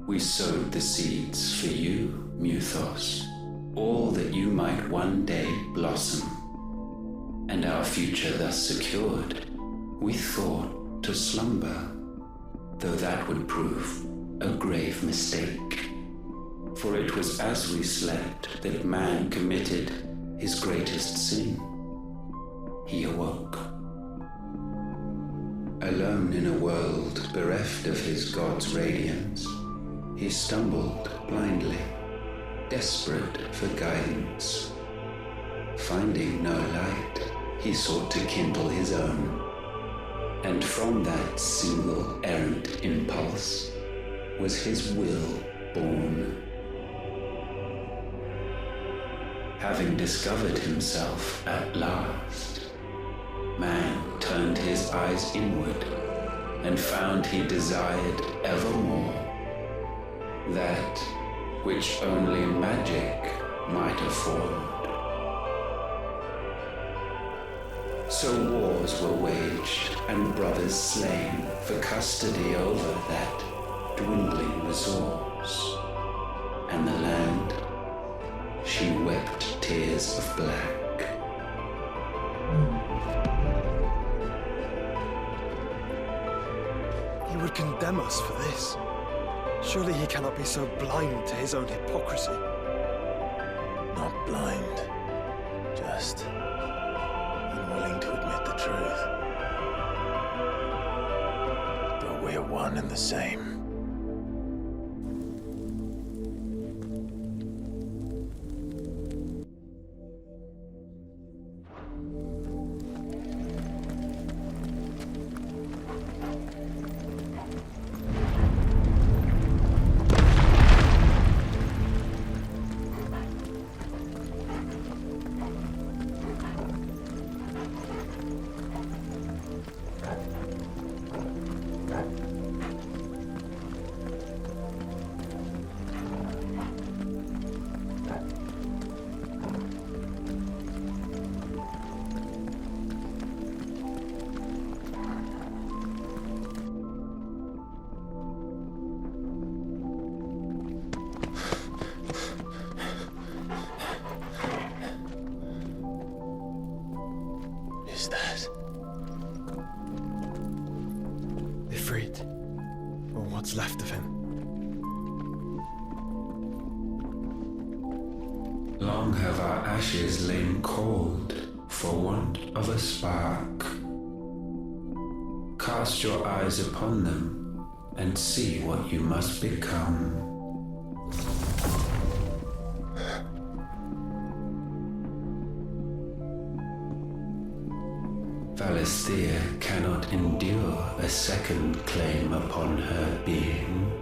We sowed the seeds for you, Muthos, all that you might one day blossom. And our future thus secured, we thought to slumber, though that would prove a grave mistake. For it was as we slept that man committed his greatest sin. He awoke. Alone in a world bereft of his god's radiance, he stumbled blindly, desperate for guidance. Finding no light, he sought to kindle his own. And from that single errant impulse was his will born. Having discovered himself at last, man turned his eyes inward and found he desired evermore that which only magic might afford. So wars were waged and brothers slain for custody over that dwindling resource. And the land, she wept tears of black. He would condemn us for this. Surely he cannot be so blind to his own hypocrisy. Not blind, just unwilling to admit the truth. But we're one and the same. Ifrit, or what's left of him. Long have our ashes lain cold for want of a spark. Cast your eyes upon them and see what you must become. Valisthea cannot endure a second claim upon her being.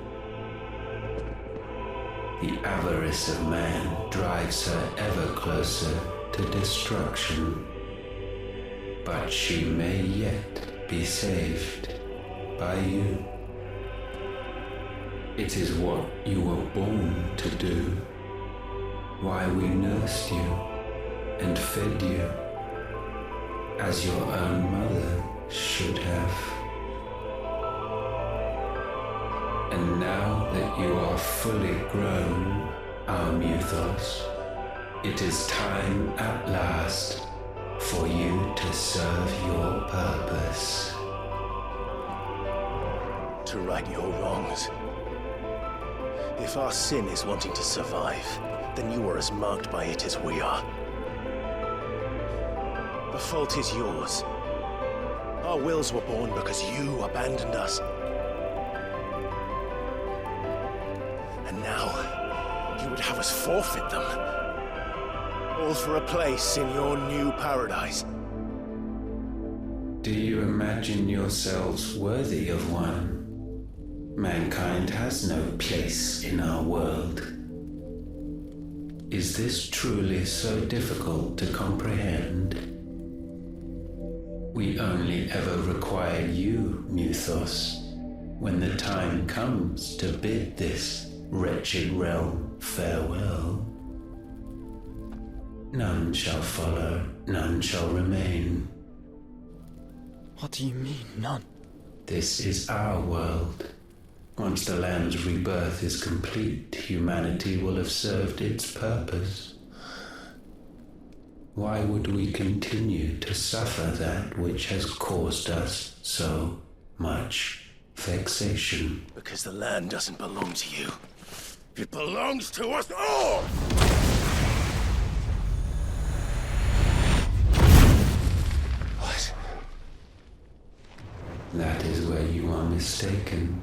The avarice of man drives her ever closer to destruction. But she may yet be saved by you. It is what you were born to do, why we nursed you and fed you, as your own mother should have. And now that you are fully grown, our Muthos, it is time at last for you to serve your purpose. To right your wrongs. If our sin is wanting to survive, then you are as marked by it as we are. The fault is yours. Our wills were born because you abandoned us. And now, you would have us forfeit them. All for a place in your new paradise. Do you imagine yourselves worthy of one? Mankind has no place in our world. Is this truly so difficult to comprehend? We only ever require you, Muthos, when the time comes to bid this wretched realm farewell. None shall follow, none shall remain. What do you mean, none? This is our world. Once the land's rebirth is complete, humanity will have served its purpose. Why would we continue to suffer that which has caused us so much vexation? Because the land doesn't belong to you. It belongs to us all! What? That is where you are mistaken.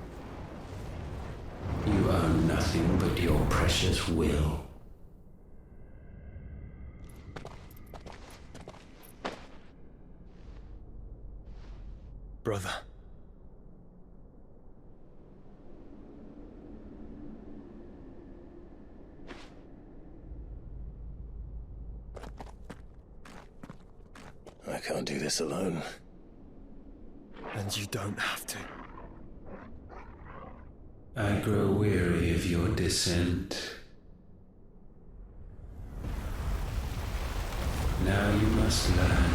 You own nothing but your precious will. Brother. I can't do this alone. And you don't have to. I grow weary of your dissent. Now you must learn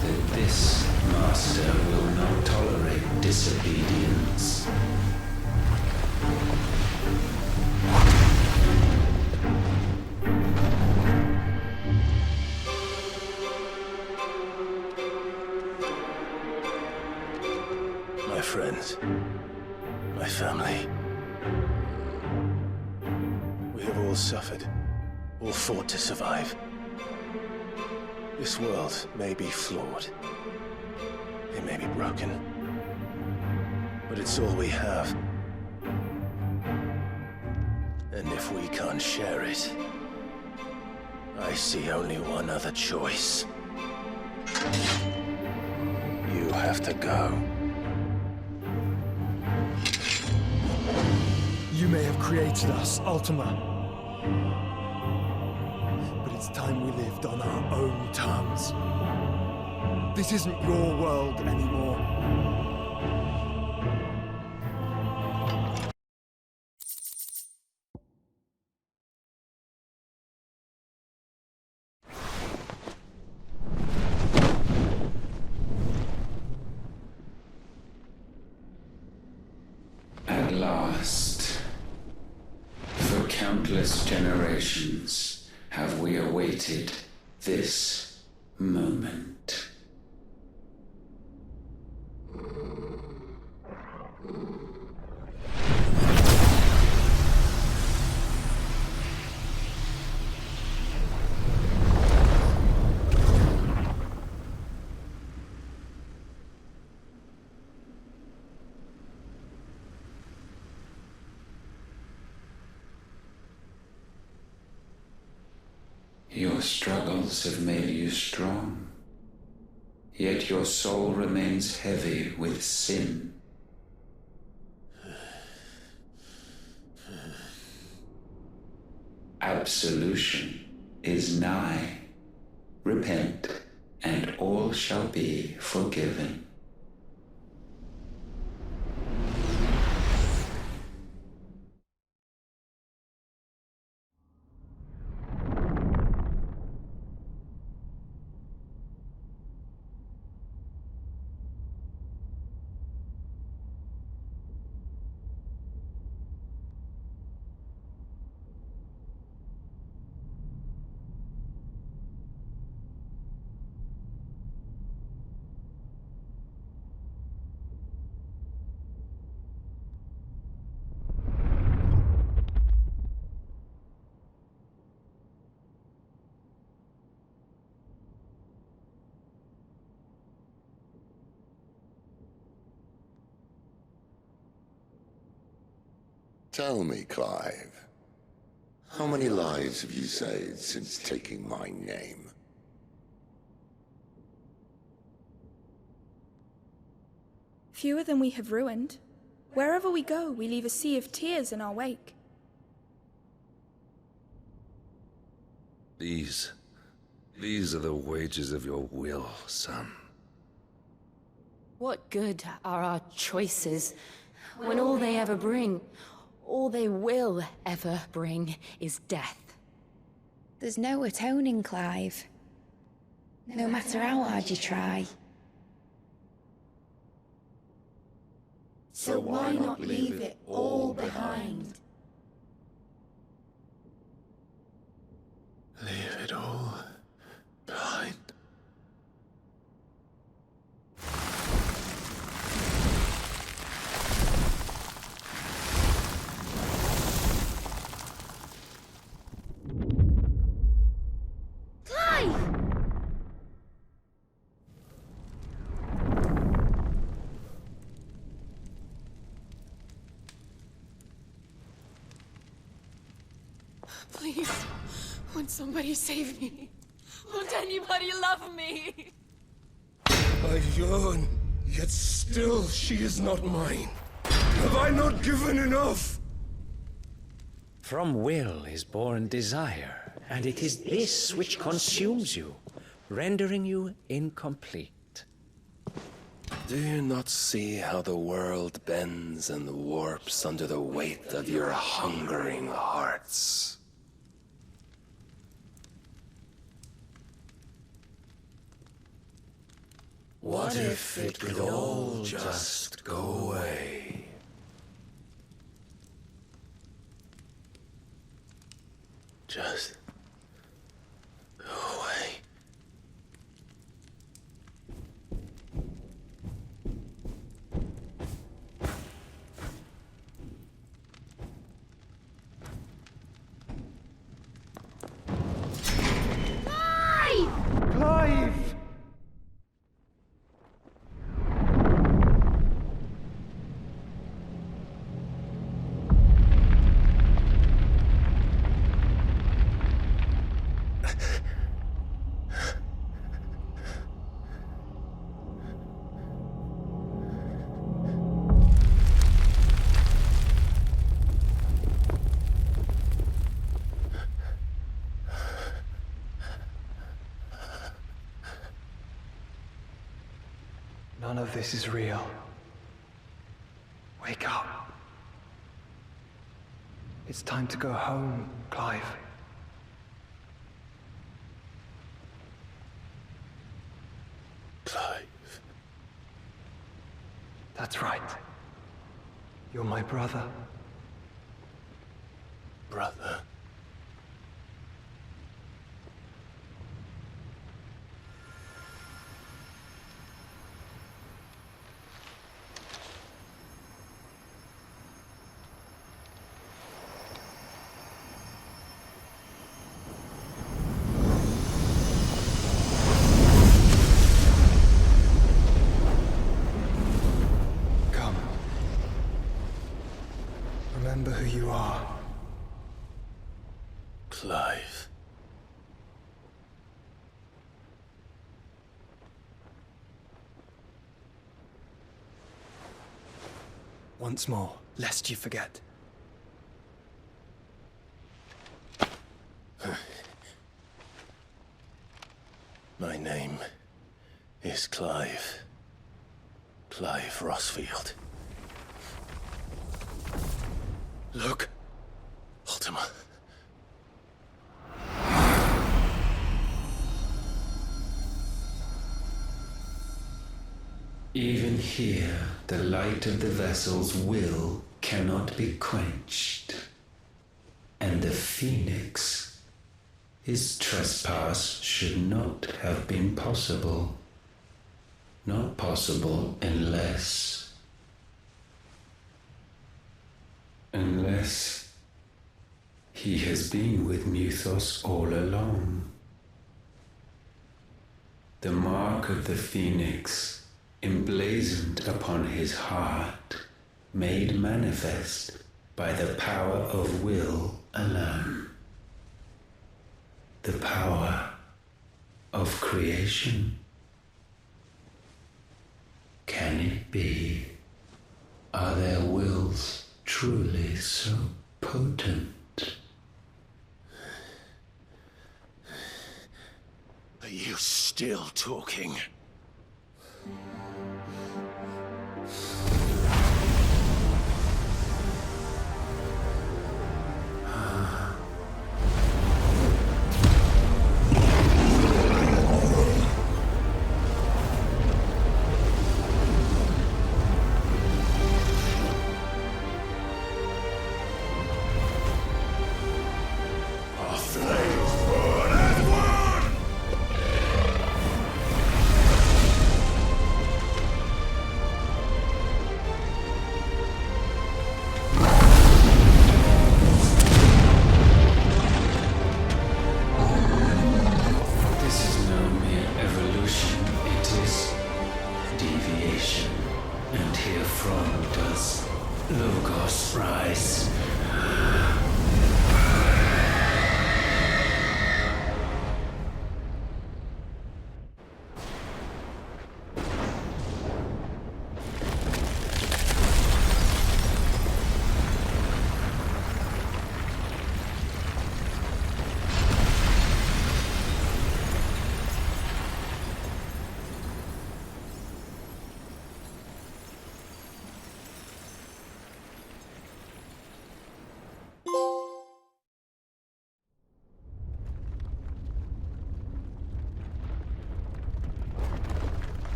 that this master will not tolerate disobedience. My friends, my family. We have all suffered, all fought to survive. This world may be flawed. It may be broken. But it's all we have. And if we can't share it, I see only one other choice. You have to go. You may have created us, Ultima. But it's time we lived on our own terms. This isn't your world anymore. At last, for countless generations, have we awaited this moment. Your struggles have made you strong, yet your soul remains heavy with sin. Absolution is nigh. Repent, and all shall be forgiven. Tell me, Clive, how many lives have you saved since taking my name? Fewer than we have ruined. Wherever we go, we leave a sea of tears in our wake. These are the wages of your will, son. What good are our choices when all they ever bring, all they will ever bring, is death? There's no atoning, Clive. No matter how hard you try. So why not leave it all behind? Leave it all behind. Please, won't somebody save me? Won't anybody love me? I yearn, yet still she is not mine. Have I not given enough? From will is born desire, and it is this which consumes you, rendering you incomplete. Do you not see how the world bends and warps under the weight of your hungering hearts? What if it could all just go away? Just go away. Clive! None of this is real. Wake up. It's time to go home, Clive. Clive. That's right. You're my brother. Brother. Remember who you are. Clive. Once more, lest you forget. My name is Clive. Clive Rossfield. Look. Ultima. Even here, the light of the vessel's will cannot be quenched. And the Phoenix, his trespass should not have been possible. Not possible unless he has been with Mythos all along. The mark of the Phoenix, emblazoned upon his heart, made manifest by the power of will alone. The power of creation. Can it be? Are their wills truly so potent? Are you still talking?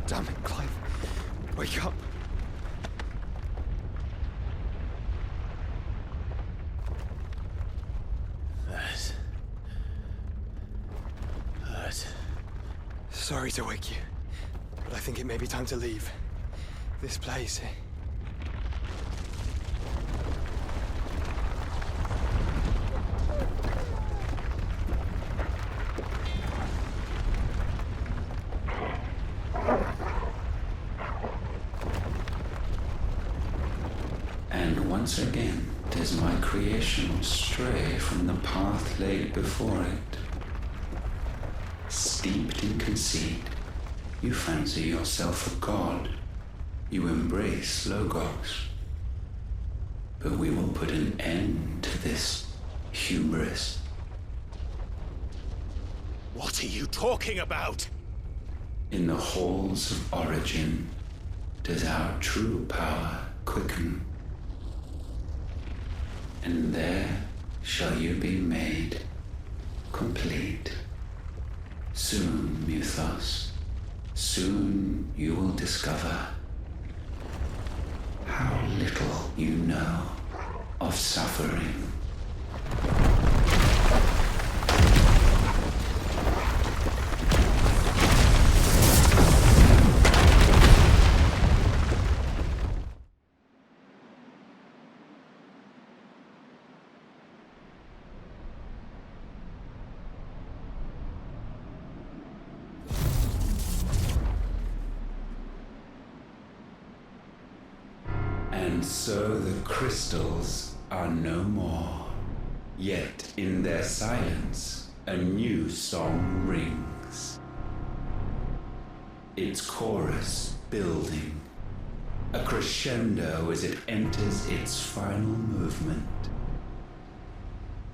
Damn it, Clive. Wake up. That hurt. Sorry to wake you, but I think it may be time to leave. This place. Once again, does my creation stray from the path laid before it? Steeped in conceit, you fancy yourself a god. You embrace Logos. But we will put an end to this hubris. What are you talking about? In the halls of origin, does our true power quicken? And there shall you be made complete. Soon, Mythos, soon you will discover how little you know of suffering. And so the crystals are no more. Yet in their silence, a new song rings. its chorus building, a crescendo as it enters its final movement,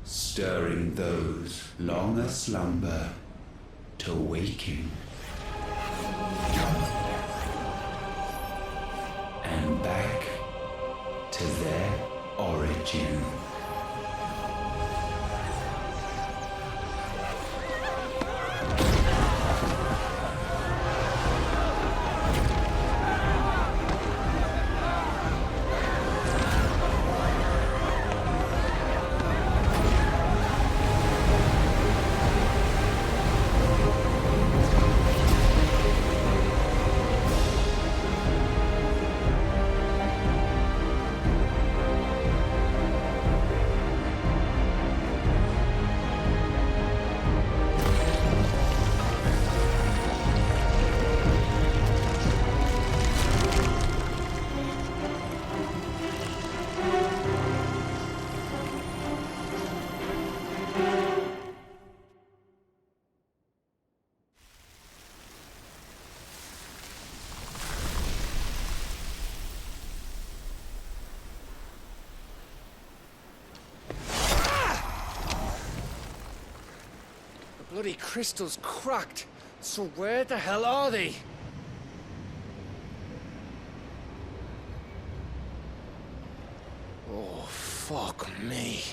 stirring those long aslumber to waking, and back to their origin. Bloody crystal's cracked. So where the hell are they? Oh, fuck me.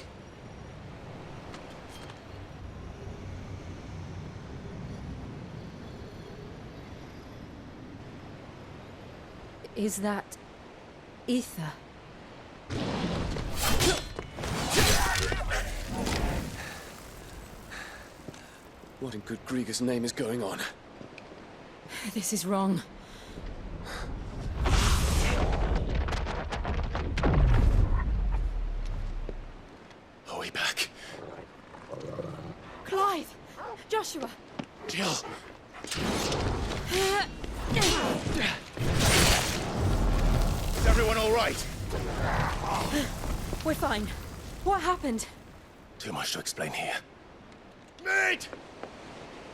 Is that ether? What in good Grieger's name is going on? This is wrong. Are we back? Clive! Joshua! Jill! Is everyone all right? We're fine. What happened? Too much to explain here. Mate!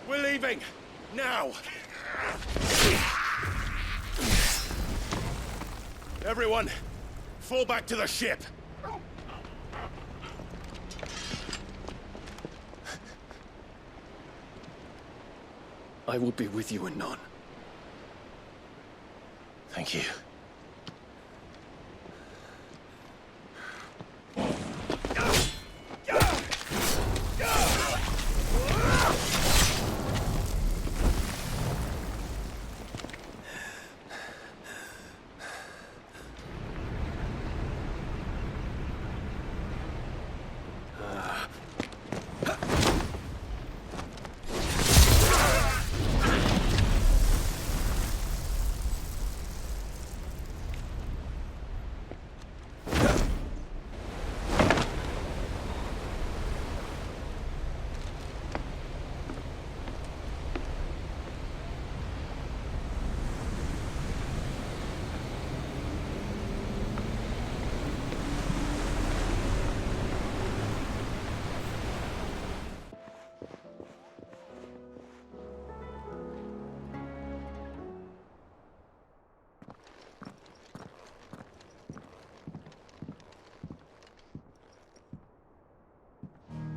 We're leaving! Now! Everyone, fall back to the ship! I will be with you anon. Thank you.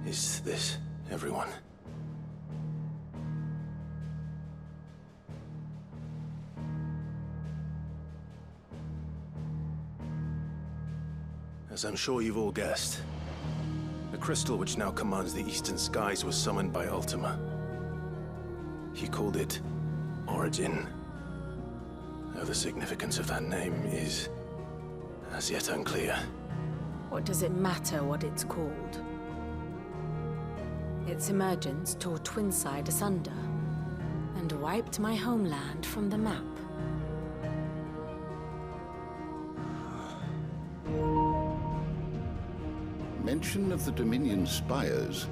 Is this everyone? As I'm sure you've all guessed, the crystal which now commands the eastern skies was summoned by Ultima. He called it Origin. Though the significance of that name is as yet unclear. What does it matter what it's called? Its emergence tore Twinside asunder and wiped my homeland from the map. Mention of the Dominion spires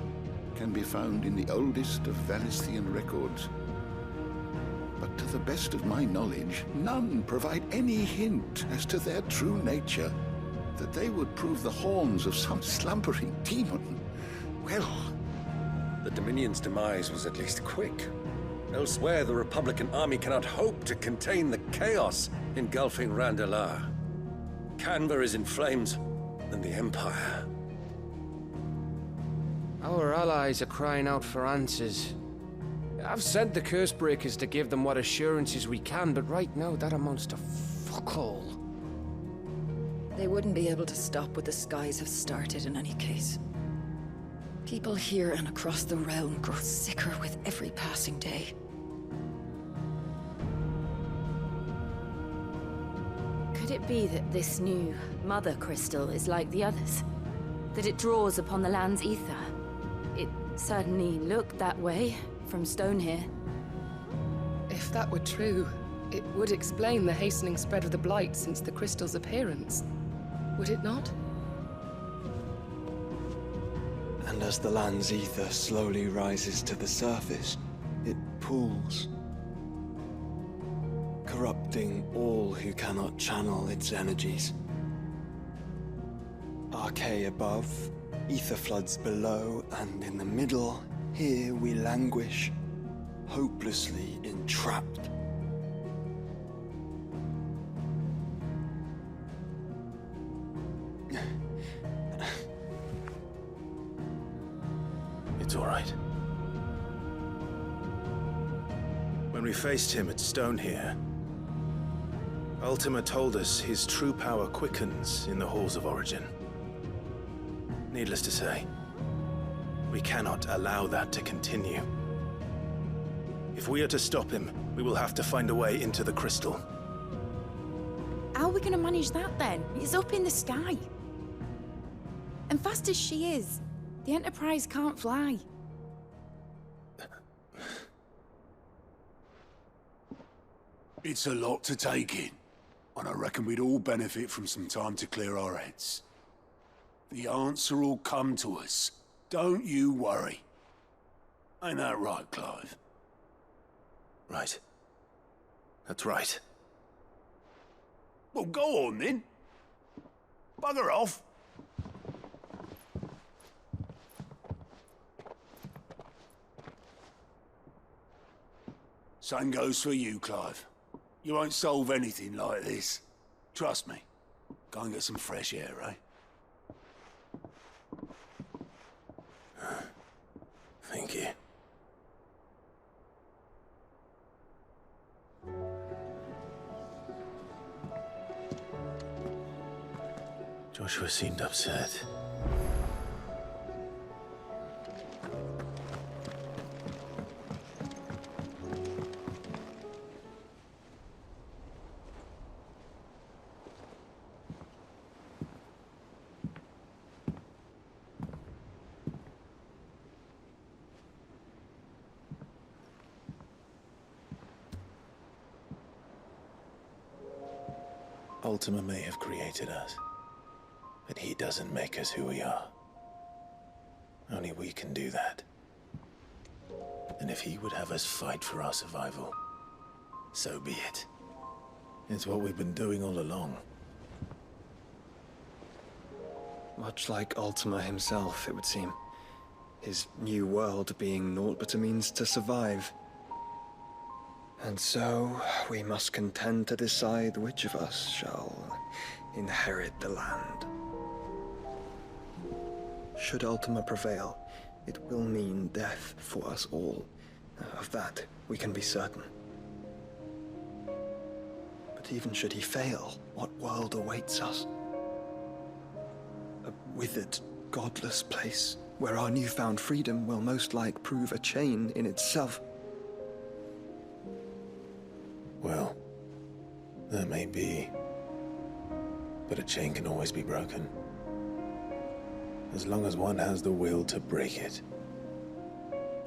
can be found in the oldest of Valisthian records. But to the best of my knowledge, none provide any hint as to their true nature. That they would prove the horns of some slumbering demon. Well, The Dominion's demise was at least quick. Elsewhere, the Republican army cannot hope to contain the chaos engulfing Randalar. Canva is in flames, and the Empire. Our allies are crying out for answers. I've sent the Cursebreakers to give them what assurances we can, but right now that amounts to fuck all. They wouldn't be able to stop what the skies have started in any case. People here and across the realm grow sicker with every passing day. Could it be that this new Mother Crystal is like the others? That it draws upon the land's ether? It certainly looked that way from stone here. If that were true, it would explain the hastening spread of the Blight since the crystal's appearance. Would it not? And as the land's ether slowly rises to the surface, it pools, corrupting all who cannot channel its energies. Archay above, ether floods below, and in the middle, here we languish, hopelessly entrapped. It's all right. When we faced him at Stone here, Ultima told us his true power quickens in the Halls of Origin. Needless to say, we cannot allow that to continue. If we are to stop him, we will have to find a way into the crystal. How are we gonna manage that then? It's up in the sky. And fast as she is, the Enterprise can't fly. It's a lot to take in, and I reckon we'd all benefit from some time to clear our heads. The answer will come to us. Don't you worry. Ain't that right, Clive? Right. That's right. Well, go on then. Bugger off. Same goes for you, Clive. You won't solve anything like this. Trust me. Go and get some fresh air, eh? Thank you. Joshua seemed upset. Ultima may have created us, but he doesn't make us who we are. Only we can do that. And if he would have us fight for our survival, so be it. It's what we've been doing all along. Much like Ultima himself, it would seem. His new world being naught but a means to survive. And so, we must contend to decide which of us shall inherit the land. Should Ultima prevail, it will mean death for us all. Of that, we can be certain. But even should he fail, what world awaits us? A withered, godless place, where our newfound freedom will most like prove a chain in itself. Well, that may be, but a chain can always be broken. As long as one has the will to break it,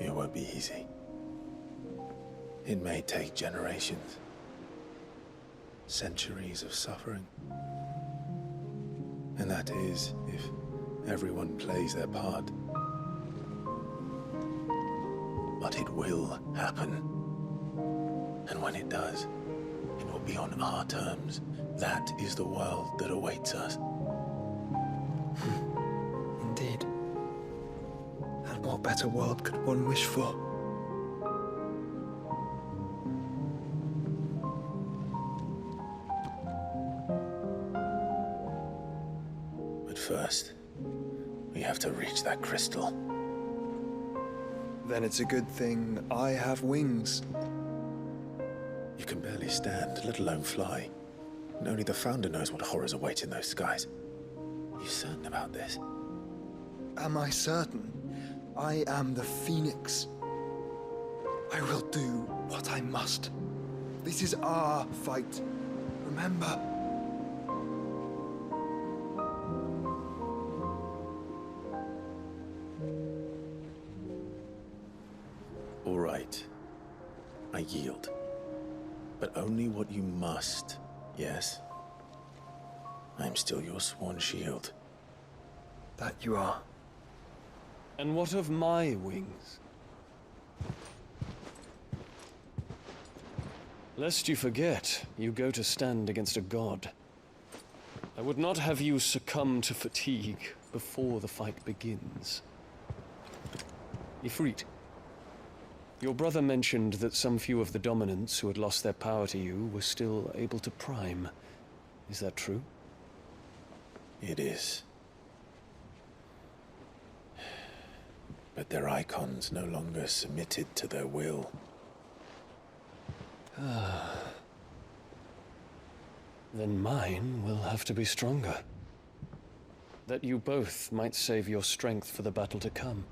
it won't be easy. It may take generations, centuries of suffering. And that is, if everyone plays their part. But it will happen. And when it does, it will be on our terms. That is the world that awaits us. Indeed. And what better world could one wish for? first. We have to reach that crystal. Then it's a good thing I have wings. You can barely stand, let alone fly. And only the Founder knows what horrors await in those skies. Are you certain about this? Am I certain? I am the Phoenix. I will do what I must. This is our fight. Remember? All right. I yield. But only what you must, yes? I'm still your sworn shield. That you are. And what of my wings? Lest you forget, you go to stand against a god. I would not have you succumb to fatigue before the fight begins. Ifrit, your brother mentioned that some few of the dominants who had lost their power to you were still able to prime. Is that true? It is. But their EIKONs no longer submitted to their will. Then mine will have to be stronger. That you both might save your strength for the battle to come.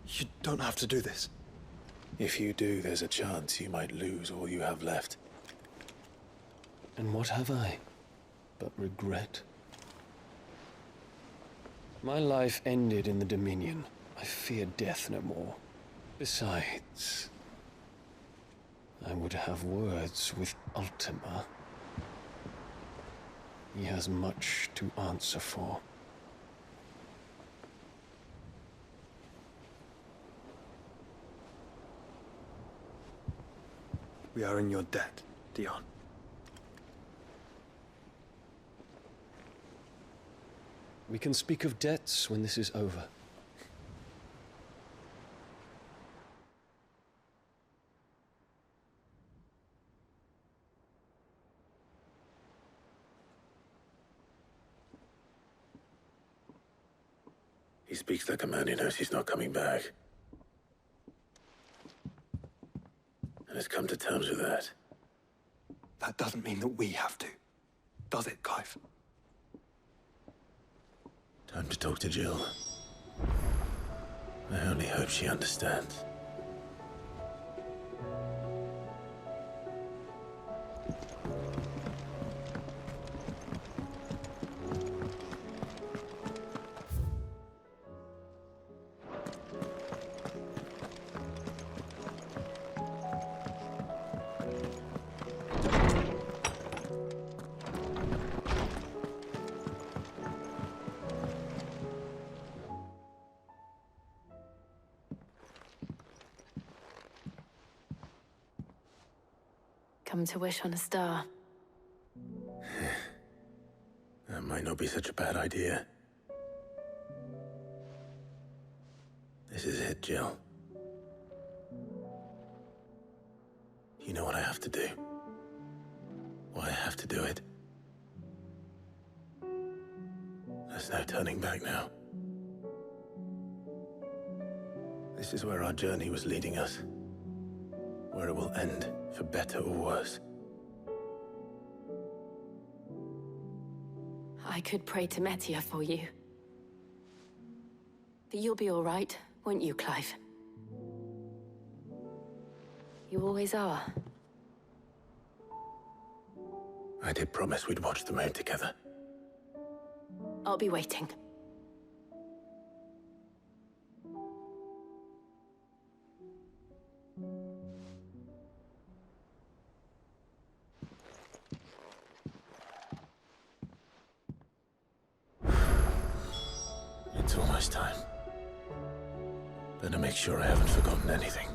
You don't have to do this. If you do, there's a chance you might lose all you have left. And what have I but regret? My life ended in the Dominion. I fear death no more. Besides, I would have words with Ultima. He has much to answer for. We are in your debt, Dion. We can speak of debts when this is over. He speaks like a man who knows he's not coming back. And has come to terms with that. That doesn't mean that we have to, does it, Clive? Time to talk to Jill. I only hope she understands. Come to wish on a star. That might not be such a bad idea. This is it, Jill. You know what I have to do. Why I have to do it. There's no turning back now. This is where our journey was leading us. Where it will end, for better or worse. I could pray to Metia for you. But you'll be all right, won't you, Clive? You always are. I did promise we'd watch the moon together. I'll be waiting. It's almost time. Better make sure I haven't forgotten anything.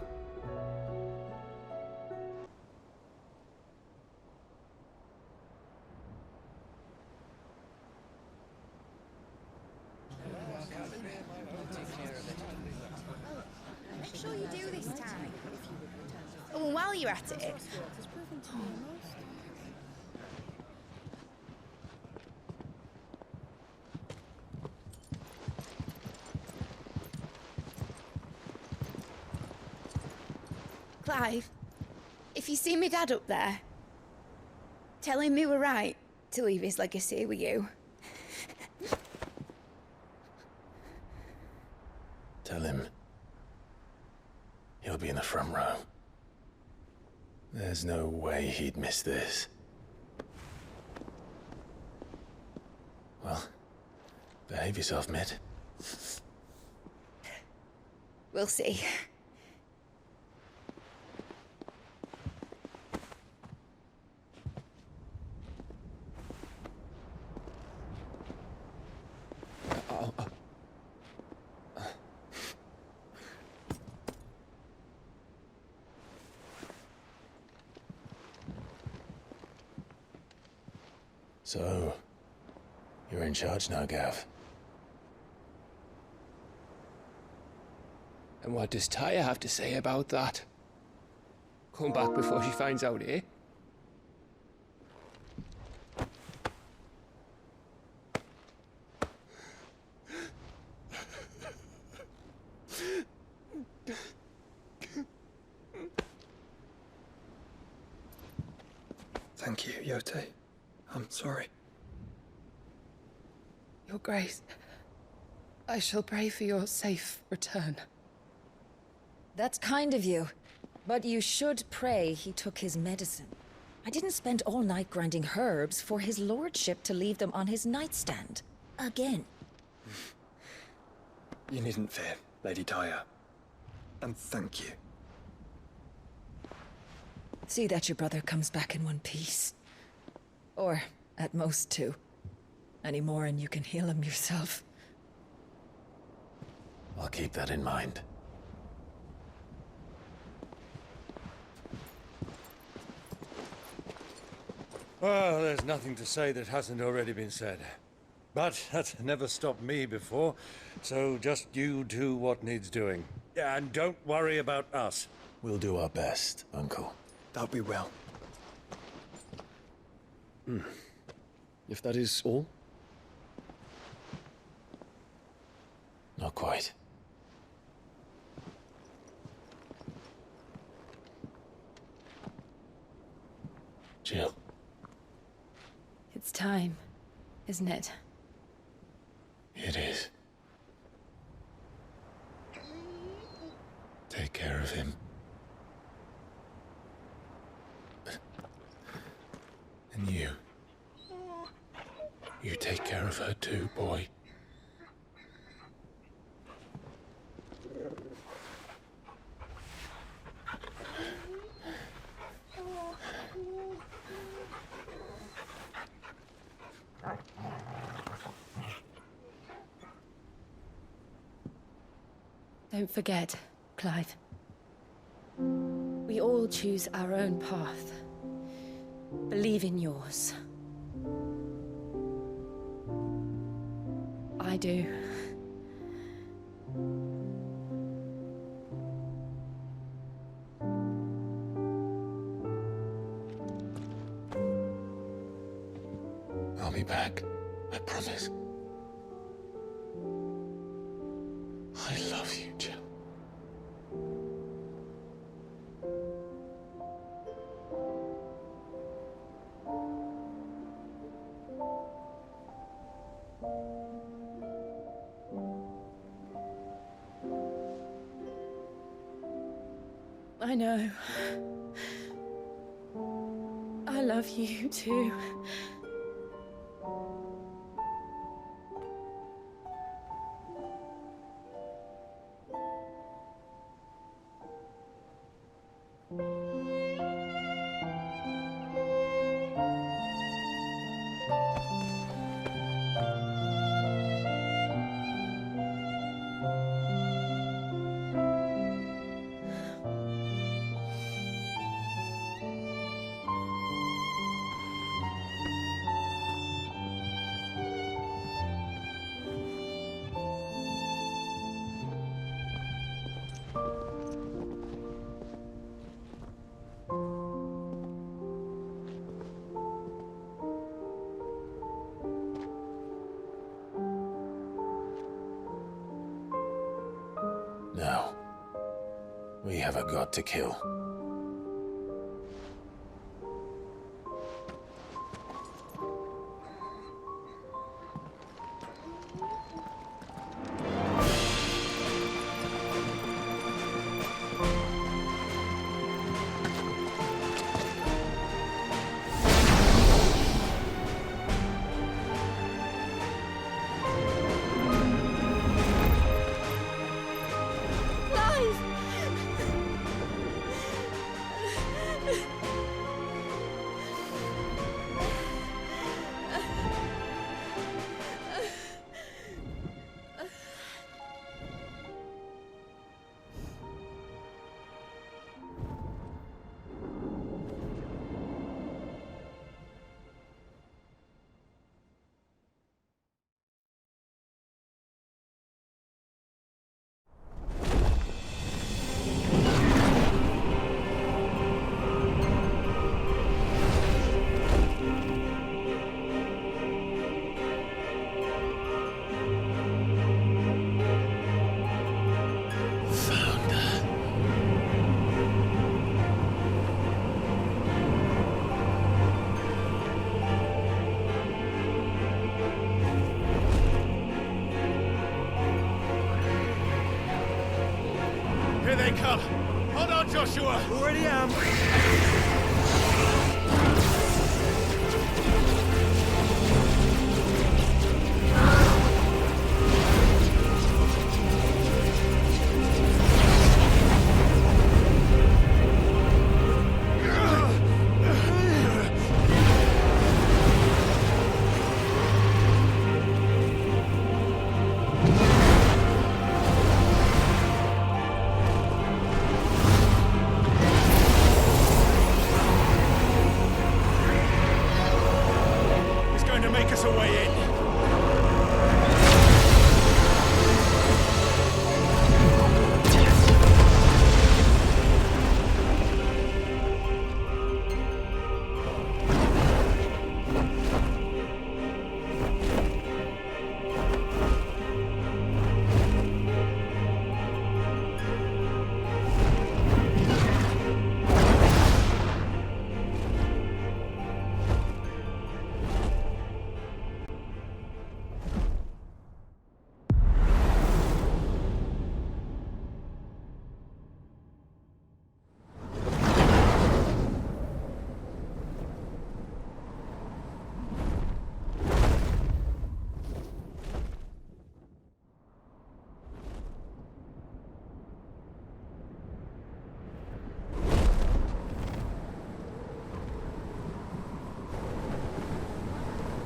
Make sure you do this time. Oh, and while you're at it... Clive, if you see me dad up there, tell him we were right to leave his legacy with you. Tell him he'll be in the front row. There's no way he'd miss this. Well, behave yourself, Mitt. We'll see. So, you're in charge now, Gav. And what does Tyre have to say about that? Come back before she finds out, eh? Thank you, Yote. I'm sorry. Your Grace, I shall pray for your safe return. That's kind of you. But you should pray he took his medicine. I didn't spend all night grinding herbs for his lordship to leave them on his nightstand. Again. You needn't fear, Lady Tyre. And thank you. See that your brother comes back in one piece. Or, at most, two. Any more and you can heal him yourself. I'll keep that in mind. Well, there's nothing to say that hasn't already been said. But that's never stopped me before, so just you do what needs doing. And don't worry about us. We'll do our best, Uncle. That'll be well. If that is all? Not quite. Jill. It's time, isn't it? It is. Take care of him. And you. You take care of her too, boy. Don't forget, Clive. We all choose our own path. Believe in yours. I do. I'll be back. I promise. I love you, Jill. I know. I love you too. Now, we have a god to kill. Joshua! Already am!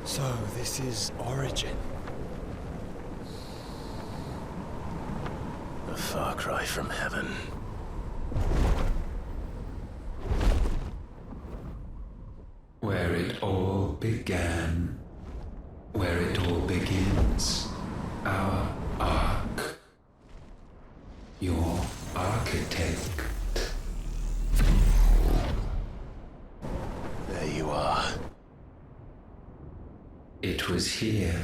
So, this is Origin. A far cry from heaven. Where it all began, where it all begins, our arc, your architect. There you are. It was here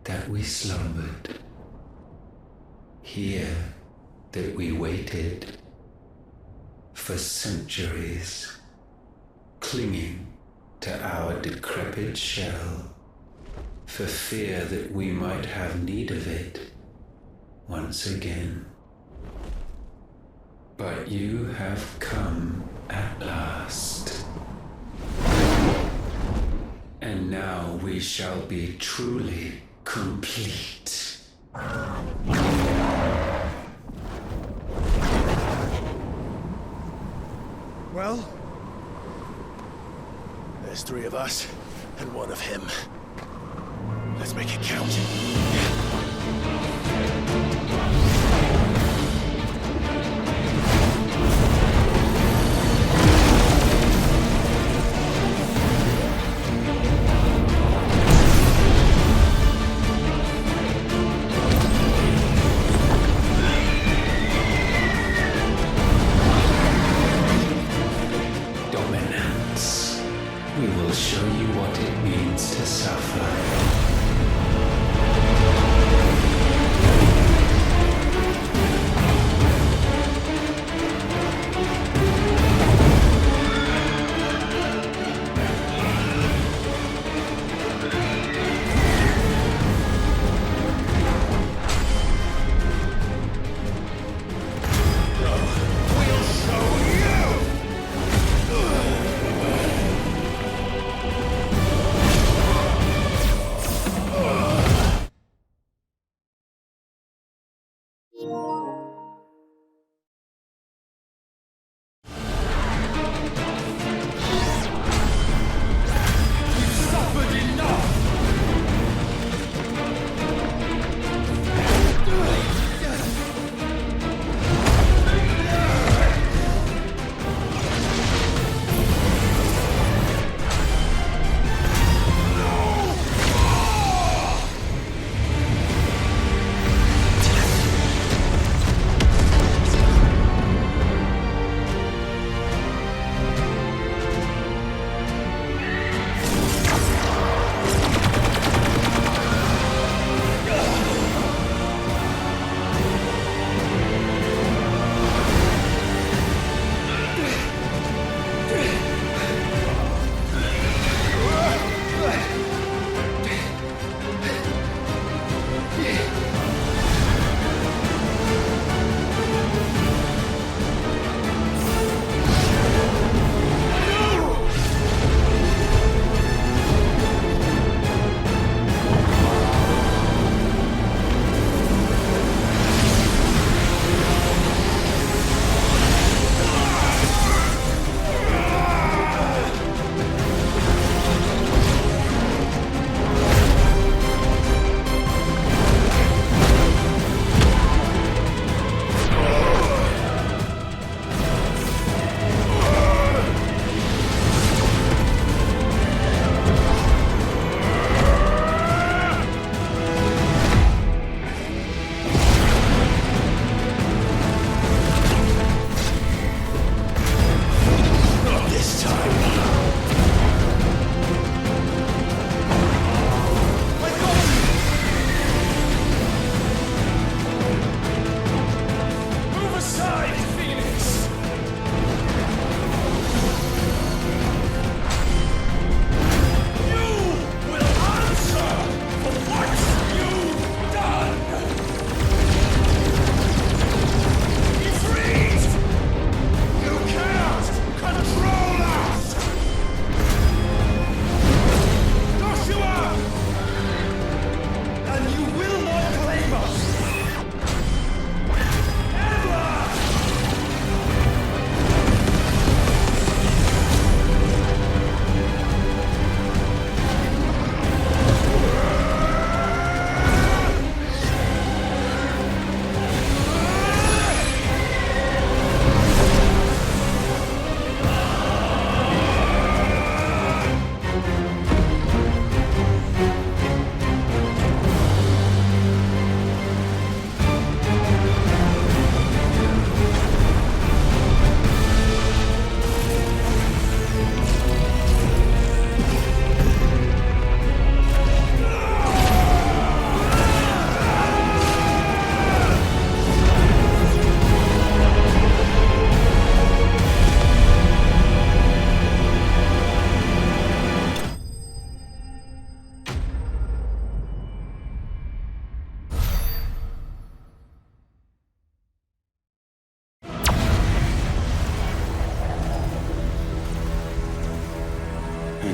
that we slumbered. Here that we waited for centuries, clinging to our decrepit shell, for fear that we might have need of it once again. But you have come at last. And now we shall be truly complete. Well, there's 3 of us and 1 of him. Let's make it count. We will show you what it means to suffer.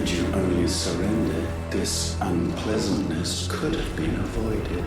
Had you only surrendered, this unpleasantness could have been avoided.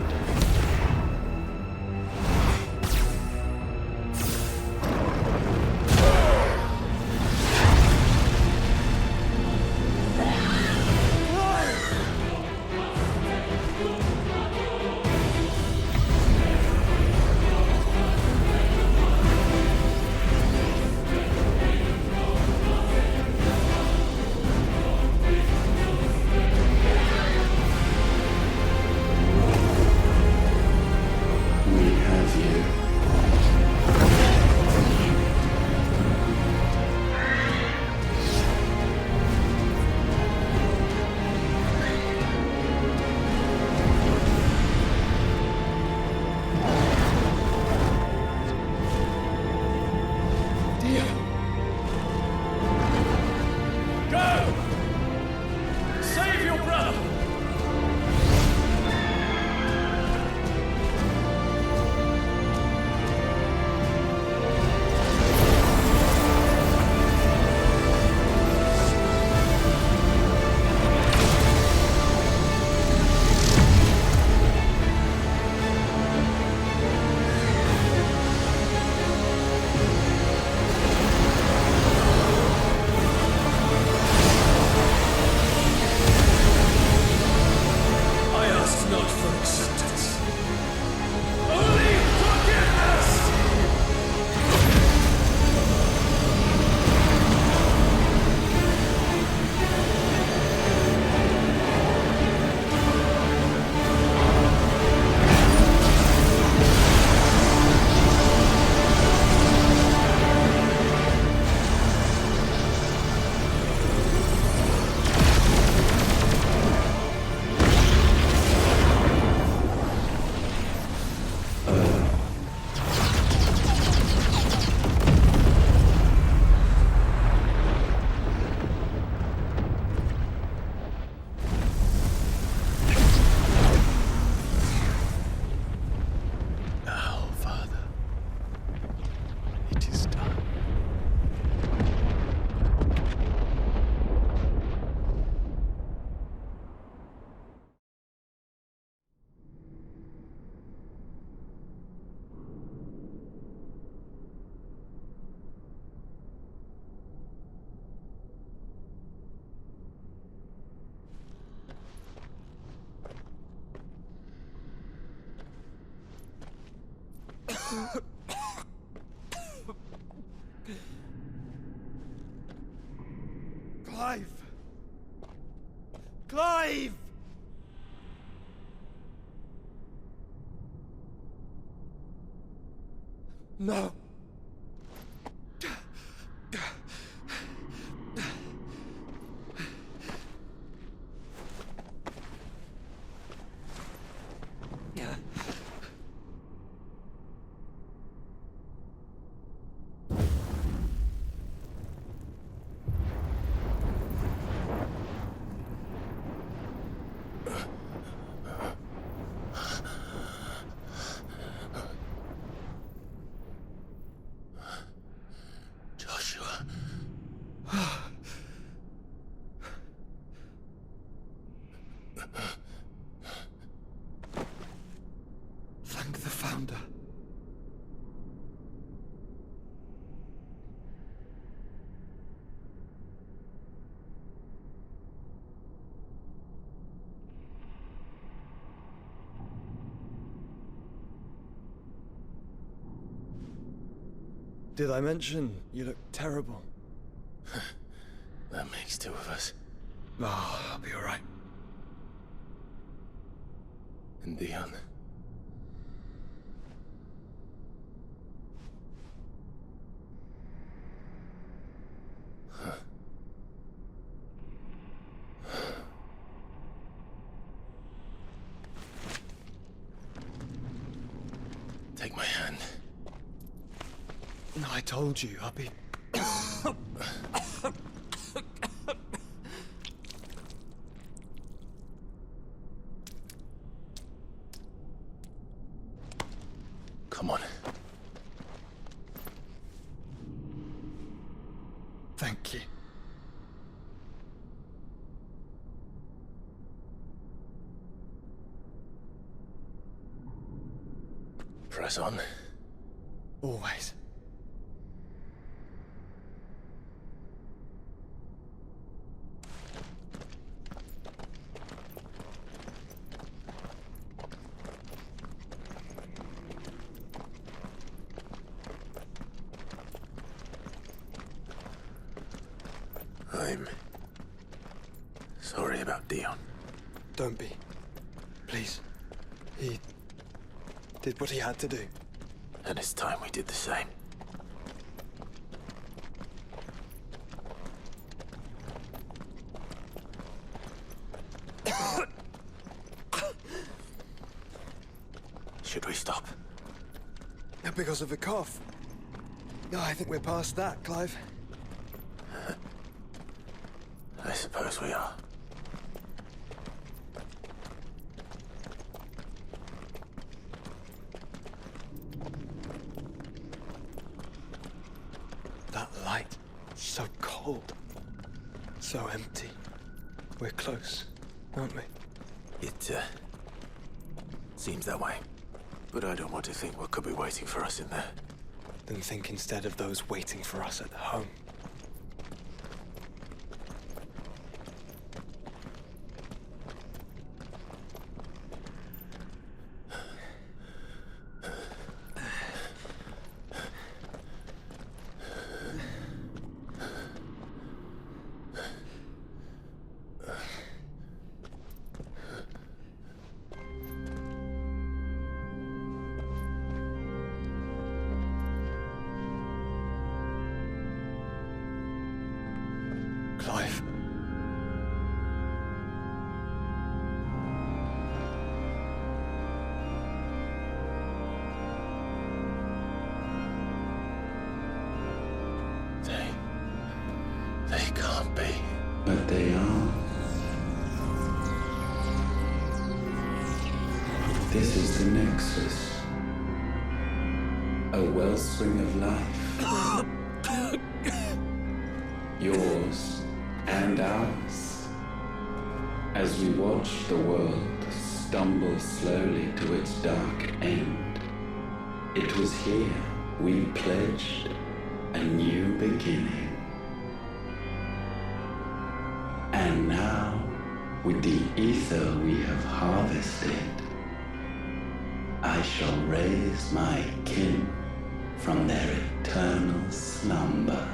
Clive! Clive! No! Thank the Founder. Did I mention you look terrible? That makes two of us. Oh, I'll be alright. And Dion. Take my hand. I told you, I'll be... Come on. Thank you. Press on. Always. I'm sorry about Dion. Don't be. Please. He did what he had to do. And it's time we did the same. Should we stop? Because of the cough. No, I think we're past that, Clive. I suppose we are. That light, so cold. So empty. We're close, aren't we? It, seems that way. But I don't want to think what could be waiting for us in there. Then think instead of those waiting for us at home. Clive. They can't be. But they are. This is the Nexus. A wellspring of life. Yours and ours. As we watch the world stumble slowly to its dark end, it was here we pledged a new beginning. And now, with the ether we have harvested, I shall raise my kin from their eternal slumber.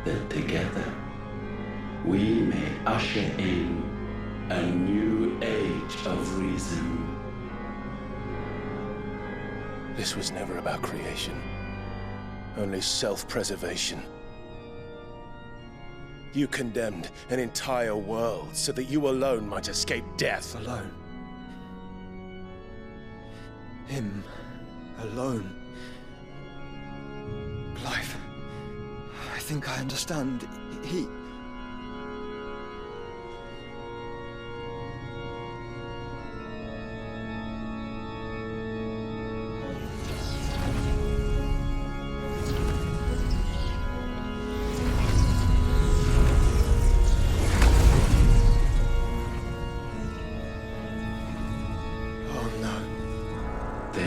That together we may usher in a new age of reason. This was never about creation. Only self-preservation. You condemned an entire world so that you alone might escape death. Alone. Him. Alone. Clive. I think I understand. He...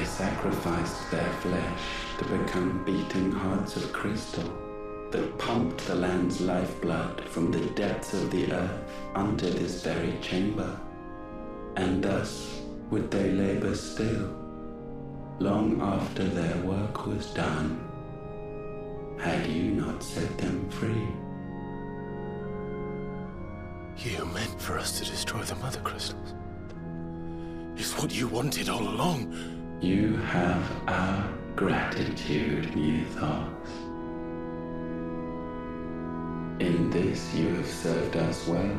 Sacrificed their flesh to become beating hearts of crystal that pumped the land's lifeblood from the depths of the earth unto this very chamber. And thus would they labor still, long after their work was done, had you not set them free. You meant for us to destroy the Mother Crystals. It's what you wanted all along. You have our gratitude, Mythos. In this you have served us well.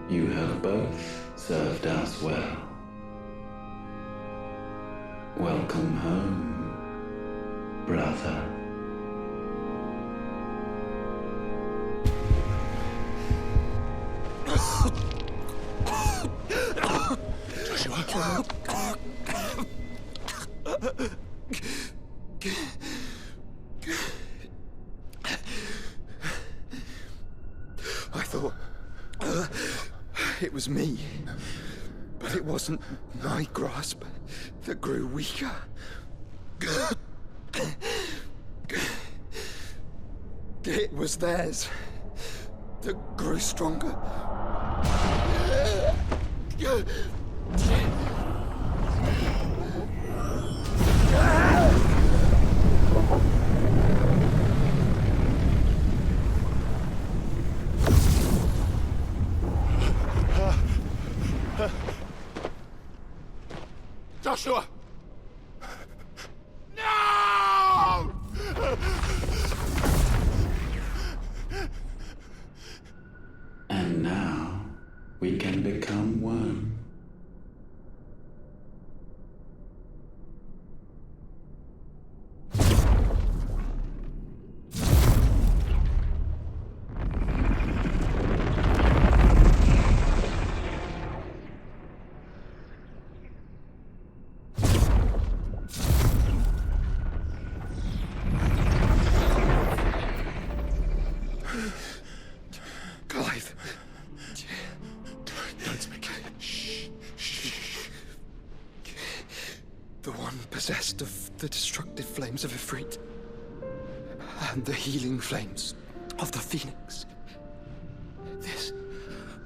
You have both served us well. Welcome home, brother. Joshua. I thought it was me, but it wasn't my grasp. that grew weaker. It was theirs that grew stronger. Joshua! No! And now we can become one. Clive. Don't speak. Shh. The one possessed of the destructive flames of Ifrit, and the healing flames of the Phoenix. This,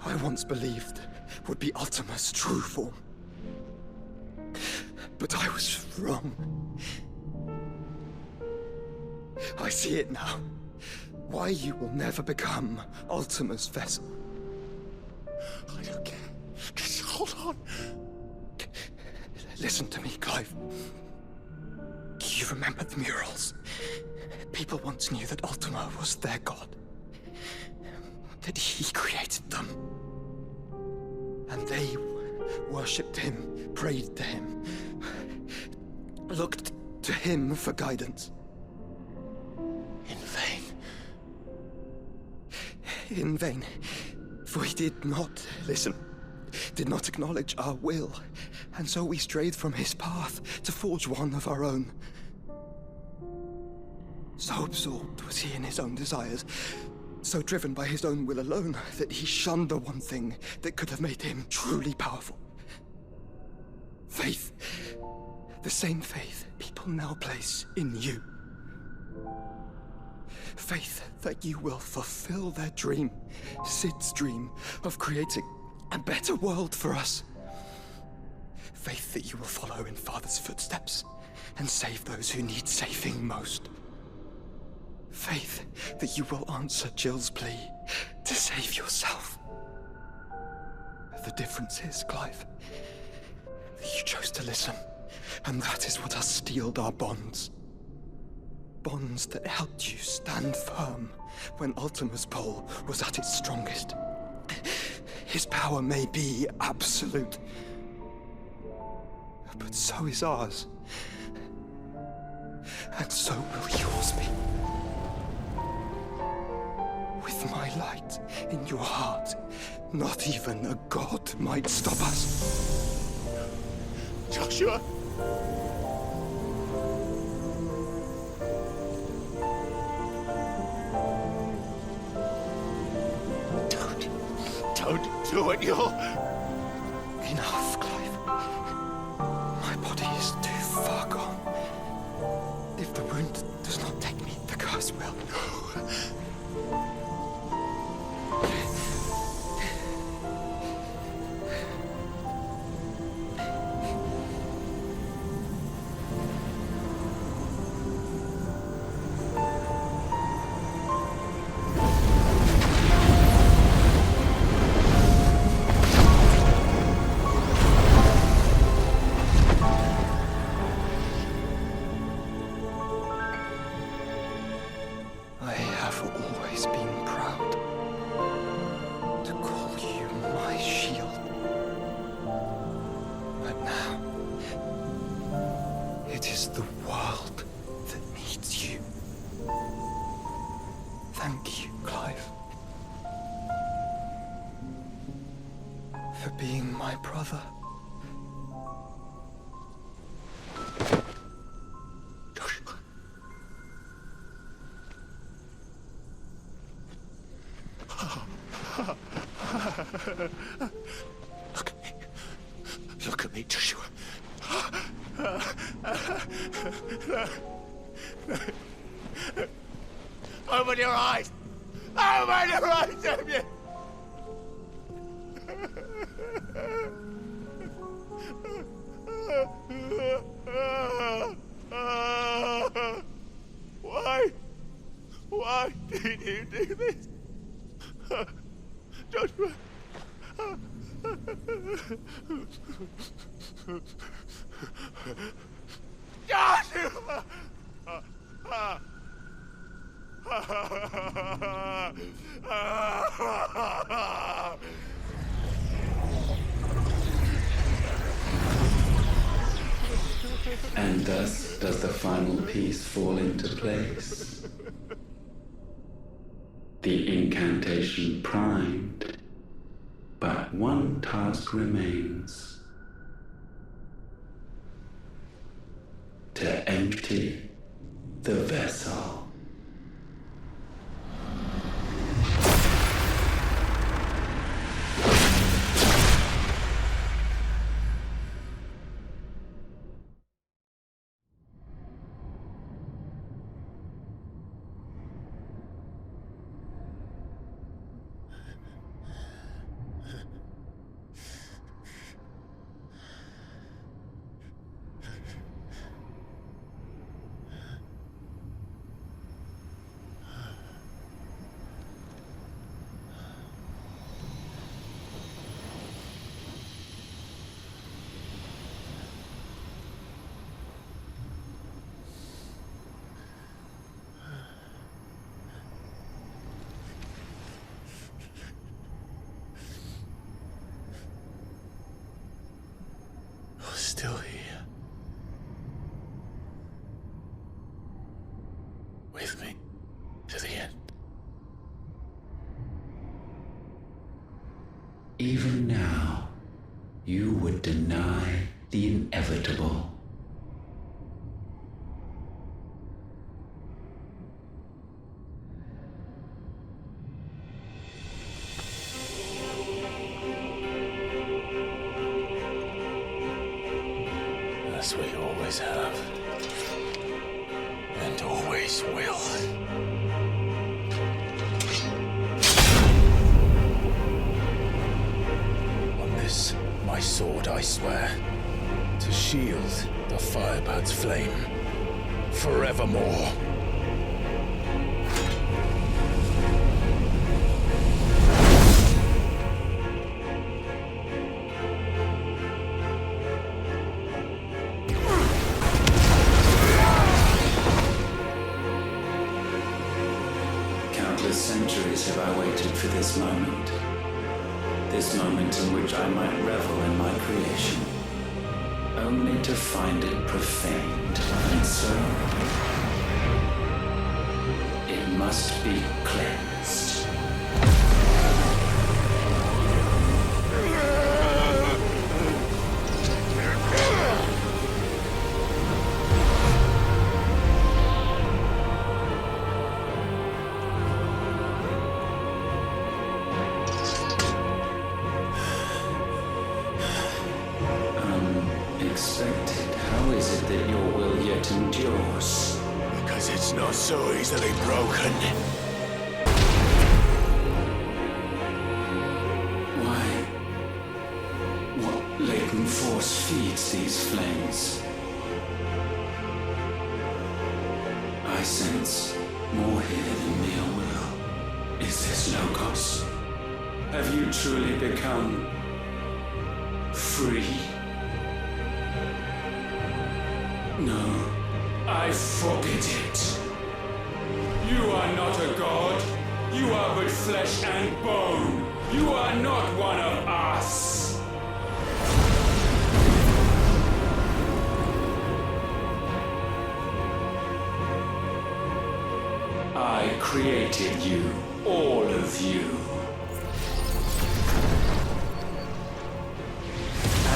I once believed, would be Ultima's true form. But I was wrong. I see it now. Why you will never become Ultima's vessel. I don't care. Just hold on. Listen to me, Clive. You remember the murals? People once knew that Ultima was their god. That he created them. And they worshipped him, prayed to him, looked to him for guidance. In vain. In vain. For he did not listen, did not acknowledge our will, and so we strayed from his path to forge one of our own. So absorbed was he in his own desires, so driven by his own will alone, that he shunned the one thing that could have made him truly powerful. Faith. The same faith people now place in you. Faith that you will fulfill their dream, Sid's dream, of creating a better world for us. Faith that you will follow in Father's footsteps and save those who need saving most. Faith that you will answer Jill's plea to save yourself. The difference is, Clive, that you chose to listen, and that is what has steeled our bonds. Bonds that helped you stand firm when Ultima's pull was at its strongest. His power may be absolute, but so is ours. And so will yours be. With my light in your heart, not even a god might stop us. Joshua! Don't do it, you're... Enough, Clive. My body is too far gone. If the wound does not take me, the curse will. Look at me, Joshua. Open your eyes! Open your eyes, Damien! Why? Why did you do this? Joshua! Joshua! And thus does the final piece fall into place. The incantation primed, but one task remains. To empty the vessel. Still here. With me to the end. Even now, you would deny the inevitable. As we always have. And always will. On this, my sword, I swear, to shield the Firebird's flame forevermore. Centuries have I waited for this moment in which I might revel in my creation, only to find it profaned, and so it must be cleansed. How is it that your will yet endures? Because it's not so easily broken. Why? What latent force feeds these flames? I sense more here than mere will. Is this Logos? Have you truly become free? No, I forbid it. You are not a god. You are but flesh and bone. You are not one of us. I created you, all of you.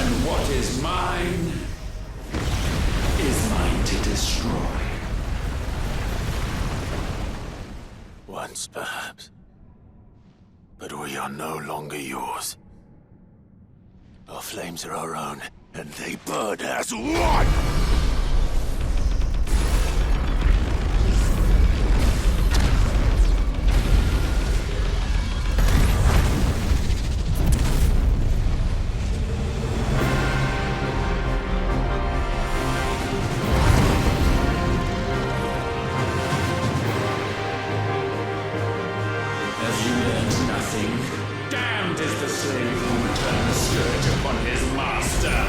And what is mine is mine to destroy. Once, perhaps. But we are no longer yours. Our flames are our own, and they burn as one! Have you learned nothing? Damned is the slave who will turn the scourge upon his master!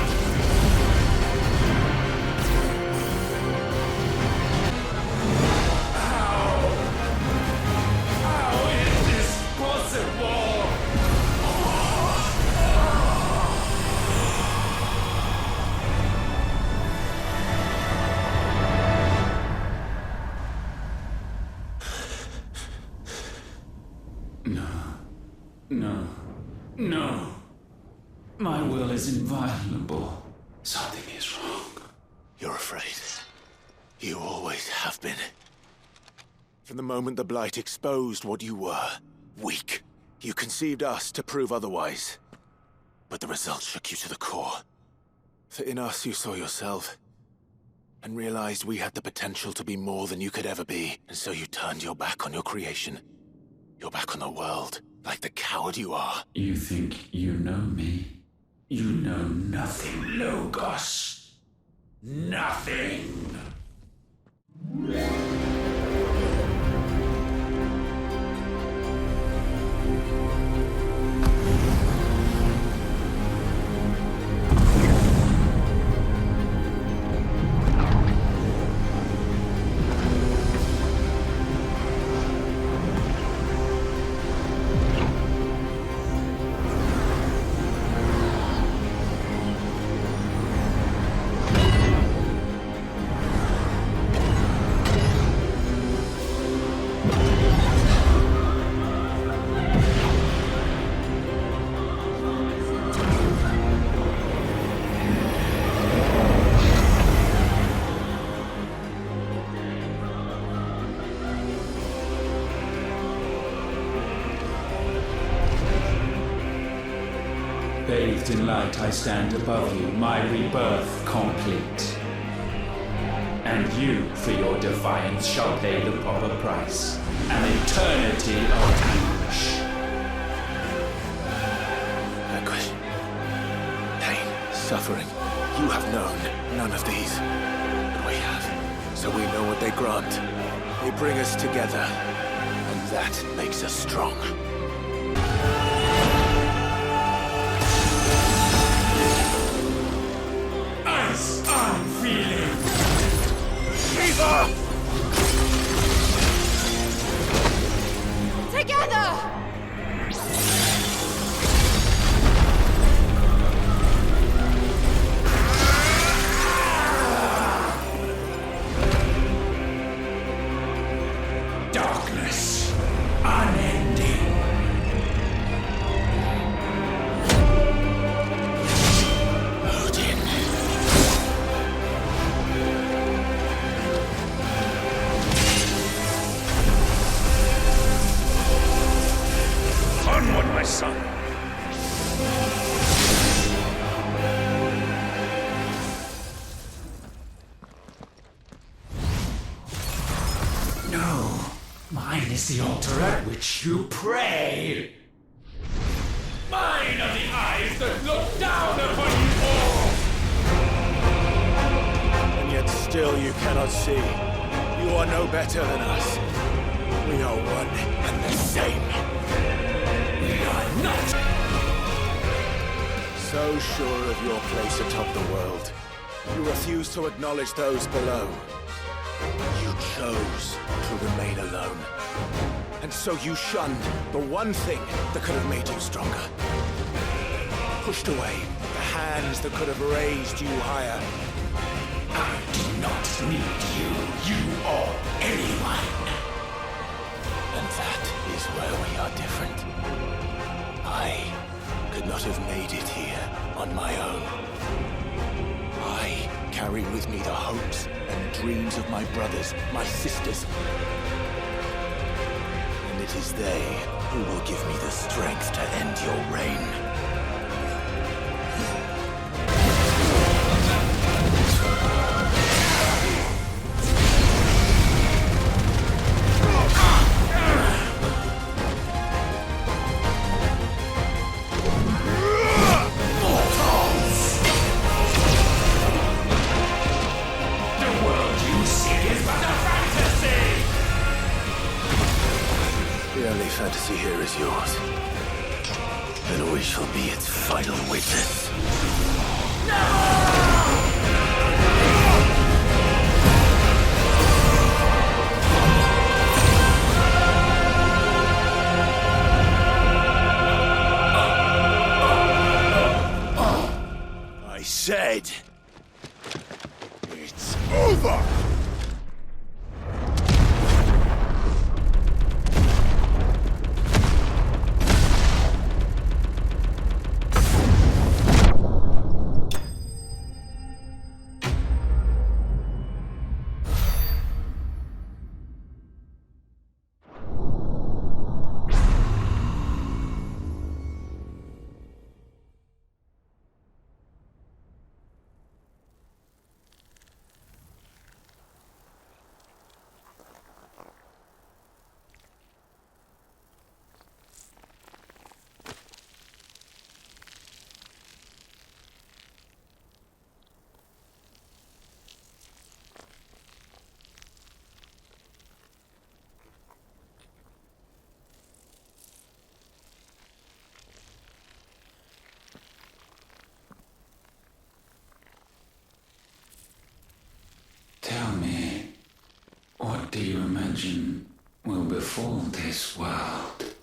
How is this possible? No. My will is inviolable. Something is wrong. You're afraid. You always have been. From the moment the Blight exposed what you were, weak, you conceived us to prove otherwise. But the results shook you to the core. For in us you saw yourself, and realized we had the potential to be more than you could ever be, and so you turned your back on your creation. Your back on the world. Like the coward you are. You think you know me? You know nothing, Logos. Nothing! Bathed in light, I stand above you, my rebirth complete. And you, for your defiance, shall pay the proper price. An eternity of anguish. Anguish. Pain. Suffering. You have known none of these. But we have. So we know what they grant. They bring us together. And that makes us strong. Unfeeling! Shiva! Together! Darkness, unending. Onward, my son. No, mine is the altar at which you pray. Mine are the eyes that look down upon you all. And yet still you cannot see. You are no better than us. We are one and the same. We are not. So sure of your place atop the world, you refuse to acknowledge those below. You chose to remain alone. And so you shunned the one thing that could have made you stronger. Pushed away the hands that could have raised you higher. I do not need you, you or anyone. And that is where we are different. I could not have made it here on my own. I carry with me the hopes and dreams of my brothers, my sisters. And it is they who will give me the strength to end your reign. The world you seek is but a fantasy! Fear early fantasy here is yours. And we shall be its final witness. I said, it's over! Tell me, what do you imagine will befall this world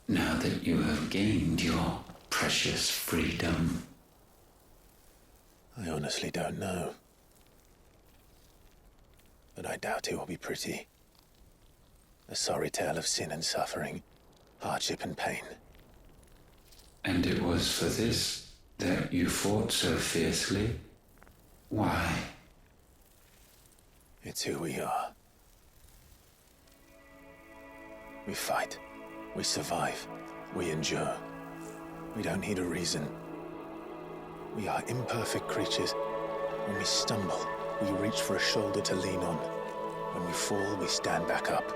now that you have gained your precious freedom? I honestly don't know. But I doubt it will be pretty. A sorry tale of sin and suffering, hardship and pain. And it was for this that you fought so fiercely? Why? It's who we are. We fight. We survive. We endure. We don't need a reason. We are imperfect creatures. When we stumble, we reach for a shoulder to lean on. When we fall, we stand back up.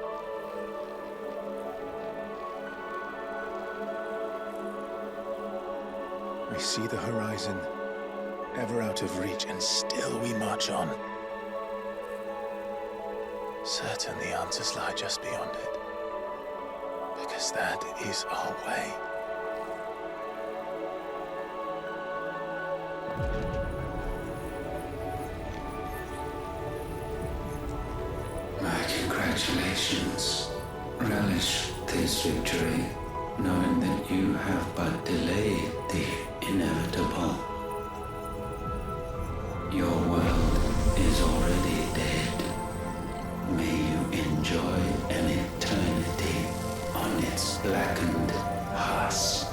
We see the horizon, ever out of reach, and still we march on. Certain the answers lie just beyond it. Because that is our way. My congratulations. Relish this victory, knowing that you have but delayed the inevitable. Your world is already dead. May you enjoy an eternity on its blackened husk.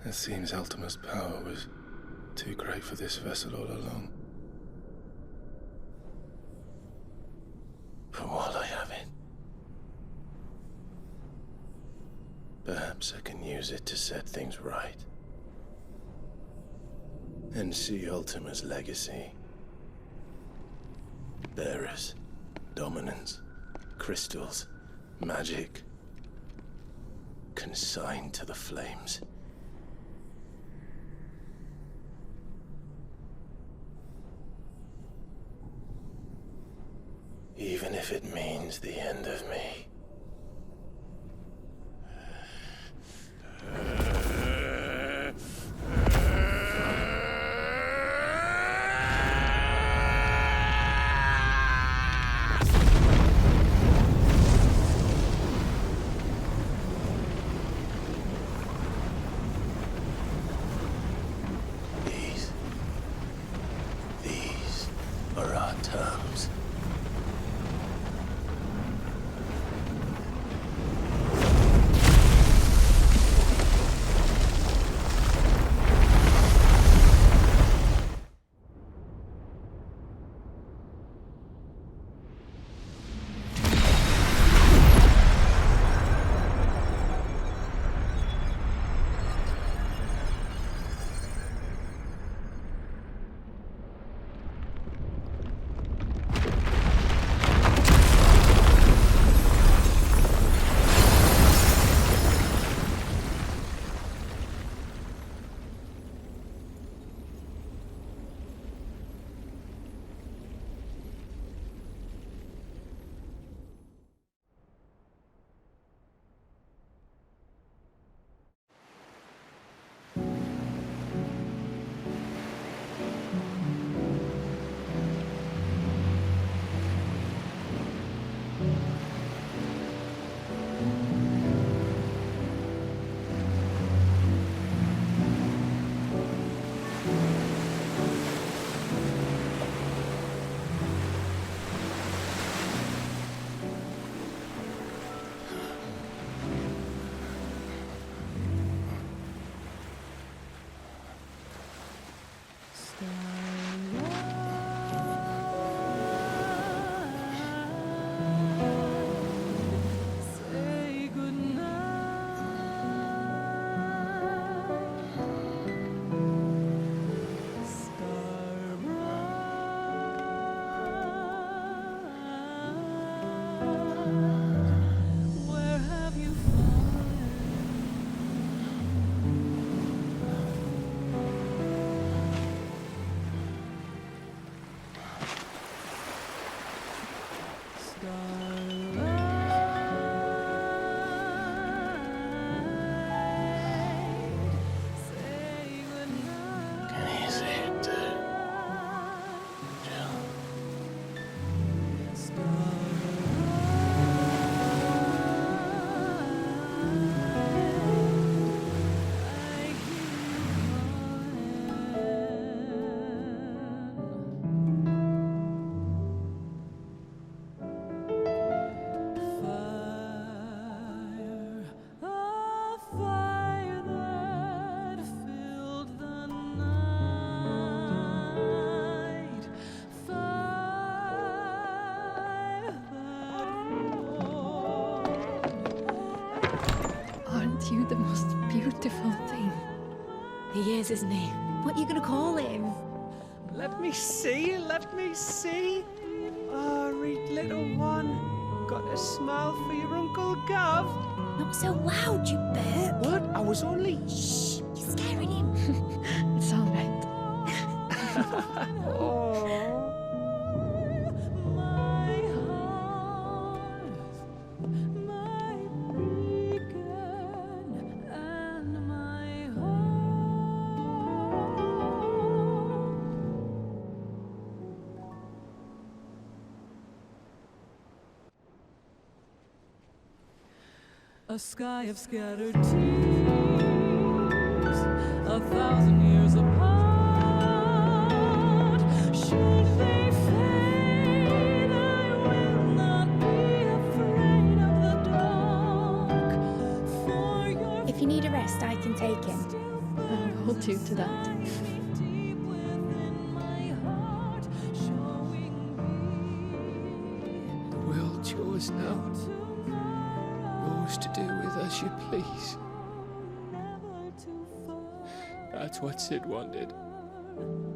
It seems Ultima's power was too great for this vessel all along. But while I have it, perhaps I can use it to set things right. And see Ultima's legacy. Bearers, dominance, crystals, magic, consigned to the flames. Even if it means the end of me. These are our terms. you the most beautiful thing. He is, isn't he? What are you gonna call him? Let me see, let me see. Oh, read little one. Got a smile for your Uncle Gav. Not so loud, you burp. What? I was only... Shh, you're scaring him. It's all right. Oh. A sky of scattered tears, 1,000 years apart. Should they fade, I will not be afraid of the dark. For your If you need a rest, I can take him. I'll hold you to that. The world's yours now. Yours to do with as you please. That's what Sid wanted.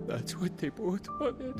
That's what they both wanted.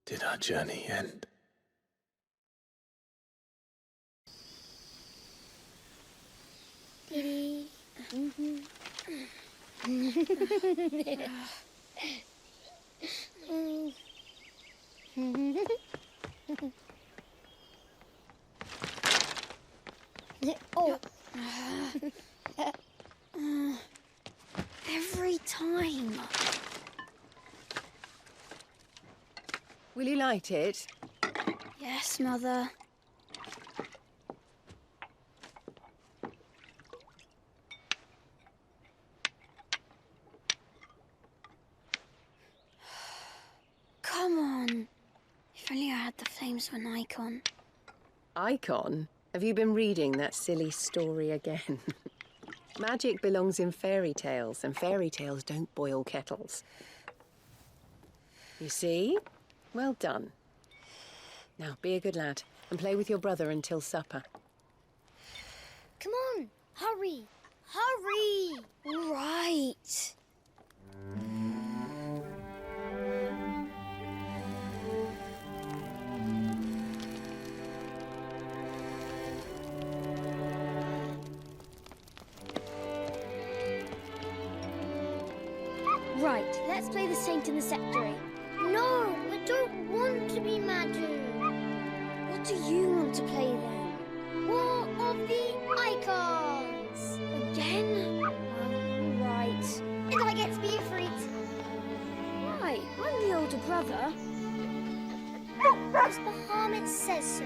Did our journey end? Oh. Every time. Will you light it? Yes, Mother. Come on. If only I had the flames of an EIKON. EIKON? Have you been reading that silly story again? Magic belongs in fairy tales, and fairy tales don't boil kettles. You see? Well done. Now, be a good lad, and play with your brother until supper. Come on, hurry! Hurry! All right. Right, let's play the Saint in the Secretary. No, I don't want to be Madu. What do you want to play then? War of the Icons! Again? All right. And I get to be a freak. Why? I'm the older brother. Because Bahamut says so.